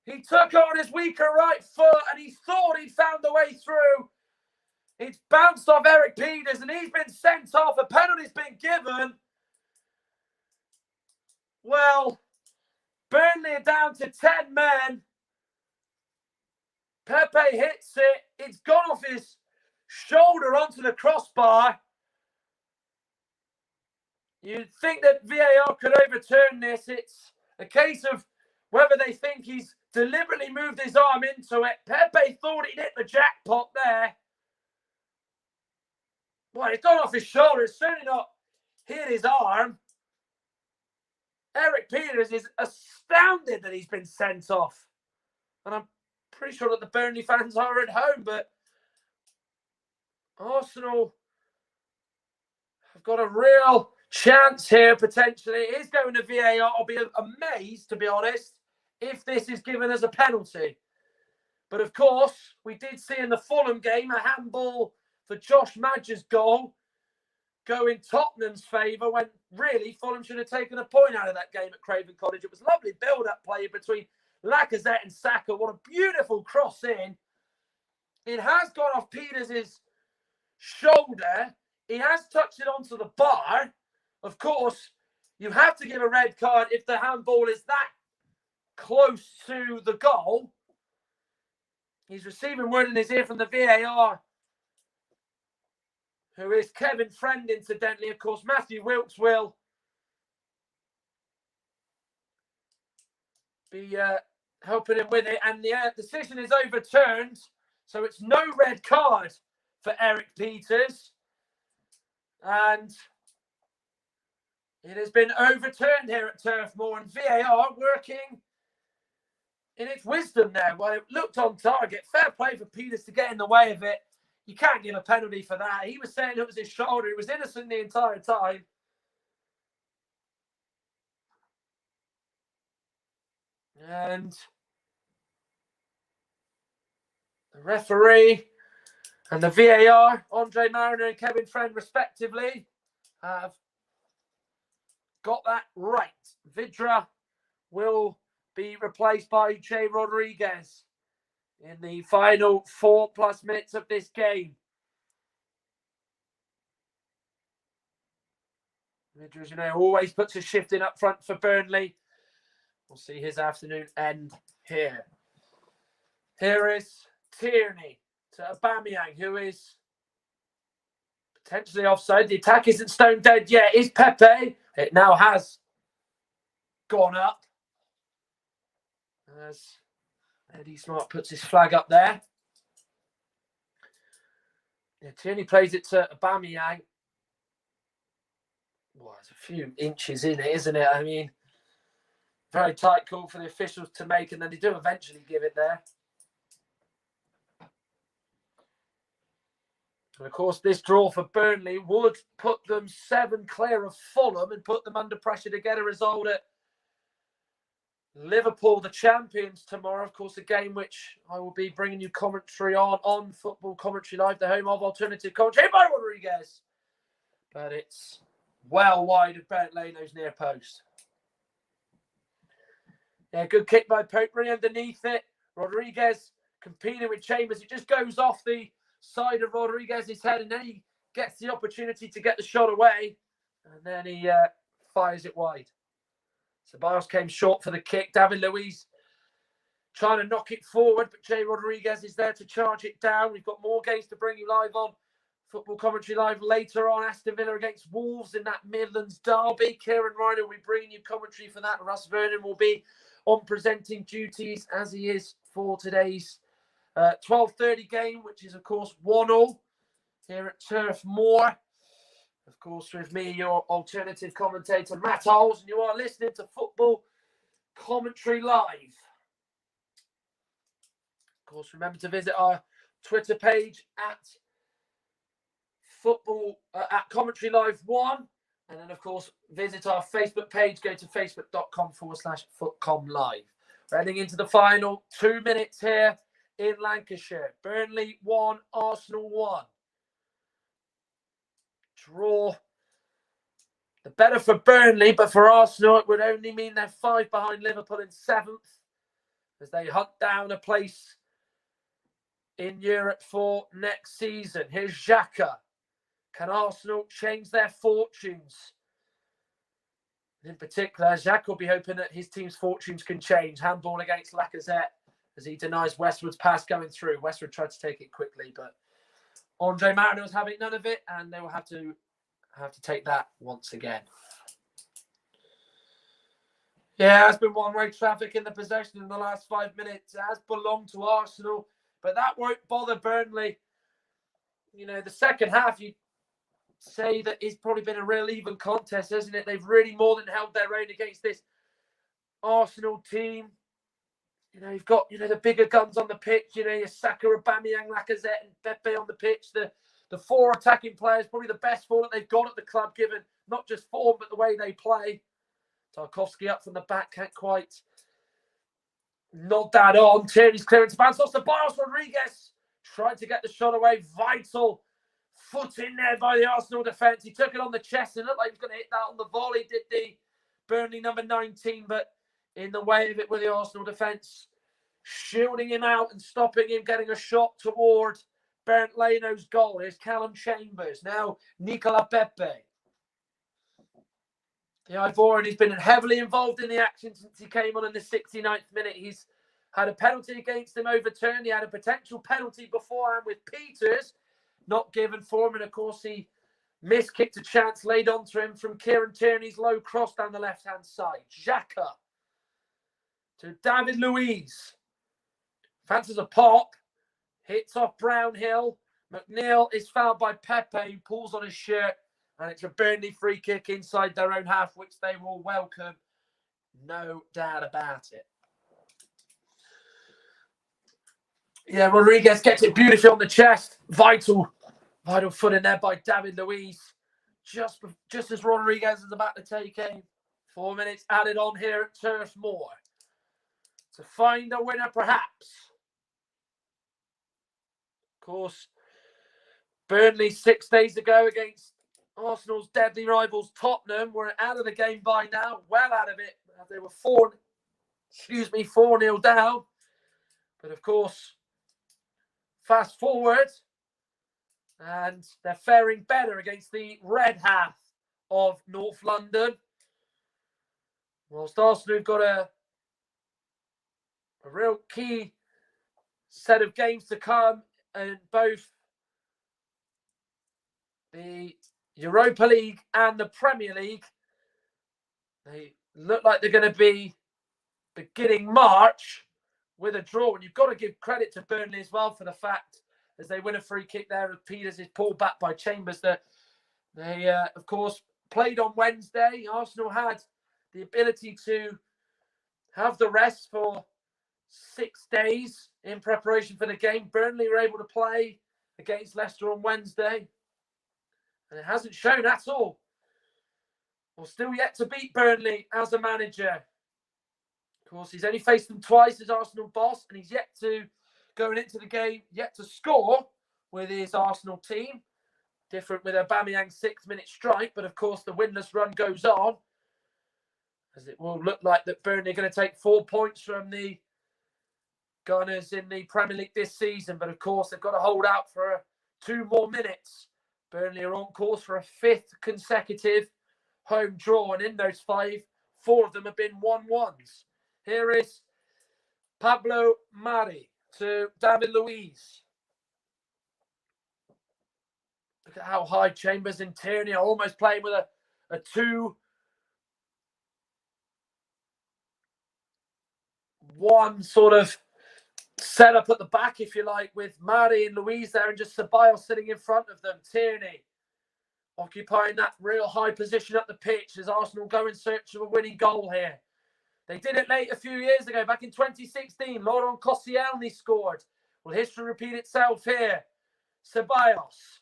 He took on his weaker right foot, and he thought he'd found the way through. It's bounced off Eric Peters, and he's been sent off. A penalty's been given. Well, Burnley are down to 10 men. Pepe hits it. It's gone off his shoulder onto the crossbar. You'd think that VAR could overturn this. It's a case of whether they think he's deliberately moved his arm into it. Pepe thought he'd hit the jackpot there. Well, it's gone off his shoulder. It's certainly not hit his arm. Eric Peters is astounded that he's been sent off. And I'm pretty sure that the Burnley fans are at home, but Arsenal have got a real chance here, potentially. It is going to VAR. I'll be amazed, to be honest, if this is given as a penalty. But of course, we did see in the Fulham game a handball for Josh Madger's goal go in Tottenham's favour, when really Fulham should have taken a point out of that game at Craven Cottage. It was lovely build-up play between Lacazette and Saka. What a beautiful cross in. It has gone off Peters' shoulder. He has touched it onto the bar. Of course, you have to give a red card if the handball is that close to the goal. He's receiving word in his ear from the VAR, who is Kevin Friend, incidentally. Of course, Matthew Wilkes will be helping him with it. And the decision is overturned. So it's no red card for Eric Peters. And It has been overturned here at Turf Moor, and VAR working in its wisdom now. Well, it looked on target. Fair play for Peters to get in the way of it. You can't give a penalty for that. He was saying it was his shoulder. He was innocent the entire time. And the referee and the VAR, Andre Mariner and Kevin Friend respectively, have got that right. Vidra will be replaced by Jay Rodriguez in the final 4+ minutes of this game. Vidra, as you know, always puts a shift in up front for Burnley. We'll see his afternoon end here. Here is Tierney to Aubameyang, who is potentially offside. The attack isn't stone dead yet. Is Pepe? It now has gone up. As Eddie Smart puts his flag up there. Yeah, Tierney plays it to Aubameyang. Well, there's a few inches in it, isn't it? I mean, very tight call for the officials to make, and then they do eventually give it there. And of course, this draw for Burnley would put them 7 clear of Fulham and put them under pressure to get a result at Liverpool, the champions, tomorrow. Of course, a game which I will be bringing you commentary on Football Commentary Live, the home of alternative commentary by Rodriguez. But it's well wide of Bert Leno's near post. Yeah, good kick by Pottery underneath it. Rodriguez competing with Chambers. It just goes off the side of Rodriguez's head, and then he gets the opportunity to get the shot away, and then he fires it wide. Ceballos came short for the kick. David Luiz trying to knock it forward, but Jay Rodriguez is there to charge it down. We've got more games to bring you live on Football Commentary Live later on. Aston Villa against Wolves in that Midlands derby. Kieran Ryan will be bringing you commentary for that. Russ Vernon will be on presenting duties as he is for today's 12:30 game, which is, of course, 1-1 here at Turf Moor. Of course, with me, your alternative commentator, Matt Iles, and you are listening to Football Commentary Live. Of course, remember to visit our Twitter page at Commentary Live 1. And then, of course, visit our Facebook page. Go to facebook.com/FootcomLive. We're heading into the final 2 minutes here in Lancashire. Burnley 1, Arsenal 1. Draw. The better for Burnley, but for Arsenal, it would only mean they're 5 behind Liverpool in 7th as they hunt down a place in Europe for next season. Here's Xhaka. Can Arsenal change their fortunes? In particular, Xhaka will be hoping that his team's fortunes can change. Handball against Lacazette as he denies Westwood's pass going through. Westwood tried to take it quickly, but Andre Mariner was having none of it, and they will have to take that once again. Yeah, it's been one-way traffic in the possession in the last 5 minutes. It has belonged to Arsenal, but that won't bother Burnley. You know, the second half, you say that it's probably been a real even contest, hasn't it? They've really more than held their own against this Arsenal team. You know, you've got, the bigger guns on the pitch. You know, your Saka, Aubameyang, Lacazette, and Pepe on the pitch. The 4 attacking players, probably the best 4 that they've got at the club, given not just form, but the way they play. Tarkowski up from the back, can't quite nod that on. Tierney's clearance bounce off the Ceballos. Rodriguez tried to get the shot away. Vital foot in there by the Arsenal defence. He took it on the chest and looked like he was going to hit that on the volley, did the Burnley number 19, but in the way of it with the Arsenal defence, shielding him out and stopping him getting a shot toward Bernd Leno's goal. Here's Callum Chambers. Now Nicola Pepe. The Ivorian has been heavily involved in the action since he came on in the 69th minute. He's had a penalty against him overturned. He had a potential penalty beforehand with Peters, not given for him. And, of course, he miskicked a chance laid onto him from Kieran Tierney's low cross down the left-hand side. Xhaka to David Luiz. Fancies a pop. Hits off Brownhill. McNeil is fouled by Pepe, who pulls on his shirt. And it's a Burnley free kick inside their own half, which they will welcome. No doubt about it. Yeah, Rodriguez gets it beautifully on the chest. Vital foot in there by David Luiz. Just as Rodriguez is about to take aim. 4 minutes added on here at Turf Moor. To find a winner, perhaps. Of course, Burnley 6 days ago against Arsenal's deadly rivals Tottenham were out of the game by now, well out of it. They were 4-0 down. But of course, fast forward, and they're faring better against the red half of North London. Whilst Arsenal have got a real key set of games to come in both the Europa League and the Premier League. They look like they're going to be beginning March with a draw. And you've got to give credit to Burnley as well for the fact, as they win a free kick there, as Peters is pulled back by Chambers, that they, of course, played on Wednesday. Arsenal had the ability to have the rest for 6 days in preparation for the game. Burnley were able to play against Leicester on Wednesday, and it hasn't shown at all. Well, still yet to beat Burnley as a manager. Of course, he's only faced them twice as Arsenal boss, and he's yet to, going into the game, yet to score with his Arsenal team. Different with Aubameyang's 6-minute strike, but of course the winless run goes on, as it will look like that Burnley are going to take 4 points from the Gunners in the Premier League this season. But of course, they've got to hold out for 2 more minutes. Burnley are on course for a 5th consecutive home draw, and in those 5, 4 of them have been 1-1s. Here is Pablo Mari to David Luiz. Look at how high Chambers and Tierney are almost playing with a 2-1 sort of set up at the back, if you like, with Mari and Luiz there and just Ceballos sitting in front of them. Tierney occupying that real high position up the pitch as Arsenal go in search of a winning goal here. They did it late a few years ago, back in 2016. Laurent Koscielny scored. Will history repeat itself here? Ceballos.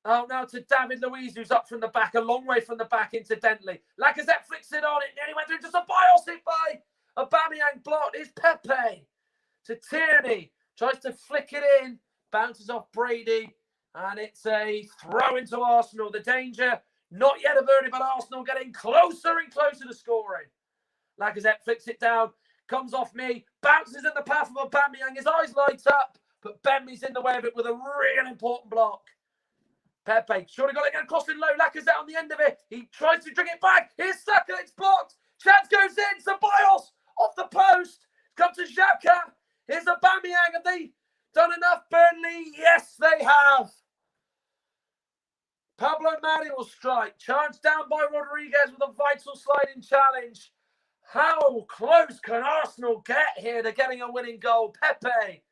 Oh, now to David Luiz, who's up from the back, a long way from the back, incidentally. Lacazette flicks it on it, nearly went through to Ceballos, hit by Aubameyang, blocked. It's Pepe to Tierney. Tries to flick it in, bounces off Brady, and it's a throw into Arsenal. The danger, not yet averted, but Arsenal getting closer and closer to scoring. Lacazette flicks it down, comes off me, bounces in the path of Aubameyang. His eyes light up, but Bentley's in the way of it with a real important block. Pepe, surely got to get crossing low. Lacazette on the end of it. He tries to drink it back. Here's Saka, it's blocked. Chance goes in. Ceballos off the post. Come to Xhaka. Here's Aubameyang. Have they done enough, Burnley? Yes, they have. Pablo Mari will strike. Charged down by Rodriguez with a vital sliding challenge. How close can Arsenal get here to getting a winning goal? Pepe.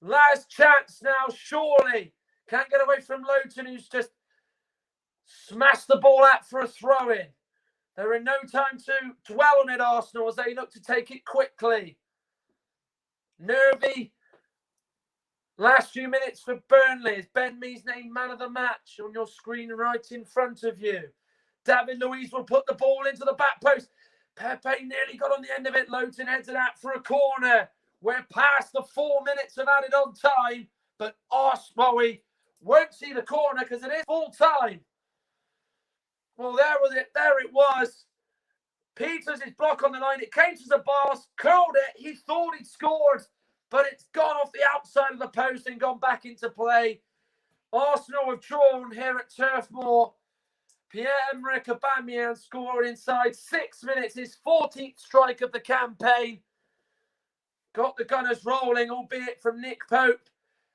Last chance now, surely. Can't get away from Lowton, who's just smashed the ball out for a throw-in. They're in no time to dwell on it, Arsenal, as they look to take it quickly. Nervy last few minutes for Burnley. Is Ben Mees named man of the match on your screen right in front of you. David Luiz will put the ball into the back post. Pepe nearly got on the end of it. Lowton heads it out for a corner. We're past the 4 minutes of added on time, but Arsenal, we won't see the corner because it is full time. Well, there was it. There it was. Peters' block on the line. It came to Ceballos, curled it. He thought he'd scored, but it's gone off the outside of the post and gone back into play. Arsenal have drawn here at Turf Moor. Pierre-Emerick Aubameyang scored inside 6 minutes, his 14th strike of the campaign. Got the Gunners rolling, albeit from Nick Pope,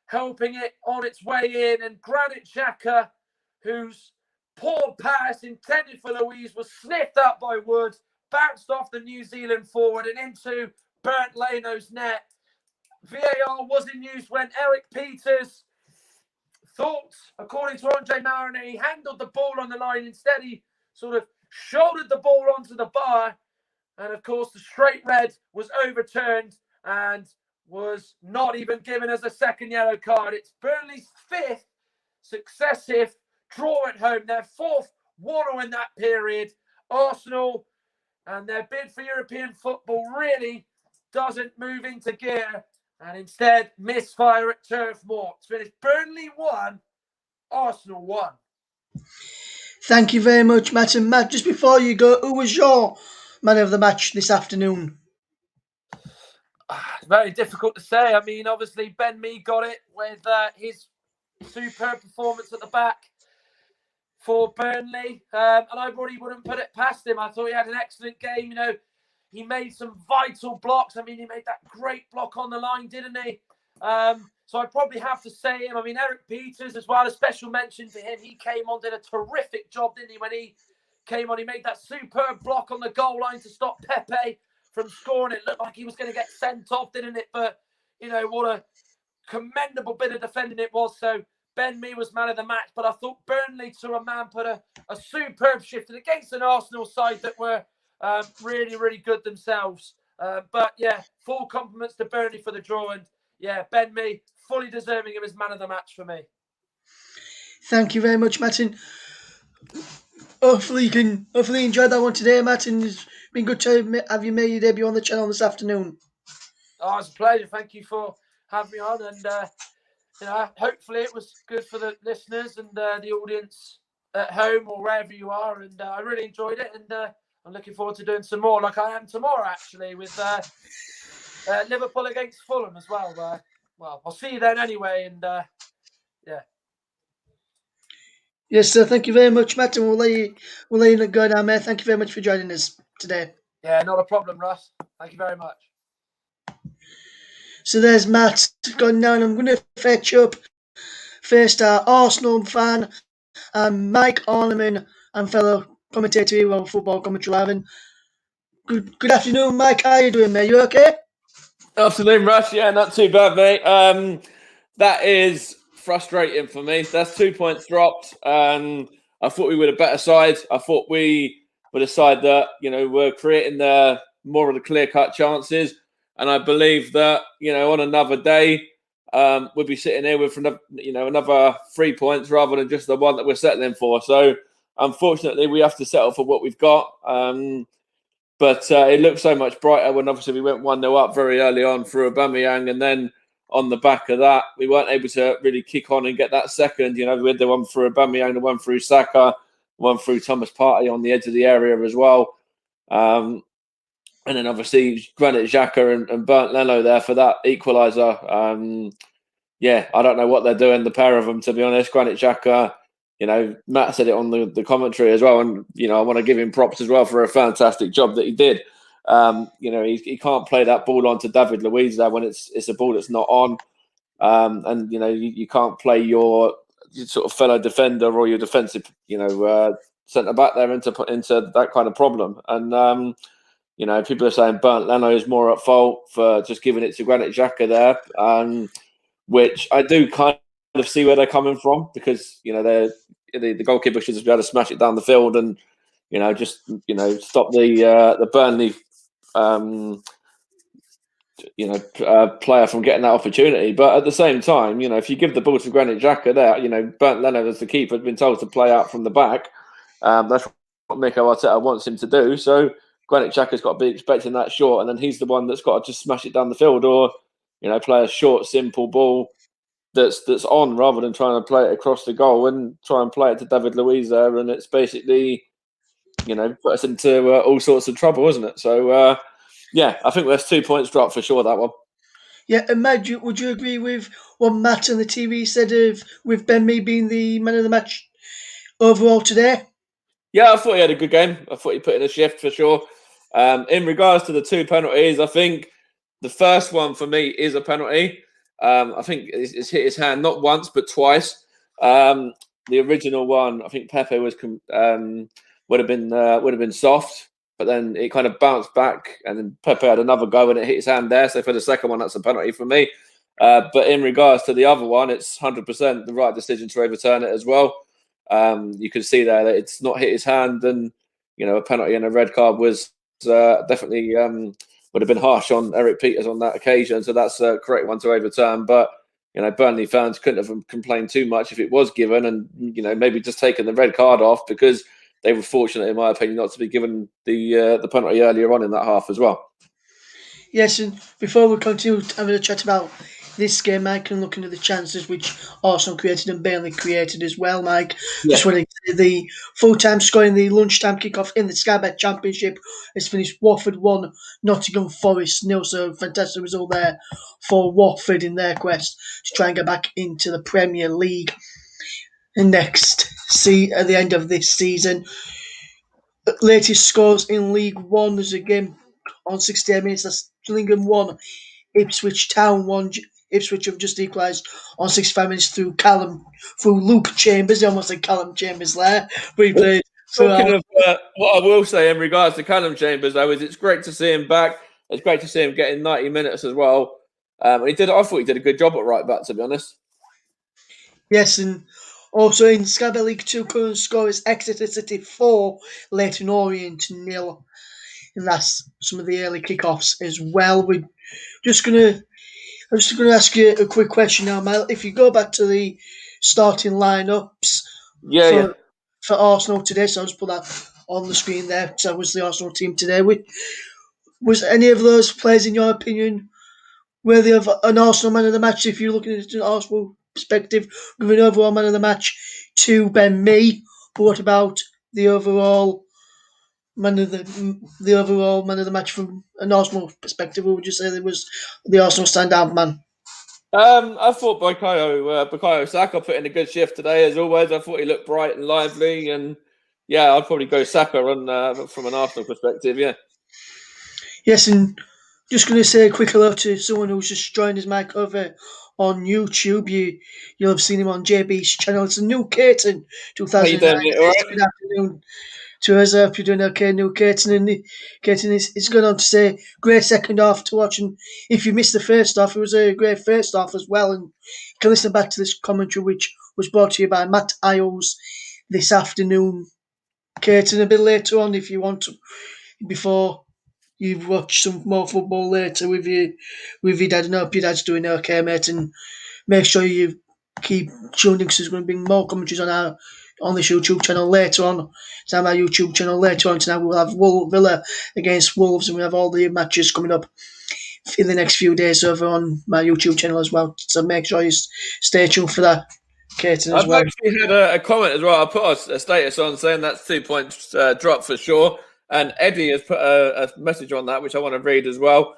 helping it on its way in. And Granit Xhaka, whose poor pass intended for Luiz was sniffed up by Wood, bounced off the New Zealand forward and into Bernd Leno's net. VAR was in use when Eric Peters thought, according to Andre Mariner, he handled the ball on the line. Instead, he sort of shouldered the ball onto the bar. And, of course, the straight red was overturned and was not even given as a second yellow card. It's Burnley's 5th successive draw at home, their 4th 1-0 in that period. Arsenal and their bid for European football really doesn't move into gear and instead misfire at Turf Moor. It's finished Burnley 1, Arsenal 1. Thank you very much, Matt. And Matt, just before you go, who was your man of the match this afternoon? It's very difficult to say. I mean, obviously, Ben Mee got it with his superb performance at the back for Burnley. And I really wouldn't put it past him. I thought he had an excellent game. You know, he made some vital blocks. I mean, he made that great block on the line, didn't he? So I'd probably have to say him. I mean, Eric Peters as well, a special mention to him. He came on, did a terrific job, didn't he? When he came on, he made that superb block on the goal line to stop Pepe from scoring. It looked like he was going to get sent off, didn't it? But, you know, what a commendable bit of defending it was. So Ben Mee was man of the match. But I thought Burnley, to a man, put a superb shift in against an Arsenal side that were really, really good themselves. But, yeah, full compliments to Burnley for the draw. And, yeah, Ben Mee, fully deserving of his man of the match for me. Thank you very much, Martin. Hopefully you enjoyed that one today, Martin. It's been good to have you made your debut on the channel this afternoon. Oh, it's a pleasure. Thank you for having me on. And, you know, hopefully it was good for the listeners and the audience at home or wherever you are. And I really enjoyed it. And I'm looking forward to doing some more, like I am tomorrow, actually, with Liverpool against Fulham as well. Well, I'll see you then anyway. And, yeah. Yes, sir. Thank you very much, Matt. And we'll let you go now, mate. Thank you very much for joining us today. Yeah, not a problem, Russ. Thank you very much. So there's Matt gone now, and I'm going to fetch up first our Arsenal fan and Mike Orneman and fellow commentator here on Football Commentary Live. Good afternoon, Mike. How are you doing, mate? You okay? Afternoon, Russ. Yeah, not too bad, mate. That is frustrating for me. That's 2 points dropped. I thought we were a better side. I thought we were the side that, you know, were creating the more of the clear-cut chances. And I believe that, you know, on another day, we'll be sitting here with another 3 points rather than just the one that we're settling for. So, unfortunately, we have to settle for what we've got. But it looked so much brighter when obviously we went 1-0 up very early on through Aubameyang, and then on the back of that, we weren't able to really kick on and get that second. You know, we had the one through Aubameyang, the one through Saka, one through Thomas Partey on the edge of the area as well. And then obviously Granit Xhaka and Bernd Leno there for that equaliser. Yeah, I don't know what they're doing, the pair of them, to be honest. Granit Xhaka, you know, Matt said it on the commentary as well. And, you know, I want to give him props as well for a fantastic job that he did. You know, he can't play that ball on to David Luiz there when it's a ball that's not on. And, you know, you can't play your sort of fellow defender or your defensive, you know, centre-back there into that kind of problem. And, you know, people are saying Bernd Leno is more at fault for just giving it to Granit Xhaka there, which I do kind of see where they're coming from, because, you know, the goalkeeper should just be able to smash it down the field and, you know, just, you know, stop the Burnley player from getting that opportunity. But at the same time, you know, if you give the ball to Granit Xhaka there, you know, Bernd Leno as the keeper has been told to play out from the back. That's what Mikel Arteta wants him to do. So Granit Xhaka's got to be expecting that short, and then he's the one that's got to just smash it down the field, or, you know, play a short, simple ball that's on, rather than trying to play it across the goal and try and play it to David Luiz there. And it's basically, you know, put us into all sorts of trouble, isn't it? So, yeah, I think there's 2 points dropped for sure, that one. Yeah, and Matt, would you agree with what Matt on the TV said with Ben Mee being the man of the match overall today? Yeah, I thought he had a good game. I thought he put in a shift for sure. In regards to the 2 penalties, I think the first one for me is a penalty. I think it's hit his hand not once but twice. The original one, I think Pepe would have been soft, but then it kind of bounced back, and then Pepe had another go and it hit his hand there. So for the second one, that's a penalty for me. But in regards to the other one, it's 100% the right decision to overturn it as well. You can see there that it's not hit his hand, and a penalty and a red card was definitely would have been harsh on Eric Peters on that occasion. So that's a correct one to overturn. But Burnley fans couldn't have complained too much if it was given, and maybe just taken the red card off, because they were fortunate, in my opinion, not to be given the penalty earlier on in that half as well. Yes, and before we continue having a chat about this game, Mike, and looking at the chances which Arsenal created and Burnley created as well, Mike, just wanted to say the full-time score in the lunchtime kickoff in the Sky Bet Championship has finished Watford 1, Nottingham Forest 0, so fantastic result there for Watford in their quest to try and get back into the Premier League at the end of this season. Latest scores in League One, there's a game on 68 minutes, that's Gillingham 1, Ipswich Town 1. Ipswich have just equalised on 65 minutes through Luke Chambers. I almost said Callum Chambers there, but he played Talking of what I will say in regards to Callum Chambers, though, is it's great to see him back. It's great to see him getting 90 minutes as well. I thought he did a good job at right back, to be honest. Yes, and also in Sky Bet League 2, current score is Exeter City 4, Leyton Orient 0. And that's some of the early kickoffs as well. I'm just gonna ask you a quick question now, Mel. If you go back to the starting lineups for Arsenal today, so I'll just put that on the screen there, because that was the Arsenal team today. Was any of those players, in your opinion, worthy of an Arsenal man of the match? If you're looking at it in an Arsenal perspective, with an overall man of the match to Ben Mee, but what about the overall man of the match from an Arsenal perspective? Who would you say there was the Arsenal standout man? I thought Bukayo Saka put in a good shift today, as always. I thought he looked bright and lively, and I'd probably go Saka from an Arsenal perspective. Yeah. Yes, and just going to say a quick hello to someone who's just joined us, Mike, over on YouTube. You'll have seen him on JB's channel. It's a new Caton 2009. Good afternoon to us. I hope you're doing okay, new Caton. And Caton is going on to say, great second half to watch. And if you missed the first half, it was a great first half as well. And you can listen back to this commentary, which was brought to you by Matt Iles this afternoon. Caton, a bit later on, if you want to, before you watch some more football later with your dad. And I hope your dad's doing okay, mate. And make sure you keep tuning, because there's going to be more commentaries on this YouTube channel later on. It's on our YouTube channel later on tonight. We'll have Villa against Wolves, and we have all the matches coming up in the next few days over on my YouTube channel as well. So make sure you stay tuned for that, Caton, as well. I've actually had a comment as well. I put a status on saying that's 2 points drop for sure. And Eddie has put a message on that, which I want to read as well,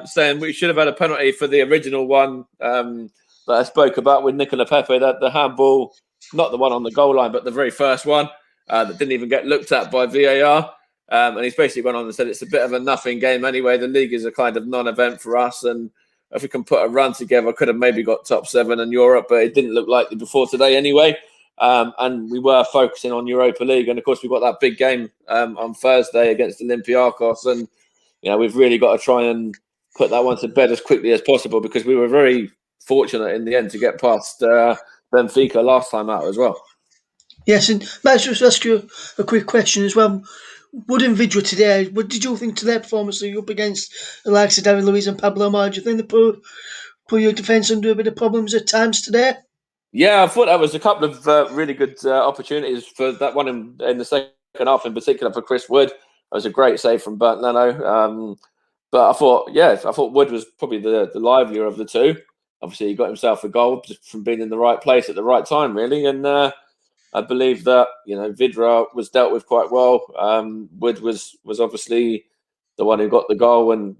saying we should have had a penalty for the original one that I spoke about with Nicola Pepe, that the handball, not the one on the goal line, but the very first one that didn't even get looked at by VAR. And he's basically gone on and said it's a bit of a nothing game anyway. The league is a kind of non-event for us, and if we can put a run together, could have maybe got top 7 in Europe, but it didn't look likely before today anyway. And we were focusing on Europa League, and of course we've got that big game on Thursday against Olympiacos, and we've really got to try and put that one to bed as quickly as possible, because we were very fortunate in the end to get past Benfica last time out as well. Yes, and let's just ask you a quick question as well. Wouldn't Vidra today, what did you think to their performance up against the likes of David Luiz and Pablo Mar? Do you think they put your defence under a bit of problems at times today? Yeah, I thought that was a couple of really good opportunities for that one in the second half, in particular for Chris Wood. That was a great save from Bernd Leno. But I thought Wood was probably the livelier of the two. Obviously, he got himself a goal just from being in the right place at the right time, really. And I believe that Vidra was dealt with quite well. Wood was obviously the one who got the goal, and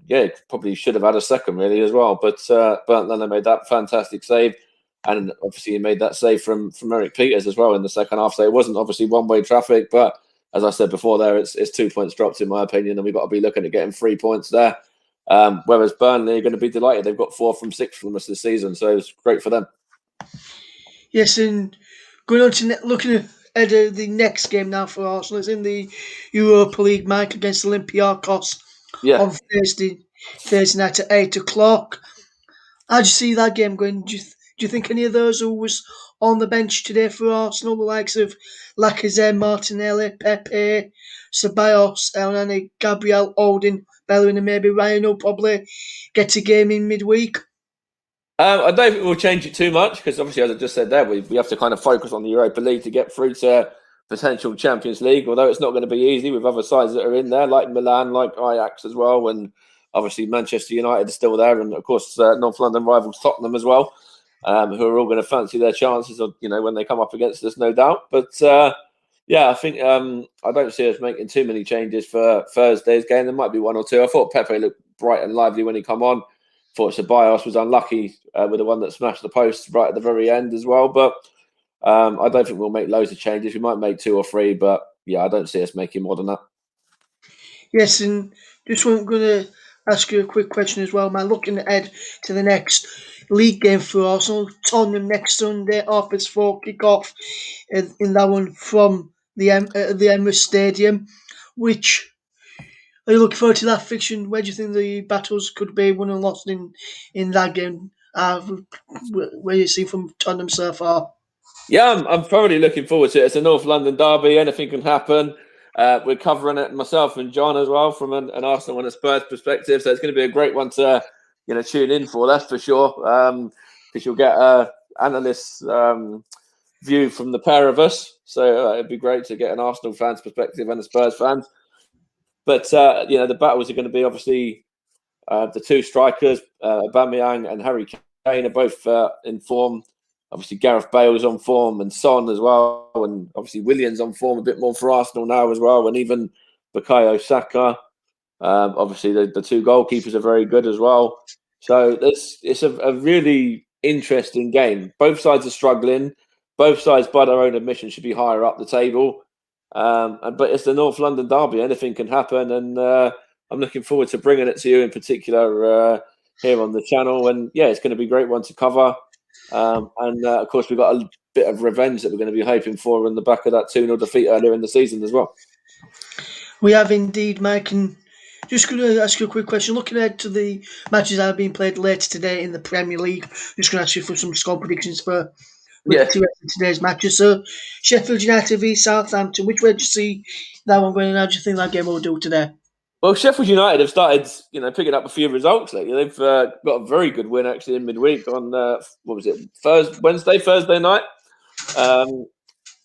probably should have had a second really as well. But Bernd Leno made that fantastic save. And obviously, he made that save from Eric Peters as well in the second half. So it wasn't obviously one-way traffic, but as I said before, it's 2 points dropped in my opinion, and we've got to be looking at getting 3 points there. Whereas Burnley are going to be delighted; they've got 4 from 6 from us this season, so it's great for them. Yes, and going on to looking at the next game now for Arsenal is in the Europa League, Mike, against Olympiacos on Thursday night at 8:00. How do you see that game going? Do you think any of those who was on the bench today for Arsenal, the likes of Lacazette, Martinelli, Pepe, Ceballos, Elneny, Gabriel, Holding, Bellerin, and maybe Ryan will probably get a game in midweek? I don't think we'll change it too much because obviously, as I just said there, we have to kind of focus on the Europa League to get through to potential Champions League, although it's not going to be easy with other sides that are in there, like Milan, like Ajax as well, and obviously Manchester United is still there, and of course North London rivals Tottenham as well, who are all going to fancy their chances, when they come up against us, no doubt. But yeah, I think I don't see us making too many changes for Thursday's game. There might be one or two. I thought Pepe looked bright and lively when he come on. Thought Ceballos was unlucky with the one that smashed the post right at the very end as well. But I don't think we'll make loads of changes. We might make 2 or 3, but yeah, I don't see us making more than that. Yes, and just I'm going to ask you a quick question as well, man. Looking ahead to the next league game for Arsenal, Tottenham next Sunday, 4:30 kick-off in that one from the Emirates Stadium. Which are you looking forward to that fiction? Where do you think the battles could be won and lost in that game? Where you see from Tottenham so far? Yeah, I'm thoroughly looking forward to it. It's a North London derby. Anything can happen. We're covering it, myself and John as well, from an Arsenal and a Spurs perspective. So it's going to be a great one to tune in for. That's for sure. Because you'll get an analyst's view from the pair of us. So it'd be great to get an Arsenal fan's perspective and a Spurs fans. But the battles are going to be obviously the 2 strikers, Aubameyang and Harry Kane, are both in form. Obviously, Gareth Bale's on form, and Son as well, and obviously Williams on form a bit more for Arsenal now as well, and even Bukayo Saka. Obviously, the 2 goalkeepers are very good as well. So it's a really interesting game. Both sides are struggling. Both sides, by their own admission, should be higher up the table. But it's the North London derby. Anything can happen, and I'm looking forward to bringing it to you in particular here on the channel. And yeah, it's going to be a great one to cover. And of course, we've got a bit of revenge that we're going to be hoping for in the back of that 2-0 defeat earlier in the season as well. We have indeed, Mike. And just going to ask you a quick question. Looking ahead to the matches that are being played later today in the Premier League, just going to ask you for some score predictions for today's matches. So, Sheffield United v Southampton. Which way do you see that one going? And how do you think that game will do today? Well, Sheffield United have started, picking up a few results lately. They've got a very good win actually in midweek on Thursday night,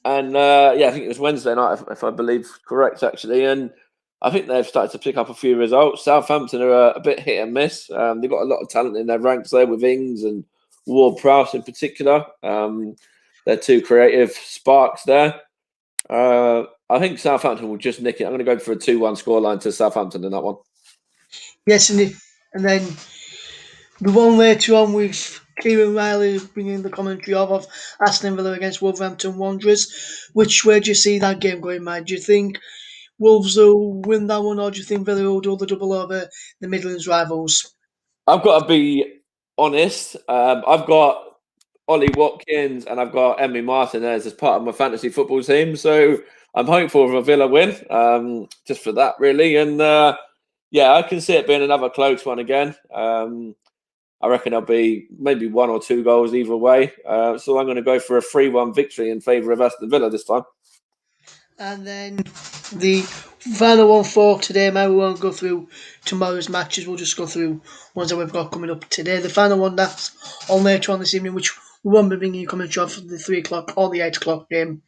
and I think it was Wednesday night if I believe correct actually. And I think they've started to pick up a few results. Southampton are a bit hit and miss. They've got a lot of talent in their ranks there with Ings and Ward-Prowse in particular. They're 2 creative sparks there. I think Southampton will just nick it. I'm going to go for a 2-1 scoreline to Southampton in that one. Yes, and then the one later on with Kieran Riley bringing the commentary of Aston Villa against Wolverhampton Wanderers. Which way do you see that game going, Mike? Do you think Wolves will win that one, or do you think Villa will do the double over the Midlands rivals? I've got to be honest. I've got Ollie Watkins and I've got Emmy Martinez as part of my fantasy football team. So I'm hopeful of a Villa win, just for that, really. And I can see it being another close one again. I reckon there'll be maybe 1 or 2 goals either way. So I'm going to go for a 3-1 victory in favour of Aston Villa this time. And then the final one for today, man, we won't go through tomorrow's matches. We'll just go through ones that we've got coming up today. The final one that's on later on this evening, which we won't be bringing you commentary of the 3 o'clock or the 8 o'clock game,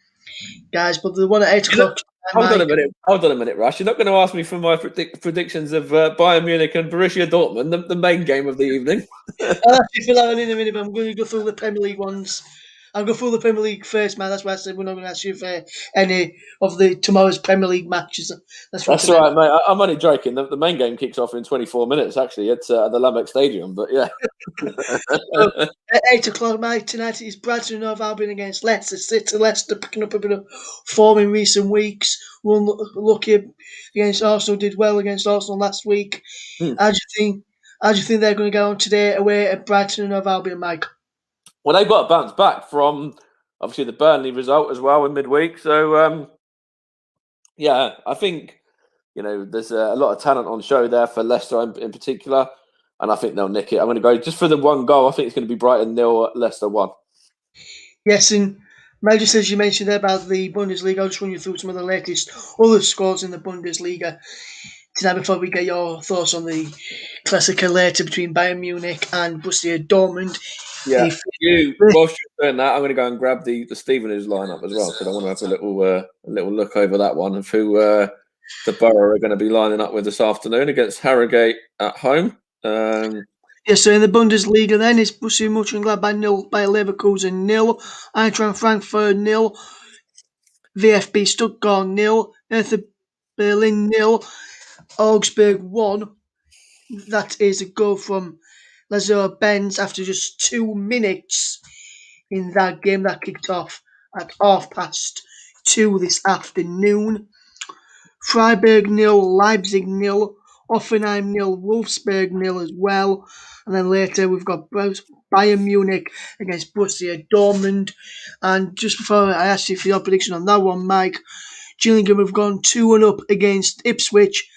guys. But the one at 8 o'clock. Hold on a minute, Rush. You're not going to ask me for my predictions of Bayern Munich and Borussia Dortmund, the main game of the evening. I'll ask you for that one in a minute, but I'm going to go through the Premier League ones. I'll go through the Premier League first, man. That's why I said we're not going to ask you for any of tomorrow's Premier League matches. That's right, mate. I'm only joking. The main game kicks off in 24 minutes, actually. It's at the Lambeck Stadium, but yeah. So, at 8 o'clock, mate, tonight it's Brighton and Hove Albion against Leicester City. Leicester picking up a bit of form in recent weeks. We're lucky against Arsenal, did well against Arsenal last week. How do you think they're going to go on today away at Brighton and Hove Albion, Mike? Well, they've got to bounce back from obviously the Burnley result as well in midweek. So, I think there's a lot of talent on show there for Leicester in particular. and I think they'll nick it. I'm going to go just for the one goal. I think it's going to be Brighton 0, Leicester 1. Yes, and Mel, just as you mentioned there about the Bundesliga, I'll just run you through some of the latest other scores in the Bundesliga tonight before we get your thoughts on the Klassiker later between Bayern Munich and Borussia Dortmund. Yeah, whilst you're doing that, I'm going to go and grab the Stevenage lineup as well, because I want to have a little look over that one of who the Borough are going to be lining up with this afternoon against Harrogate at home. So in the Bundesliga then, it's Borussia Mönchengladbach 0, Bayer Leverkusen 0, Eintracht Frankfurt 0, VfB Stuttgart 0, Hertha Berlin 0, Augsburg 1. That is a goal from Lazaro Benz after just 2 minutes in that game that kicked off at 2:30 this afternoon. Freiburg 0, Leipzig 0, Hoffenheim 0, Wolfsburg 0 as well. And then later we've got Bayern Munich against Borussia Dortmund. And just before I ask you for your prediction on that one, Mike, Gillingham have gone 2-1 up against Ipswich.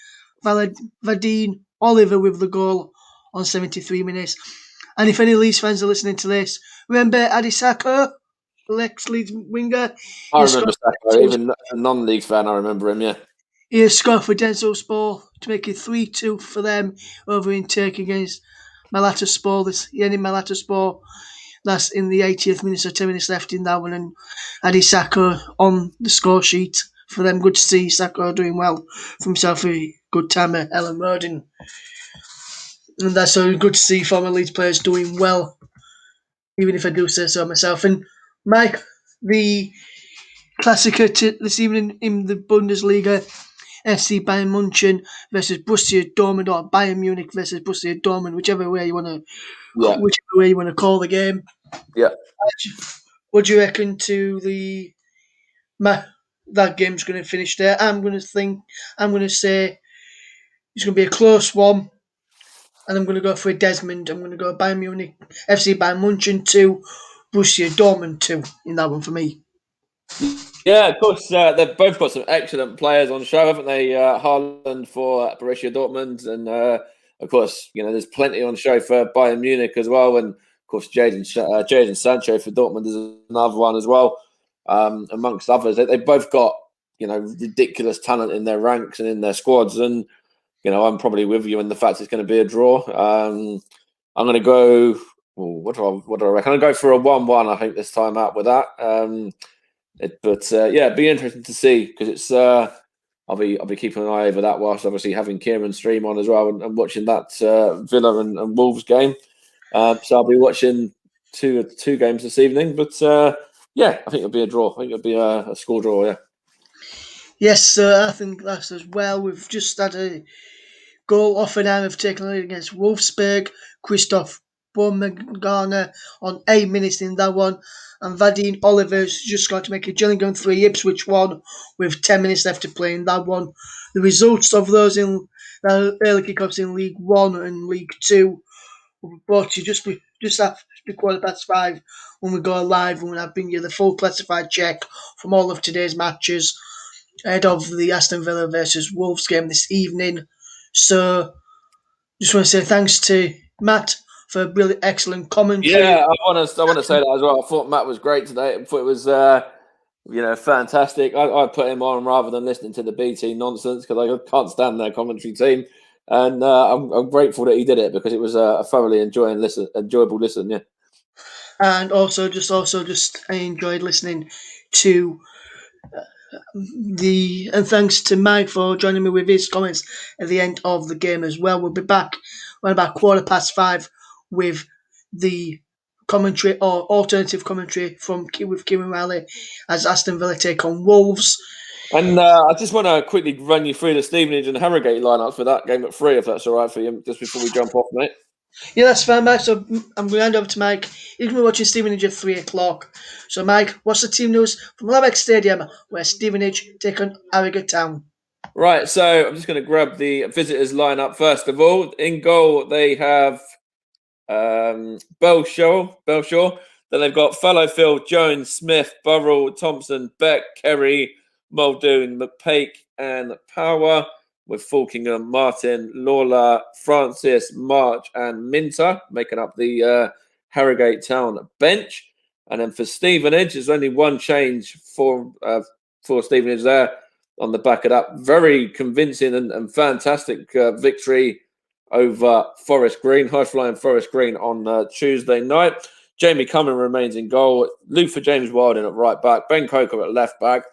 Vadim Oliver with the goal on 73 minutes. And if any Leeds fans are listening to this, remember Adi Sako, the ex-Leeds winger? I remember Sako, even a non-league fan, I remember him, yeah. He has scored for Denizlispor to make it 3-2 for them over in Turkey against Malatyaspor. Malatyaspor. That's in the 80th minute, so 10 minutes left in that one. And Adi Sako on the score sheet for them. Good to see Sako doing well for himself. A good time at Ellen Road. And that's so good to see former Leeds players doing well, even if I do say so myself. And Mike, the Klassiker this evening in the Bundesliga, FC Bayern München versus Borussia Dortmund, or Bayern Munich versus Borussia Dortmund, whichever way you want to call the game. Yeah. What do you reckon to that game's going to finish there? I'm going to say it's going to be a close one, and I'm going to go for a Desmond. I'm going to go Bayern Munich, FC Bayern München 2, Borussia Dortmund 2 in that one for me. Yeah, of course. They've both got some excellent players on show, haven't they? Haaland for Borussia Dortmund, and of course, there's plenty on show for Bayern Munich as well, and of course, Jadon Sancho for Dortmund is another one as well, amongst others. They've both got ridiculous talent in their ranks and in their squads, and I'm probably with you in the fact it's going to be a draw. I'm going to go. What do I reckon? I'm going to go for a 1-1. I think this time out with that. It'd be interesting to see, because it's I'll be keeping an eye over that whilst obviously having Kieran stream on as well and watching that Villa and Wolves game. So I'll be watching two games this evening. But I think it'll be a draw. I think it'll be a score draw. Yeah. Yes, I think that's as well. We've just had a goal. Hoffenheim have taken the lead against Wolfsburg. Christoph Baumgartner on 8 minutes in that one. And Vadim Oliver's just got to make a Gillingham 3, Ipswich 1 with 10 minutes left to play in that one. The results of those in early kickoffs in League 1 and League 2 will be brought to you just after 5:15 when we go live, and I bring you the full classified check from all of today's matches ahead of the Aston Villa versus Wolves game this evening. So just want to say thanks to Matt for a brilliant, excellent commentary. Yeah, I want to say that as well. I thought Matt was great today. I thought it was, fantastic. I put him on rather than listening to the BT nonsense, because I can't stand their commentary team. And I'm grateful that he did it, because it was a thoroughly enjoyable listen. Yeah. And also I enjoyed listening to and thanks to Mike for joining me with his comments at the end of the game as well. We'll be back around about 5:15 with the commentary or alternative commentary with Kieran Riley as Aston Villa take on Wolves. And I just want to quickly run you through the Stevenage and Harrogate lineups for that game at 3, if that's all right for you, just before we jump off, mate. Yeah, that's fine, Mike. So I'm going to hand over to Mike. He's going to be watching Stevenage at 3 o'clock. So, Mike, what's the team news from Labeck Stadium, where Stevenage take on Harrogate Town? Right, so I'm just going to grab the visitors lineup first of all. In goal, they have Belshaw. Then they've got Fallowfield, Jones, Smith, Burrell, Thompson, Beck, Kerry, Muldoon, McPake, and Power. with Falkingham, Martin, Lawler, Francis, March, and Minter making up the Harrogate Town bench. And then for Stevenage, there's only one change for Stevenage there on the back of that very convincing and fantastic victory over Forest Green, high-flying Forest Green on Tuesday night. Jamie Cumming remains in goal. Luther James Wilding at right back. Ben Coker at left back.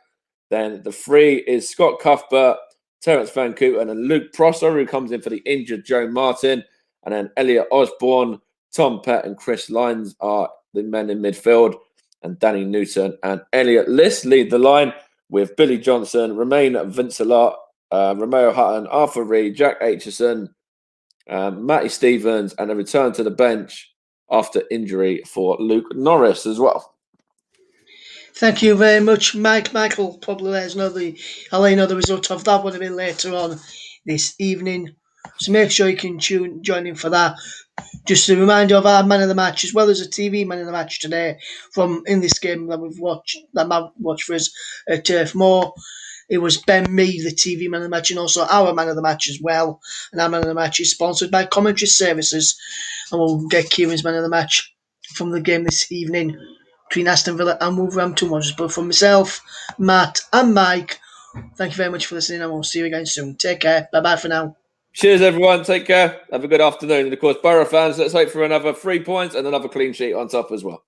Then the three is Scott Cuthbert, Terence Van Kooten, and Luke Prosser, who comes in for the injured Joe Martin. And then Elliot Osborne, Tom Pett, and Chris Lyons are the men in midfield. And Danny Newton and Elliot Liss lead the line with Billy Johnson, Romain Vincelat, Romeo Hutton, Arthur Reed, Jack Aitchison, Matty Stevens, and a return to the bench after injury for Luke Norris as well. Thank you very much, Mike. Michael probably let us know I'll let you know the result of that would have been later on this evening. So make sure you can join in for that. Just a reminder of our man of the match, as well as a TV man of the match today from in this game that Matt watched for us at Turf Moor. It was Ben Mee, the TV man of the match, and also our man of the match as well. And our man of the match is sponsored by Commentary Services. And we'll get Kieran's man of the match from the game this evening between Aston Villa and Wolverhampton Wanderers. But from myself, Matt, and Mike, thank you very much for listening, and we'll see you again soon. Take care. Bye-bye for now. Cheers, everyone. Take care. Have a good afternoon. And, of course, Borough fans, let's hope for another 3 points and another clean sheet on top as well.